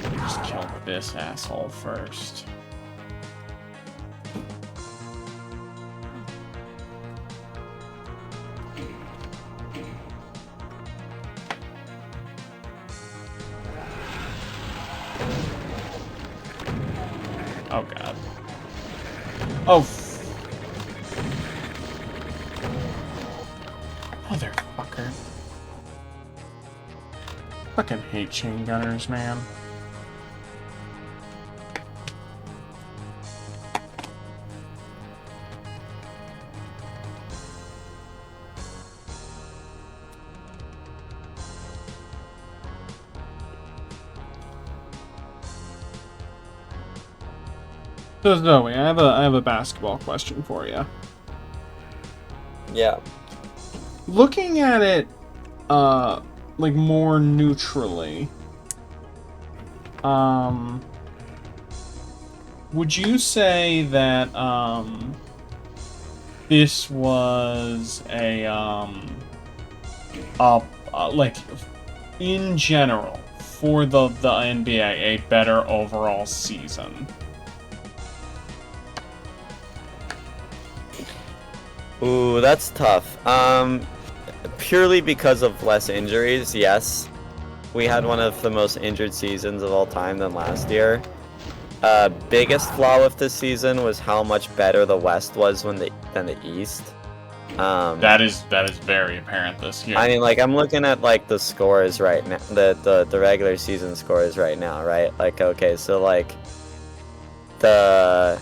Just kill this asshole first. Oh god. Oh. Motherfucker. Fucking hate chain gunners, man. So Zoe, I have a basketball question for you. Yeah. Looking at it, like more neutrally, would you say that this was a like in general for the NBA a better overall season? Ooh, that's tough. Purely because of less injuries, yes. We had one of the most injured seasons of all time than last year. Biggest flaw with this season was how much better the West was than the East. That is very apparent this year. I mean, like, I'm looking at, like, the scores right now, the regular season scores right now, right? Like, okay, so, like, the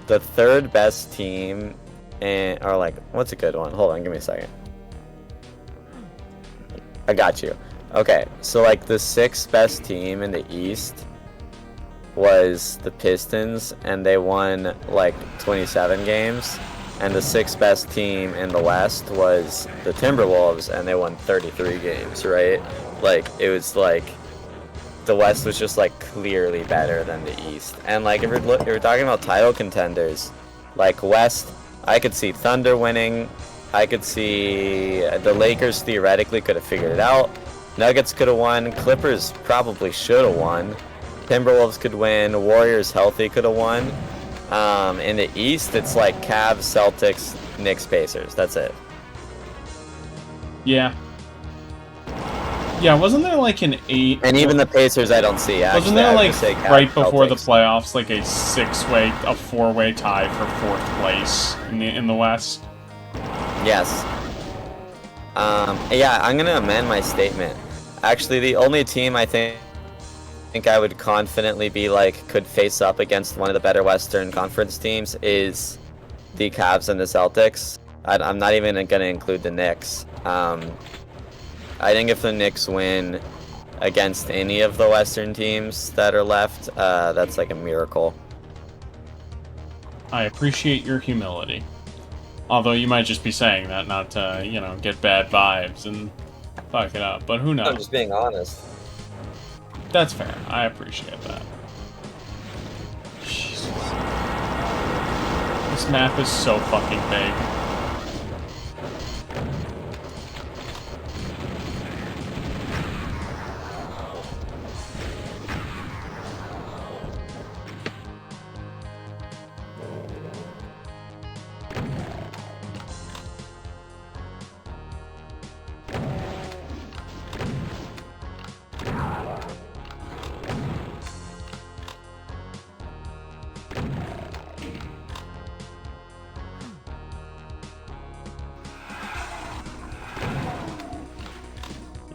third best team, or, like, what's a good one? Hold on, give me a second. I got you. Okay, so, like, the sixth best team in the East was the Pistons, and they won, like, 27 games. And the sixth best team in the West was the Timberwolves, and they won 33 games, right? Like, it was like the West was just like clearly better than the East. And like if you're talking about title contenders, like West, I could see Thunder winning. I could see the Lakers theoretically could have figured it out. Nuggets could have won. Clippers probably should have won. Timberwolves could win. Warriors healthy could have won. In the East, it's like Cavs, Celtics, Knicks, Pacers. That's it. Yeah. Yeah, wasn't there like an 8... And even the Pacers, I don't see. Actually, wasn't there I would like say Cavs, right before the Celtics. playoffs, like a 4-way tie for 4th place in the West? Yes. Yeah, I'm gonna amend my statement. Actually, the only team I think I would confidently be like could face up against one of the better Western Conference teams is the Cavs and the Celtics. I'm not even gonna include the Knicks. I think if the Knicks win against any of the Western teams that are left, that's like a miracle. I appreciate your humility. Although you might just be saying that not to, you know, get bad vibes and fuck it up. But who knows? I'm just being honest. That's fair. I appreciate that. Jesus. This map is so fucking big.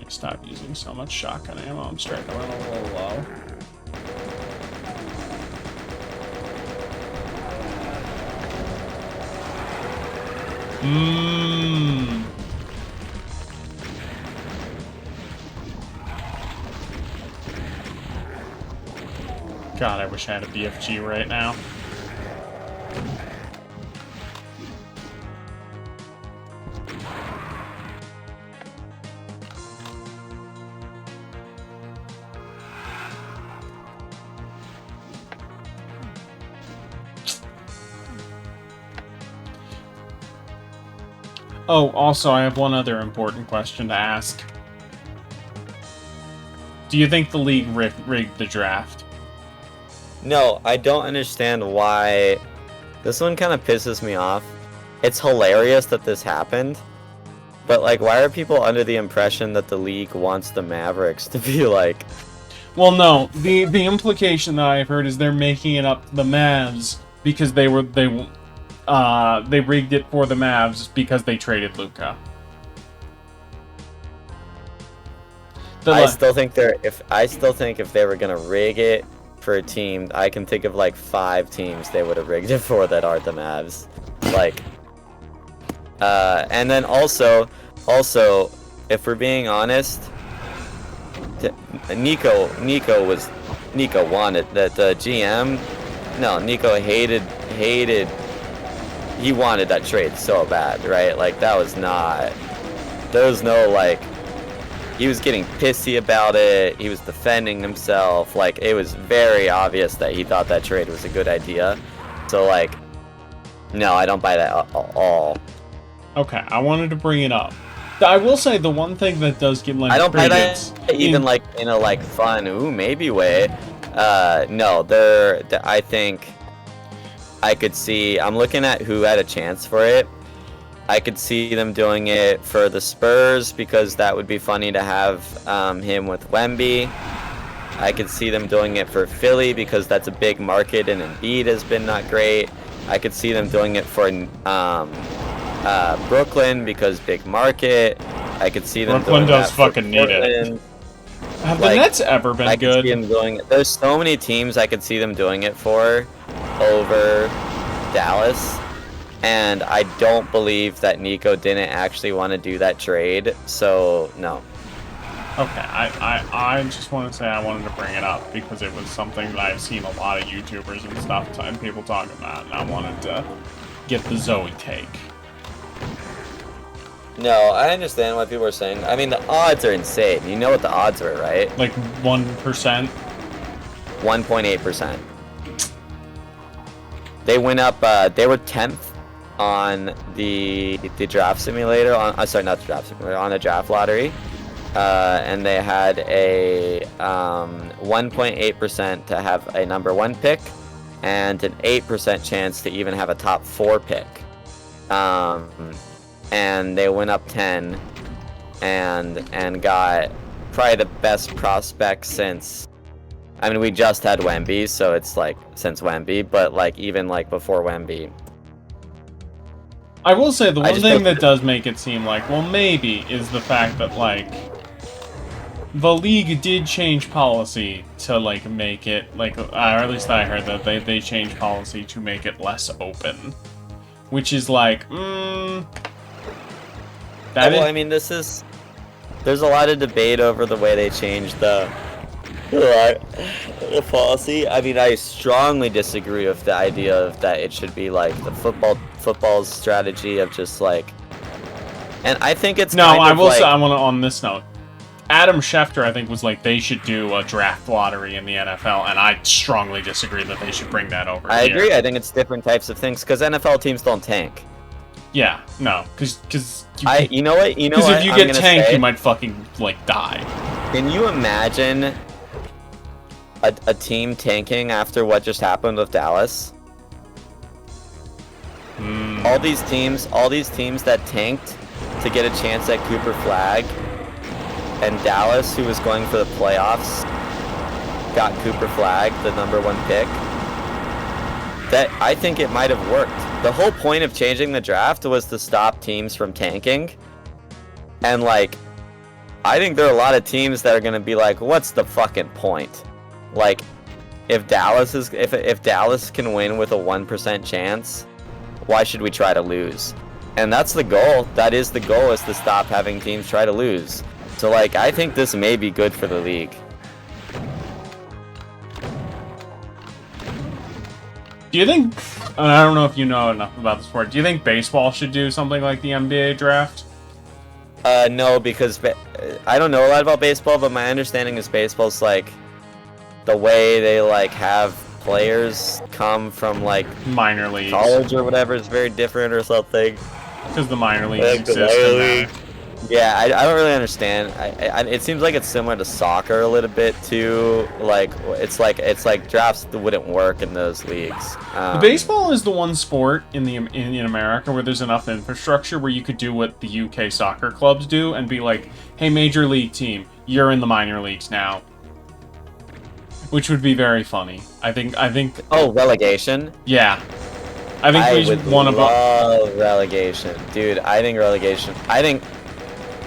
Stop using so much shotgun ammo. I'm starting to run a little low. God, I wish I had a BFG right now. Oh, also, I have one other important question to ask. Do you think the league rigged the draft? No, I don't understand why. This one kind of pisses me off. It's hilarious that this happened, but like, why are people under the impression that the league wants the Mavericks to be like? Well, no. The implication that I've heard is they're making it up to the Mavs because they rigged it for the Mavs because they traded Luka. I still think if they were gonna rig it for a team, I can think of like 5 teams they would have rigged it for that aren't the Mavs. Like, and then also, if we're being honest, Nico wanted that the GM. No, Nico hated. He wanted that trade so bad, right? Like that was not. There was no like. He was getting pissy about it. He was defending himself. Like, it was very obvious that he thought that trade was a good idea. So, like, no, I don't buy that at all. Okay, I wanted to bring it up. I will say the one thing that does give like I don't buy credence that even like in a like fun maybe way. No, I think I could see. I'm looking at who had a chance for it. I could see them doing it for the Spurs because that would be funny to have him with Wemby. I could see them doing it for Philly because that's a big market and Embiid has been not great. I could see them doing it for Brooklyn because big market. I could see them Brooklyn doing does that fucking for need Portland. it. Have the Nets ever been I could good? see them doing it. There's so many teams I could see them doing it for over Dallas. And I don't believe that Nico didn't actually want to do that trade, so no. Okay, I just want to say I wanted to bring it up because it was something that I've seen a lot of YouTubers and stuff and people talking about, and I wanted to get the Zoe take. No, I understand what people are saying. I mean, the odds are insane. You know what the odds were, right? Like 1%? 1.8%. They went up, they were 10th on the draft simulator, sorry, not the draft simulator, on the draft lottery. And they had a 1.8% to have a number 1 pick and an 8% chance to even have a top 4 pick. And they went up 10 and got probably the best prospect since. I mean, we just had Wemby, so it's like since Wemby, but like even like before Wemby. I will say the one thing that does make it seem like, well, maybe, is the fact that, like, the league did change policy to, like, make it, like, or at least I heard that they changed policy to make it less open. Which is like, Well, I mean, there's a lot of debate over the way they changed the policy. I mean, I strongly disagree with the idea of that it should be like the football's strategy of just like, and I think it's no. Kind I of will like, say I want to on this note. Adam Schefter, I think, was like they should do a draft lottery in the NFL, and I strongly disagree that they should bring that over. I here. agree. I think it's different types of things because NFL teams don't tank. Yeah, no, because you know what? Because if you get tanked, you might fucking like die. Can you imagine a team tanking after what just happened with Dallas? All these teams that tanked to get a chance at Cooper Flag, and Dallas, who was going for the playoffs, got Cooper Flag, the number 1 pick. That I think it might have worked. The whole point of changing the draft was to stop teams from tanking. And like, I think there are a lot of teams that are gonna be like, what's the fucking point? Like, if Dallas can win with a 1% chance, why should we try to lose? And that's the goal. That is the goal, is to stop having teams try to lose. So like, I think this may be good for the league. Do you think, I don't know if you know enough about the sport, do you think baseball should do something like the NBA draft? No, because I don't know a lot about baseball, but my understanding is baseball's like, the way they like have players come from like minor leagues, college or whatever is very different or something. Because the minor leagues exist in there. Yeah, I don't really understand. It seems like it's similar to soccer a little bit too. Like it's like drafts that wouldn't work in those leagues. The baseball is the one sport in America where there's enough infrastructure where you could do what the UK soccer clubs do and be like, "Hey, major league team, you're in the minor leagues now," which would be very funny. I think. Oh, relegation. Yeah, I think we would want to. love relegation, dude. I think relegation. I think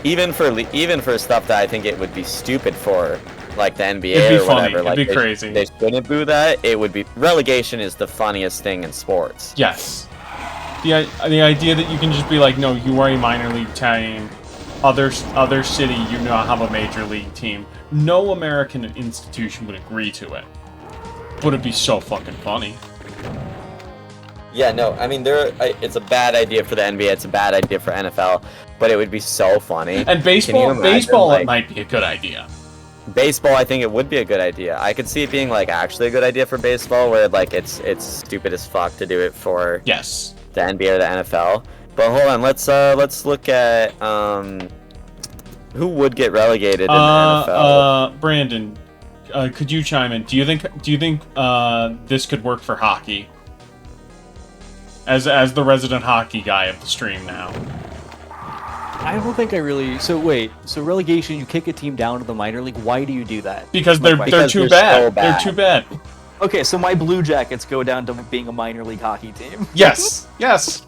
even for stuff that I think it would be stupid for, like the NBA It'd be or funny. whatever. It'd like be crazy. They shouldn't boo that. It would be relegation is the funniest thing in sports. Yes. The idea that you can just be like, no, you are a minor league team. Other city, you now have a major league team. No American institution would agree to it. But it'd be so fucking funny. Yeah, no, I mean, it's a bad idea for the NBA, it's a bad idea for NFL, but it would be so funny. And baseball, it might be a good idea. Baseball, I think it would be a good idea. I could see it being, like, actually a good idea for baseball, where, like, it's stupid as fuck to do it for Yes. the NBA or the NFL. But hold on, let's look at, who would get relegated in the NFL? Brandon, could you chime in? Do you think this could work for hockey? As the resident hockey guy of the stream now. I don't think I really. So wait. So relegation, you kick a team down to the minor league. Why do you do that? Because they're Because too they're bad. so bad. They're too bad. Okay, so my Blue Jackets go down to being a minor league hockey team. Yes. Yes.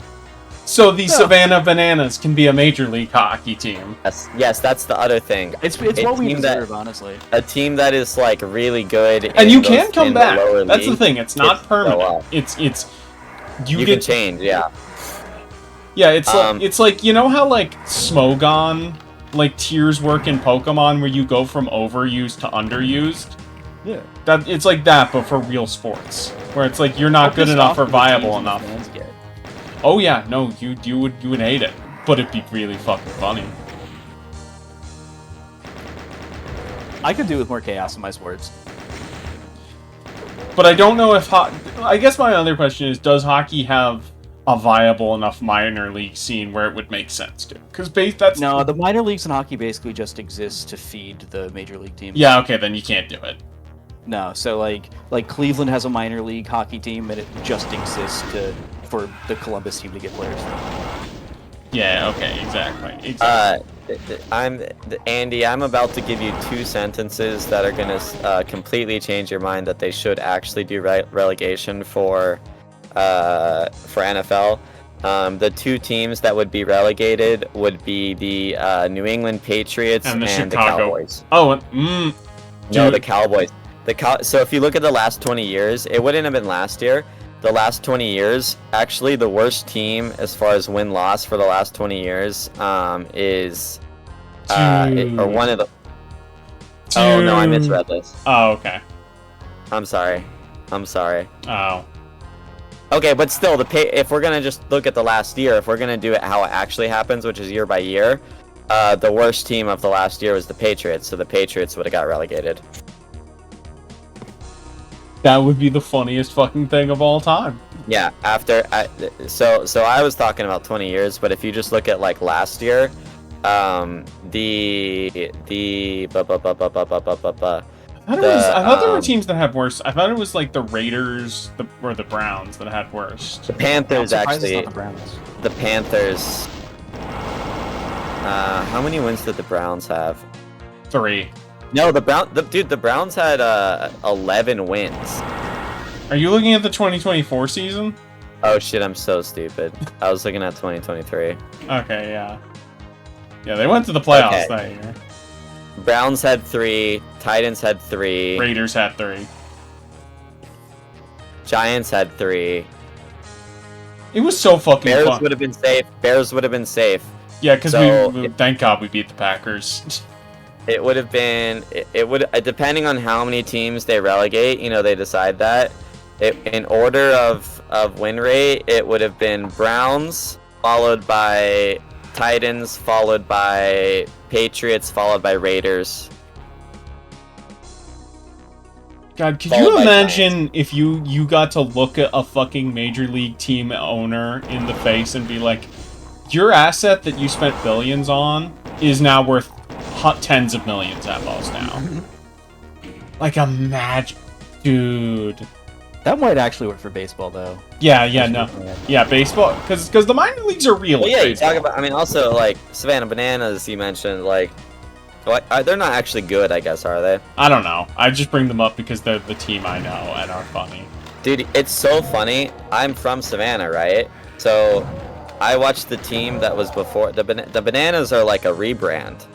So the Savannah Bananas can be a major league hockey team. Yes, that's the other thing. It's A what we team deserve, honestly. A team that is, like, really good. And you can come back. The That's the thing. It's not gets permanent. so up. It's You can change, yeah. Yeah, it's like you know how like Smogon like tiers work in Pokemon where you go from overused to underused? Yeah. That it's like that but for real sports. Where it's like you're not good enough or viable enough. Oh yeah, no, you would hate it. But it'd be really fucking funny. I could do with more chaos in my sports. But I don't know if I guess my other question is, does hockey have a viable enough minor league scene where it would make sense to? Because that's No, the minor leagues in hockey basically just exist to feed the major league teams. Yeah, okay, then you can't do it. No, so like Cleveland has a minor league hockey team, and it just exists for the Columbus team to get players from. Yeah, okay, exactly. Andy, I'm about to give you 2 sentences that are gonna completely change your mind that they should actually do relegation for NFL. The 2 teams that would be relegated would be the New England Patriots and the the Cowboys. Oh, No, the Cowboys. So if you look at the last 20 years, it wouldn't have been last year. The last 20 years, actually, the worst team as far as win-loss for the last 20 years is or one of the. Oh no, I misread this. Oh, okay. I'm sorry. Oh. Okay, but still, if we're gonna just look at the last year, if we're gonna do it how it actually happens, which is year by year, the worst team of the last year was the Patriots, so the Patriots would have got relegated. That would be the funniest fucking thing of all time. Yeah, so I was talking about 20 years, but if you just look at like last year, I thought there were teams that had worse. I thought it was like the Raiders or the Browns that had worse. The Panthers actually. Not the Browns. The Panthers. How many wins did the Browns have? 3. No, the Browns had 11 wins. Are you looking at the 2024 season? Oh shit, I'm so stupid. I was looking at 2023. Okay, yeah. Yeah, they went to the playoffs that year. Browns had 3, Titans had 3, Raiders had 3. Giants had 3. It was so fucking Bears fun. would have been safe. Bears would have been safe. Yeah, because So, thank God we beat the Packers. It would have been. It would, depending on how many teams they relegate. You know, they decide that. In order of win rate, it would have been Browns, followed by Titans, followed by Patriots, followed by Raiders. God, could Followed you by imagine if you got to look at a fucking major league team owner in the face and be like, your asset that you spent billions on is now worth tens of millions at most now. Like, imagine, dude. That might actually work for baseball, though. Yeah, no. Yeah, baseball, because the minor leagues are real. Well, with yeah, you baseball. talk about. I mean, also like Savannah Bananas. You mentioned like, they're not actually good, I guess, are they? I don't know. I just bring them up because they're the team I know and are funny. Dude, it's so funny. I'm from Savannah, right? So, I watched the team that was before. The Bananas are like a rebrand.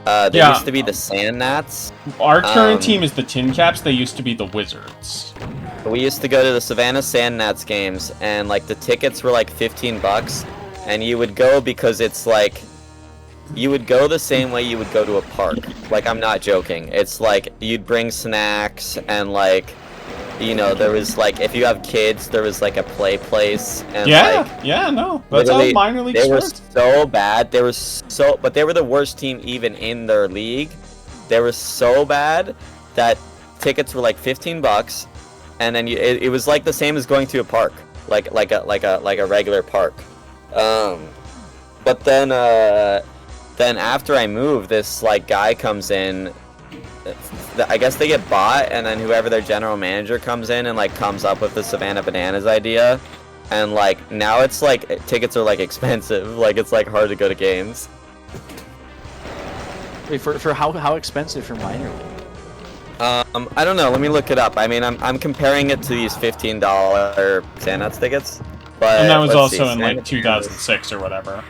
They Yeah. used to be the Sand Gnats. Our current Um, team is the Tin Caps. They used to be the Wizards. We used to go to the Savannah Sand Gnats games, and like the tickets were like $15, and you would go because it's like, you would go the same way you would go to a park. Like, I'm not joking. It's like you'd bring snacks and like, you know, there was like, if you have kids, there was like a play place and Yeah, like, yeah, no. That's how literally, minor league they were sports. so bad. But they were the worst team even in their league. They were so bad that tickets were like $15, and then it was like the same as going to a park, like a regular park. But then after I moved, this like guy comes in. I guess they get bought, and then whoever their general manager comes in and like comes up with the Savannah Bananas idea, and like now it's like tickets are like expensive, like it's like hard to go to games. Wait, for how expensive for minor league? I don't know. Let me look it up. I mean, I'm comparing it to these $15 Sand tickets, but And that was let's also see, in like Sand 2006 or whatever.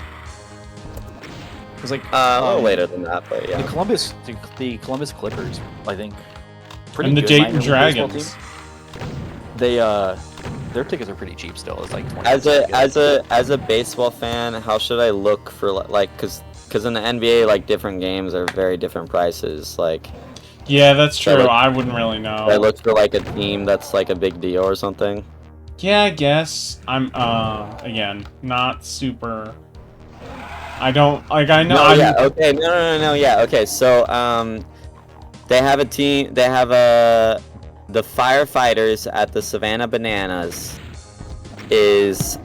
It was like a little later than that, but the yeah. Columbus Clippers, I think. And the good Dayton minor league baseball Dragons. team. They their tickets are pretty cheap still. It's like 20. As a baseball fan, how should I look for like because in the NBA like different games are very different prices. Like, Yeah, that's true. look- I wouldn't really know. I look for like a team that's like a big deal or something. Yeah, I guess. I'm, again, not super... I don't, like, I know... No, I'm, yeah, okay, no, yeah, okay. So, they have a team. They have the firefighters at the Savannah Bananas is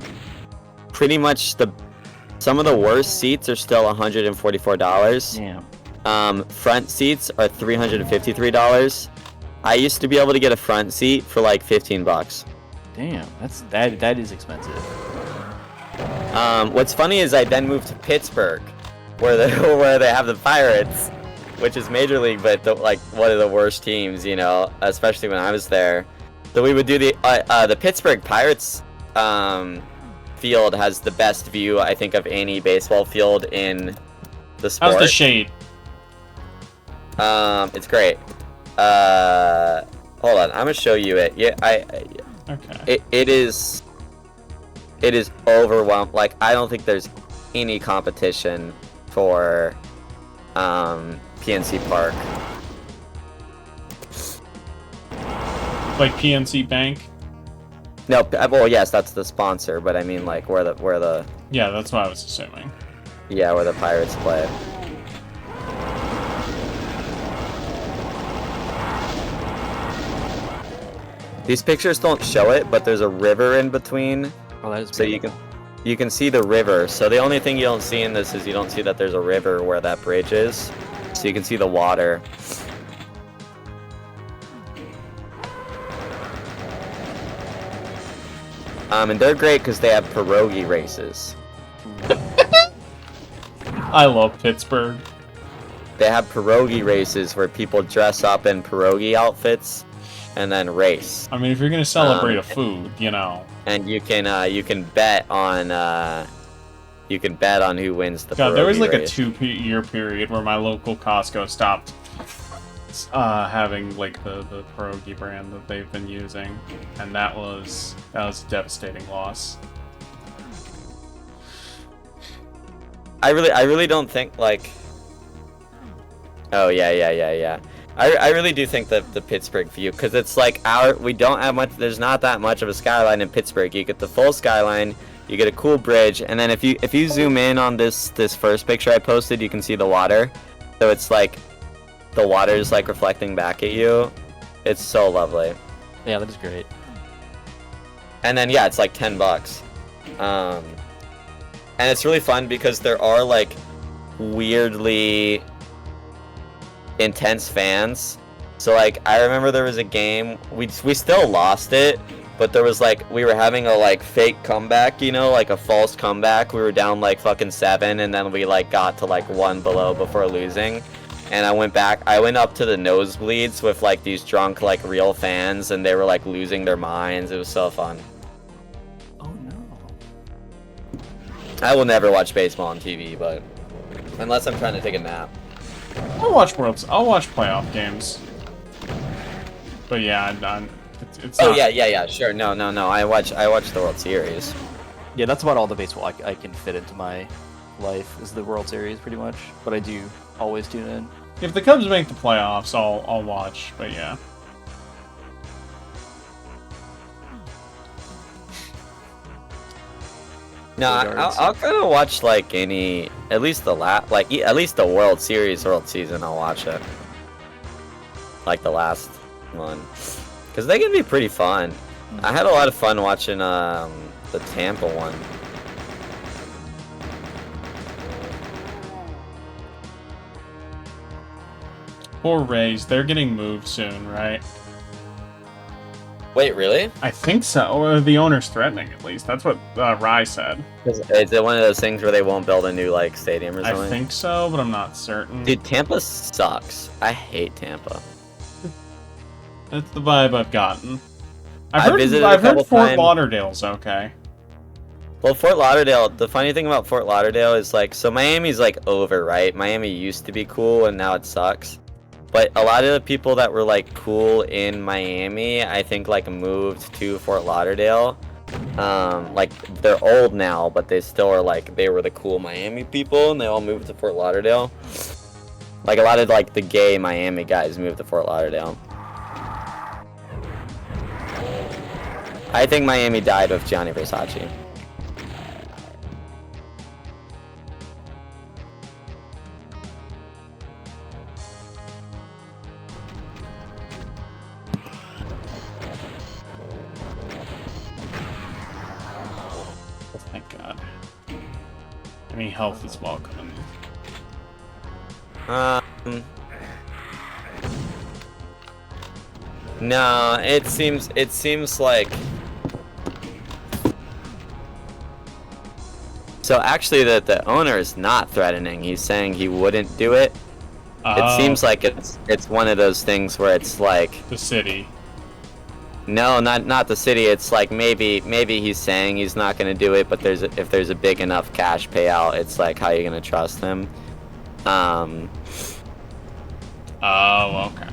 pretty much some of the worst seats are still $144. Yeah. Front seats are $353. I used to be able to get a front seat for like $15. Damn, that is expensive. What's funny is I then moved to Pittsburgh, where they have the Pirates, which is Major League, but like one of the worst teams, you know, especially when I was there. So we would do the Pittsburgh Pirates field has the best view, I think, of any baseball field in the sport. how's the shade? It's great. Hold on, I'm gonna show you it. Yeah, Okay. It is overwhelmed. Like, I don't think there's any competition for PNC Park. Like PNC Bank? No, well, yes, that's the sponsor, but I mean, like, where the Yeah, that's what I was assuming. where the Pirates play. These pictures don't show it, but there's a river in between, Oh, that is. so you can see the river. So the only thing you don't see in this is you don't see that there's a river where that bridge is. So you can see the water. And they're great because they have pierogi races. I love Pittsburgh. They have pierogi races where people dress up in pierogi outfits and then race. I mean, if you're gonna celebrate a food, you know. And you can bet on who wins the God, there was pierogi like race. a 2-year period where my local Costco stopped having like the pierogi brand that they've been using, and that was a devastating loss. I really don't think like. Oh yeah. I really do think that the Pittsburgh view, because it's like we don't have much. There's not that much of a skyline in Pittsburgh. You get the full skyline, you get a cool bridge, and then if you zoom in on this first picture I posted, you can see the water. So it's like the water is like reflecting back at you. It's so lovely. Yeah, that is great. And then yeah, it's like $10. And it's really fun because there are like weirdly intense fans. So like I remember there was a game we still lost it, but there was like we were having a like fake comeback, you know, like a false comeback. We were down like fucking 7 and then we like got to like 1 below before losing. And I went up to the nosebleeds with like these drunk like real fans and they were like losing their minds. It was so fun. Oh no. I will never watch baseball on TV, but unless I'm trying to take a nap. I'll watch playoff games. But yeah, it's Oh not- yeah, sure. No. I watch the World Series. Yeah, that's about all the baseball I can fit into my life is the World Series pretty much. But I do always tune in. If the Cubs make the playoffs, I'll watch. But yeah. No, I'll kind of watch like at least the World Series World season. I'll watch it, like the last one, because they can be pretty fun. I had a lot of fun watching the Tampa one. Poor Rays, they're getting moved soon, right? Wait, really? I think so. Or the owner's threatening, at least. That's what Rye said. Is it one of those things where they won't build a new like stadium or something? I think so, but I'm not certain. Dude, Tampa sucks. I hate Tampa. That's the vibe I've gotten. I visited a I've heard couple Fort times. Lauderdale's okay. Well, Fort Lauderdale, the funny thing about Fort Lauderdale is like, so Miami's like over, right? Miami used to be cool and now it sucks. But a lot of the people that were like cool in Miami, I think like moved to Fort Lauderdale. Like they're old now, but they still are like, they were the cool Miami people and they all moved to Fort Lauderdale. Like a lot of like the gay Miami guys moved to Fort Lauderdale. I think Miami died with Gianni Versace. Thank God. Any health is welcome. No, it seems like. So actually, the owner is not threatening. He's saying he wouldn't do it. It seems like it's one of those things where it's like The city. no, not the city. It's like maybe he's saying he's not gonna do it, but if there's a big enough cash payout, it's like how are you gonna trust him? Oh, okay.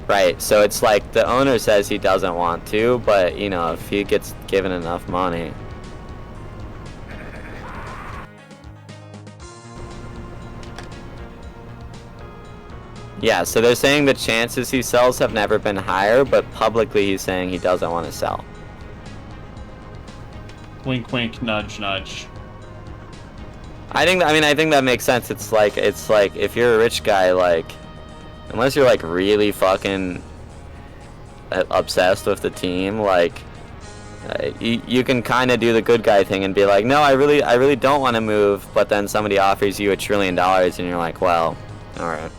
Right. So it's like the owner says he doesn't want to, but you know if he gets given enough money. Yeah, so they're saying the chances he sells have never been higher, but publicly he's saying he doesn't want to sell. Wink, wink, nudge, nudge. I think that makes sense. It's like if you're a rich guy, like unless you're like really fucking obsessed with the team, like you can kind of do the good guy thing and be like, no, I really don't want to move, but then somebody offers you $1 trillion and you're like, well, all right.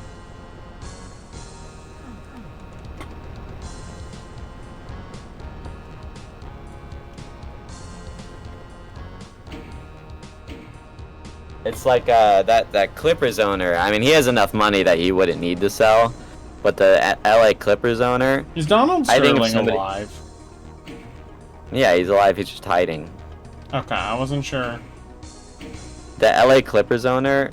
It's like that Clippers owner. I mean, he has enough money that he wouldn't need to sell, but the LA Clippers owner. Is Donald I think if Sterling somebody- alive? Yeah, he's alive. He's just hiding. Okay, I wasn't sure. The LA Clippers owner,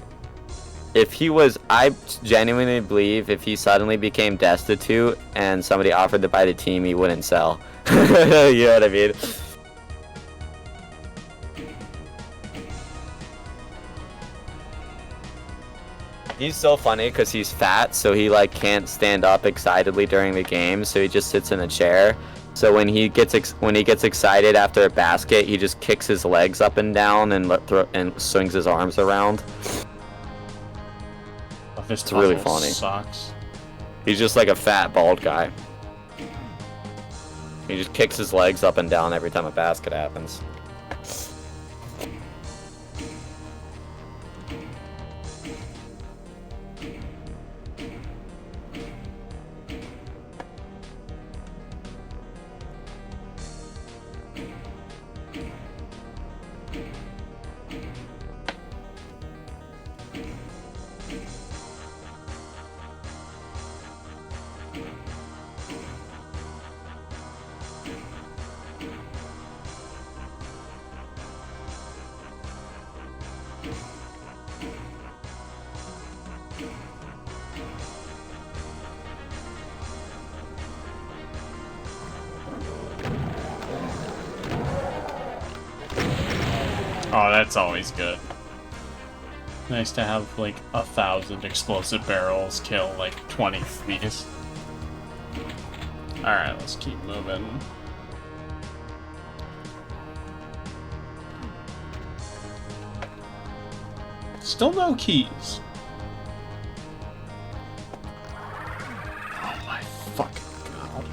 if he was, I genuinely believe if he suddenly became destitute and somebody offered to buy the team, he wouldn't sell. You know what I mean? He's so funny because he's fat, so he like can't stand up excitedly during the game, so he just sits in a chair. So when he gets excited after a basket, he just kicks his legs up and down and swings his arms around. Oh, this It's really puzzle funny. Sucks. He's just like a fat bald guy. He just kicks his legs up and down every time a basket happens. Oh, that's always good. Nice to have, like, 1,000 explosive barrels kill, like, 20 fleas. Alright, let's keep moving. Still no keys. Oh my fucking god.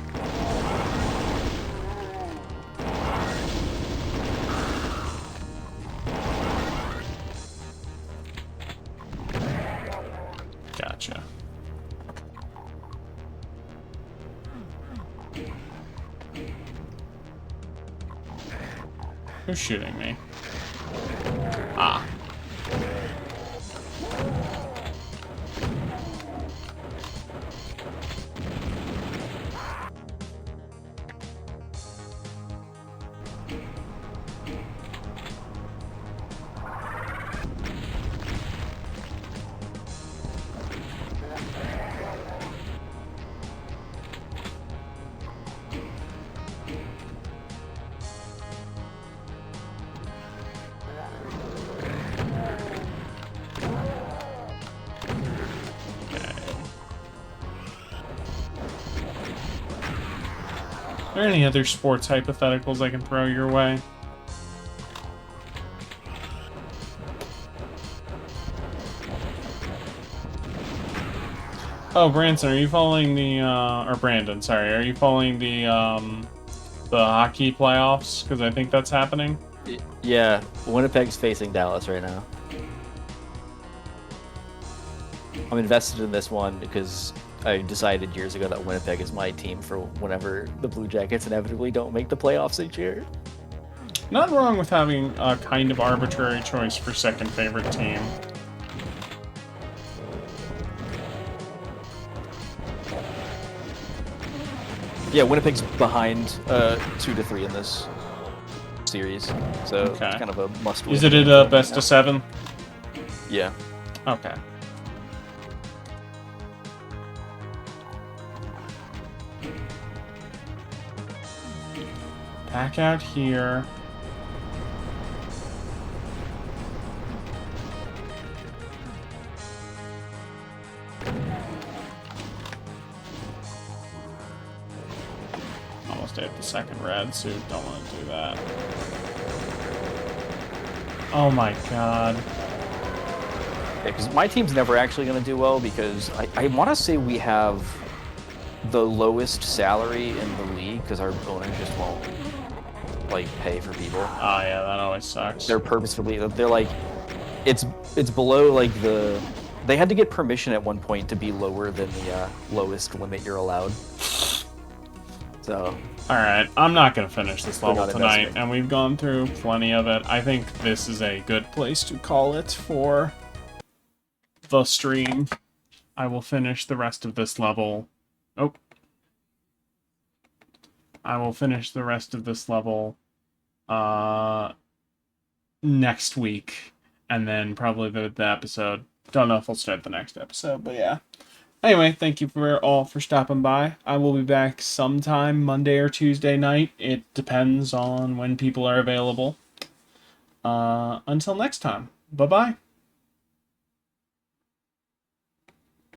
Gotcha. Who's shooting me? Ah. Are there any other sports hypotheticals I can throw your way? Oh, Branson, are you following the, or Brandon, sorry, are you following the hockey playoffs? Because I think that's happening. Yeah, Winnipeg's facing Dallas right now. I'm invested in this one because I decided years ago that Winnipeg is my team for whenever the Blue Jackets inevitably don't make the playoffs each year. Not wrong with having a kind of arbitrary choice for second favorite team. Yeah, Winnipeg's behind 2-3 in this series, so Okay. it's kind of a must-win. Is it at a best of 7? Yeah. Okay. Back out here. Almost at the second red suit. Don't want to do that. Oh my god. Because my team's never actually going to do well because I want to say we have the lowest salary in the league because our owners just won't like pay for people. Oh yeah, that always sucks. They're purposefully they're like it's below like the they had to get permission at one point to be lower than the lowest limit you're allowed. So Alright, I'm not going to finish this level not tonight, investing. and we've gone through plenty of it. I think this is a good place to call it for the stream. I will finish the rest of this level. Oh. I will finish the rest of this level next week, and then probably the episode. Don't know if we'll start the next episode, but yeah. Anyway, thank you all for stopping by. I will be back sometime Monday or Tuesday night. It depends on when people are available. Until next time, bye-bye.